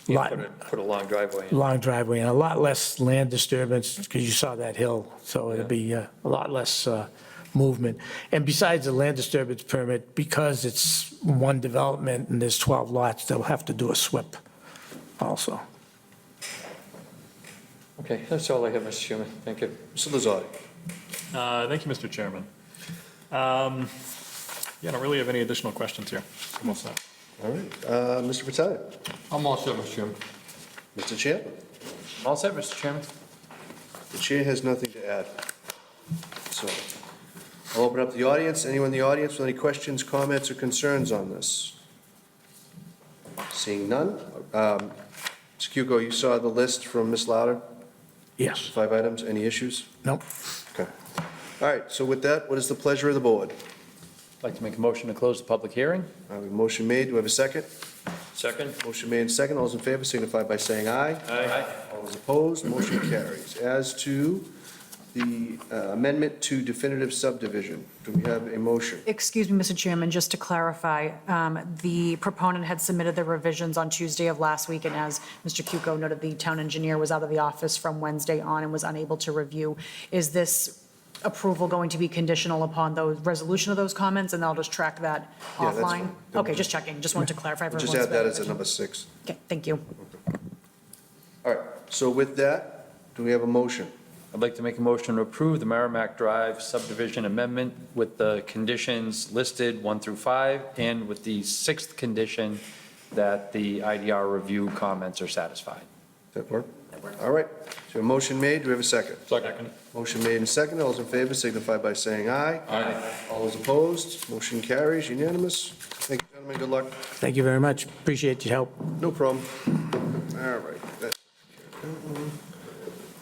You put a long driveway in. Long driveway and a lot less land disturbance because you saw that hill. So it'll be a lot less movement. And besides the land disturbance permit, because it's one development and there's 12 lots, they'll have to do a SWIP also. Okay, that's all I have, Mr. Chairman. Thank you. Mr. Lazardi. Thank you, Mr. Chairman. Yeah, I don't really have any additional questions here. I'm all set. All right, Mr. Fratelli. I'm all set, Mr. Chairman. Mr. Champ? All set, Mr. Chairman? The chair has nothing to add. So I'll open up the audience. Anyone in the audience with any questions, comments, or concerns on this? Seeing none. Mr. Cuco, you saw the list from Ms. Louder? Yes. 5 items. Any issues? Nope. Okay. All right, so with that, what is the pleasure of the board? I'd like to make a motion to close the public hearing. We have a motion made. Do we have a second? Second? Motion made and second. All those in favor signify by saying aye. Aye. All those opposed, motion carries. As to the amendment to definitive subdivision, do we have a motion? Excuse me, Mr. Chairman, just to clarify, the proponent had submitted the revisions on Tuesday of last week, and as Mr. Cuco noted, the town engineer was out of the office from Wednesday on and was unable to review. Is this approval going to be conditional upon the resolution of those comments, and I'll just track that Yeah, that's offline? fine. Okay, just checking, just wanted to clarify for Just everyone's add that as a benefit. number 6. Okay, thank you. All right, so with that, do we have a motion? I'd like to make a motion to approve the Merrimack Drive subdivision amendment with the conditions listed 1 through 5, and with the 6th condition that the IDR review comments are satisfied. Does that work? All right, so a motion made, do we have a second? Second. Motion made and second. All those in favor signify by saying aye. Aye. All those opposed, motion carries, unanimous. Thank you, gentlemen, good luck. Thank you very much. Appreciate your help. No problem. All right.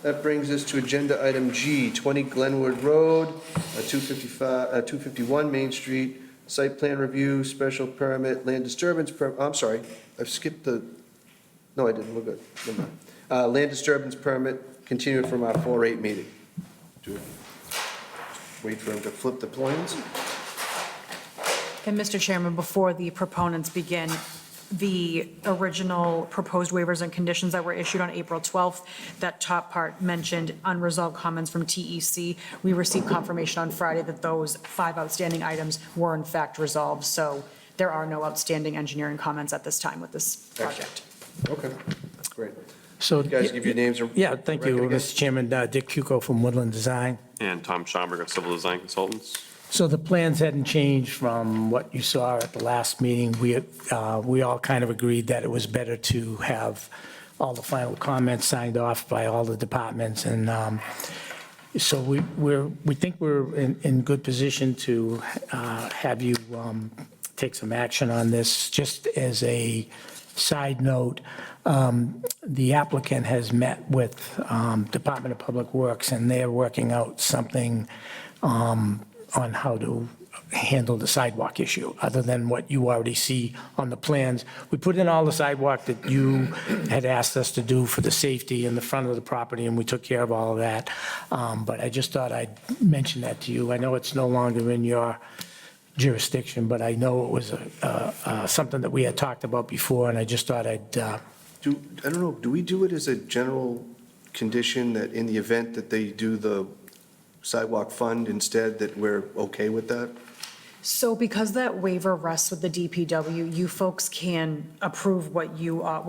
That brings us to agenda item G, 20 Glenwood Road, 251 Main Street, site plan review, special permit, land disturbance, I'm sorry, I've skipped the, no, I didn't, we're good, never mind. Land disturbance permit, continued from our 4/8 meeting. Wait for him to flip the plans. And Mr. Chairman, before the proponents begin, the original proposed waivers and conditions that were issued on April 12th, that top part mentioned unresolved comments from TEC. We received confirmation on Friday that those 5 outstanding items were in fact resolved, so there are no outstanding engineering comments at this time with this project. Okay, great. So, You guys give your names. yeah, thank you, record again. Mr. Chairman. Dick Cuco from Woodland Design. And Tom Schomburg of Civil Design Consultants. So the plans hadn't changed from what you saw at the last meeting. We all kind of agreed that it was better to have all the final comments signed off by all the departments. And so we think we're in good position to have you take some action on this. Just as a side note, the applicant has met with Department of Public Works, and they're working out something on how to handle the sidewalk issue, other than what you already see on the plans. We put in all the sidewalk that you had asked us to do for the safety in the front of the property, and we took care of all of that. But I just thought I'd mention that to you. I know it's no longer in your jurisdiction, but I know it was something that we had talked about before, and I just thought I'd, I don't know, do we do it as a general condition that in the event that they do the sidewalk fund instead, that we're okay with that? So because that waiver rests with the DPW, you folks can approve what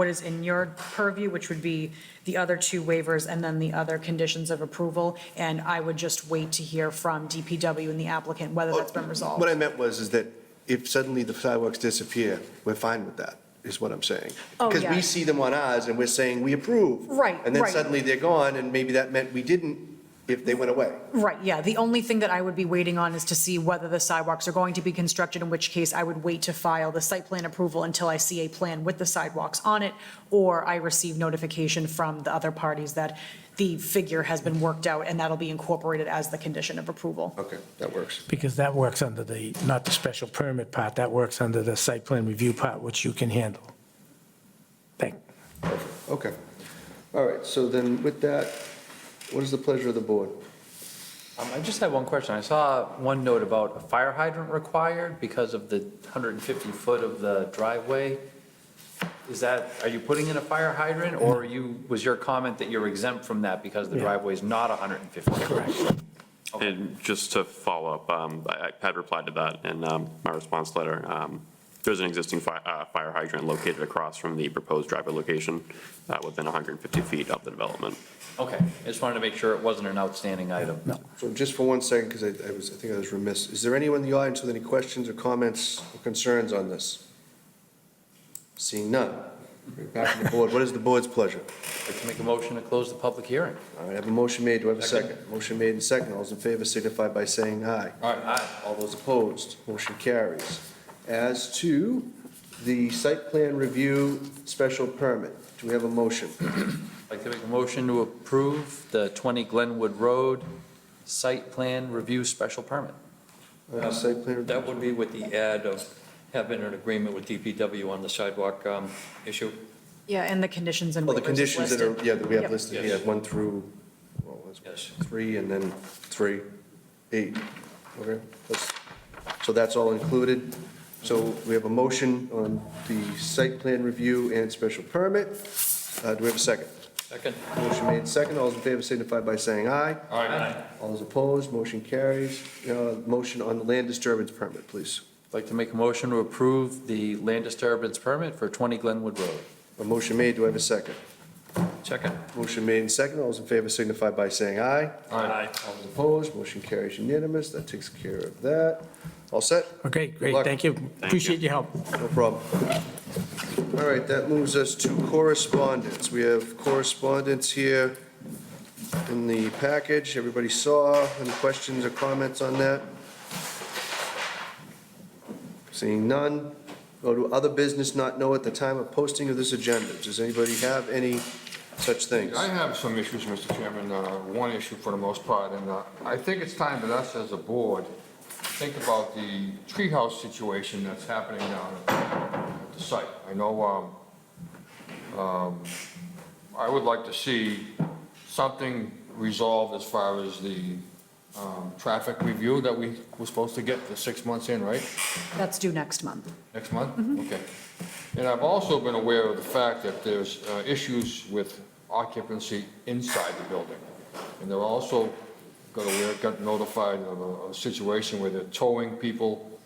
is in your purview, which would be the other 2 waivers and then the other conditions of approval. And I would just wait to hear from DPW and the applicant whether that's been resolved. What I meant is that if suddenly the sidewalks disappear, we're fine with that, is what I'm saying. Oh, Because yeah. we see them on ours and we're saying we approve. Right, And then right. suddenly they're gone, and maybe that meant we didn't if they went away. Right, yeah. The only thing that I would be waiting on is to see whether the sidewalks are going to be constructed, in which case I would wait to file the site plan approval until I see a plan with the sidewalks on it, or I receive notification from the other parties that the figure has been worked out, and that'll be incorporated as the condition of approval. Okay, that works. because that works under the, not the special permit part, that works under the site plan review part, which you can handle. Thank you. Okay. All right, so then with that, what is the pleasure of the board? I just had one question. I saw one note about a fire hydrant required because of the 150 foot of the driveway. Is that, are you putting in a fire hydrant, or was your comment that you're exempt from that because the Yeah. driveway is not 150? Correct. And just to follow up, I had replied to that in my response letter. There's an existing fire hydrant located across from the proposed driveway location, within 150 feet of the development. Okay, I just wanted to make sure it wasn't an outstanding item. No. So just for 1 second, because I think I was remiss, is there anyone in the audience with any questions or comments or concerns on this? Seeing none. Back to the board. What is the board's pleasure? I'd like to make a motion to close the public hearing. All right, I have a motion made. Do I have a second? Motion made and second. All those in favor signify by saying aye. Aye. All those opposed, motion carries. As to the site plan review special permit, do we have a motion? I'd like to make a motion to approve the 20 Glenwood Road site plan review special permit. Site plan review. That would be with the add of having an agreement with DPW on the sidewalk issue. Yeah, and the conditions and Well, the waivers conditions that listed. are, yeah, that we have Yep. listed here, Yes. 1 through, well, Yes. 3 and then 3, 8. Okay, so that's all included. So we have a motion on the site plan review and special permit. Do we have a second? Second? Motion made second. All those in favor signify by saying aye. Aye. All those opposed, motion carries. Motion on the land disturbance permit, please. I'd like to make a motion to approve the land disturbance permit for 20 Glenwood Road. A motion made. Do I have a second? Second? Motion made and second. All those in favor signify by saying aye. Aye. All those opposed, motion carries unanimous. That takes care of that. All set? Okay, Good great, luck. thank you. Appreciate your help. No problem. All right, that moves us to correspondence. We have correspondence here in the package. Everybody saw. Any questions or comments on that? Seeing none. Go to other business not know at the time of posting of this agenda. Does anybody have any such things? I have some issues, Mr. Chairman, one issue for the most part, and I think it's time that us as a board think about the treehouse situation that's happening down at the site. I know, I would like to see something resolved as far as the traffic review that we were supposed to get the 6 months in, right? That's due next month. Next month? Okay. And I've also been aware of the fact that there's issues with occupancy inside the building. And they're also got notified of a situation where they're towing people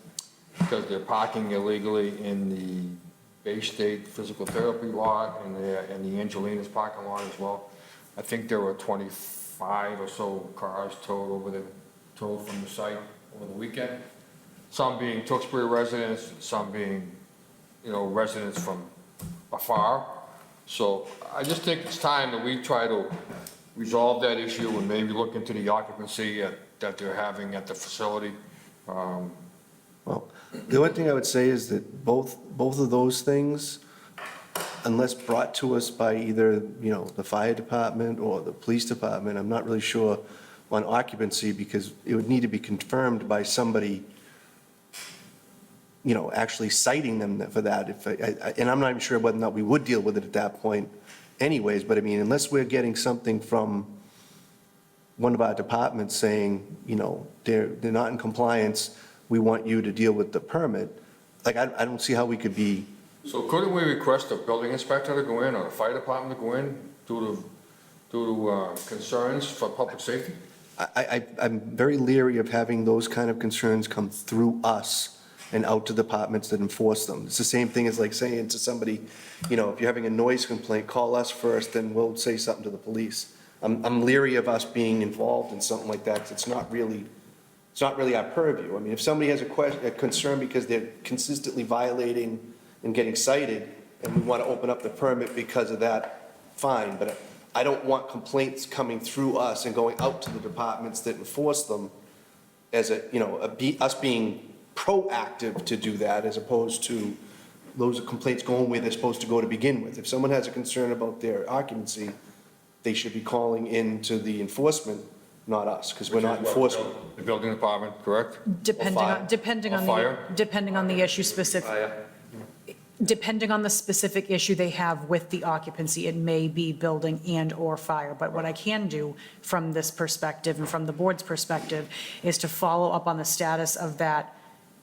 because they're parking illegally in the Bay State Physical Therapy lot and the Angelina's parking lot as well. I think there were 25 or so cars towed from the site over the weekend. Some being Tewksbury residents, some being, residents from afar. So I just think it's time that we try to resolve that issue and maybe look into the occupancy that they're having at the facility. Well, the only thing I would say is that both of those things, unless brought to us by either, the fire department or the police department, I'm not really sure on occupancy, because it would need to be confirmed by somebody, actually citing them for that. And I'm not even sure whether or not we would deal with it at that point anyways, but I mean, unless we're getting something from one of our departments saying, they're not in compliance, we want you to deal with the permit, I don't see how we could be. So couldn't we request a building inspector to go in or a fire department to go in due to concerns for public safety? I'm very leery of having those kind of concerns come through us and out to departments that enforce them. It's the same thing as like saying to somebody, if you're having a noise complaint, call us first, then we'll say something to the police. I'm leery of us being involved in something like that, 'cause it's not really our purview. I mean, if somebody has a concern because they're consistently violating and getting cited, and we want to open up the permit because of that, fine, but I don't want complaints coming through us and going out to the departments that enforce them as us being proactive to do that, as opposed to those complaints going where they're supposed to go to begin with. If someone has a concern about their occupancy, they should be calling in to the enforcement, not us, because we're not enforcing. The building department, correct? Depending Or fire? on the issue specific. Depending on the specific issue they have with the occupancy, it may be building and/or fire. But what I can do from this perspective and from the board's perspective is to follow up on the status of that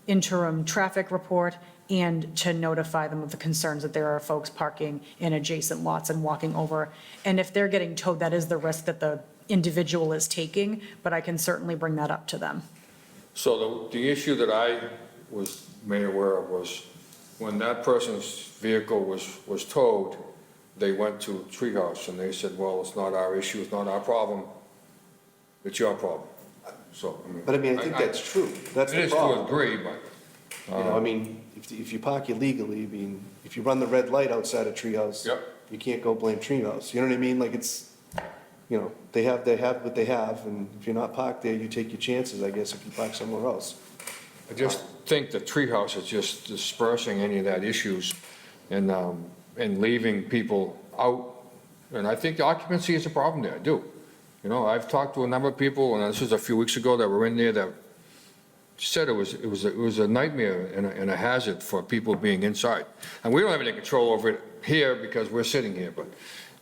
interim traffic report and to notify them of the concerns that there are folks parking in adjacent lots and walking over. And if they're getting towed, that is the risk that the individual is taking, but I can certainly bring that up to them. So the issue that I was made aware of was when that person's vehicle was towed, they went to Treehouse and they said, well, it's not our issue, it's not our problem, it's your problem. So, I mean. But I mean, I think that's true. That's It the is to problem. a degree, but. You know, I mean, if you park illegally, I mean, if you run the red light outside of Treehouse. Yep. You can't go blame Treehouse, you know what I mean? Like, it's, you know, they have what they have, and if you're not parked there, you take your chances, I guess, if you park somewhere else. I just think the Treehouse is just dispersing any of that issues and leaving people out. And I think the occupancy is a problem there, I do. You know, I've talked to a number of people, and this was a few weeks ago, that were in there that said it was a nightmare and a hazard for people being inside. And we don't have any control over it here because we're sitting here, but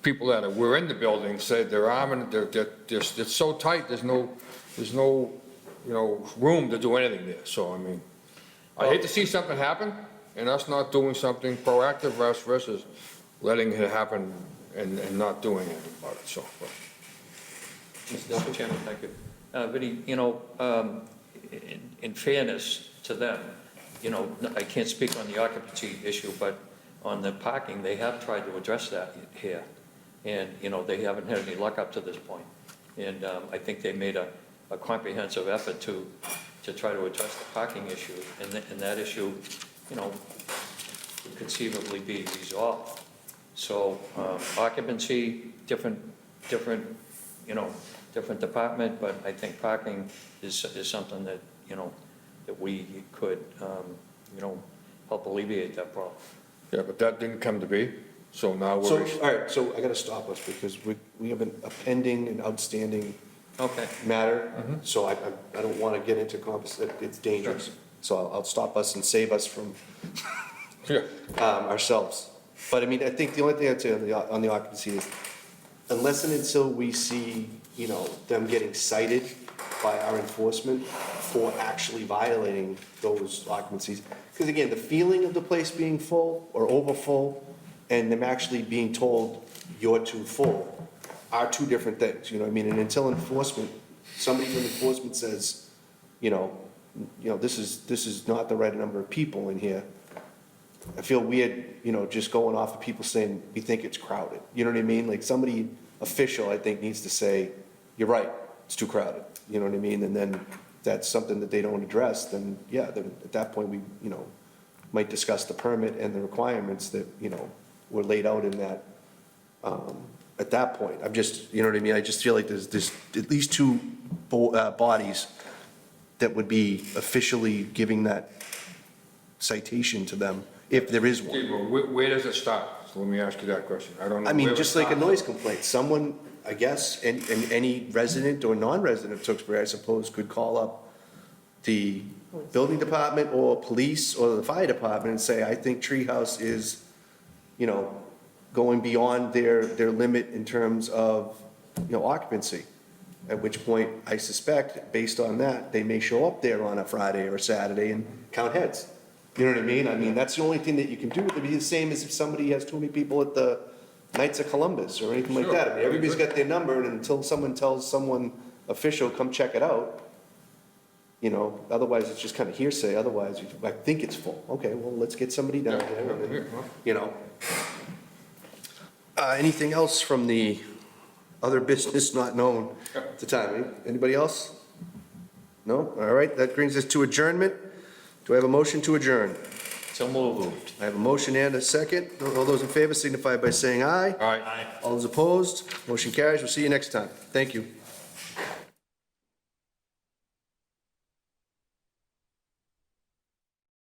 people that were in the building said they're arming, it's so tight, there's no, you know, room to do anything there. So, I mean, I hate to see something happen and us not doing something proactive versus letting it happen and not doing anything about it, so. But. Mr. Chairman, thank you. Vinnie, you know, in fairness to them, you know, I can't speak on the occupancy issue, but on the parking, they have tried to address that here. And, you know, they haven't had any luck up to this point. And I think they made a comprehensive effort to try to address the parking issue. And that issue, you know, could conceivably be resolved. So occupancy, different, you know, different department, but I think parking is something that, you know, that we could, you know, help alleviate that problem. Yeah, but that didn't come to be, so now So, we're. all right, so I gotta stop us, because we have a pending and outstanding Okay. matter, so I don't wanna get into it's dangerous. So I'll stop us and save us from Yeah. ourselves. But I mean, I think the only thing I'd say on the occupancy is, unless and until we see, you know, them getting cited by our enforcement for actually violating those occupancies. Because again, the feeling of the place being full or over full, and them actually being told you're too full, are two different things, you know what I mean? And until enforcement, somebody from enforcement says, you know, this is not the right number of people in here, I feel weird, you know, just going off of people saying, we think it's crowded. You know what I mean? Like, somebody official, I think, needs to say, you're right, it's too crowded. You know what I mean? And then if that's something that they don't address, then, yeah, then at that point, we, you know, might discuss the permit and the requirements that, you know, were laid out in that, at that point. I'm just, you know what I mean? I just feel like there's at least two bodies that would be officially giving that citation to them, if there is one. Okay, well, where does it start? So let me ask you that question. I don't know. I mean, where it just like a starts. noise complaint, someone, I guess, and any resident or non-resident of Tewksbury, I suppose, could call up the building department or police or the fire department and say, I think Treehouse is, you know, going beyond their limit in terms of, you know, occupancy. At which point, I suspect, based on that, they may show up there on a Friday or Saturday and count heads. You know what I mean? I mean, that's the only thing that you can do. It'd be the same as if somebody has too many people at the Knights of Columbus or anything like Sure, that. I mean, I everybody's agree. got their number, and until someone tells someone official, come check it out, you know, otherwise it's just kind of hearsay. Otherwise, I think it's full. Okay, well, let's get somebody down Yeah, there, and yeah, then, yeah. you know. Anything else from the other business not known at the time? Anybody else? No? All right, that brings us to adjournment. Do I have a motion to adjourn? So moved. I have a motion and a second. All those in favor signify by saying aye. All right. All those opposed, motion carries. We'll see you next time. Thank you.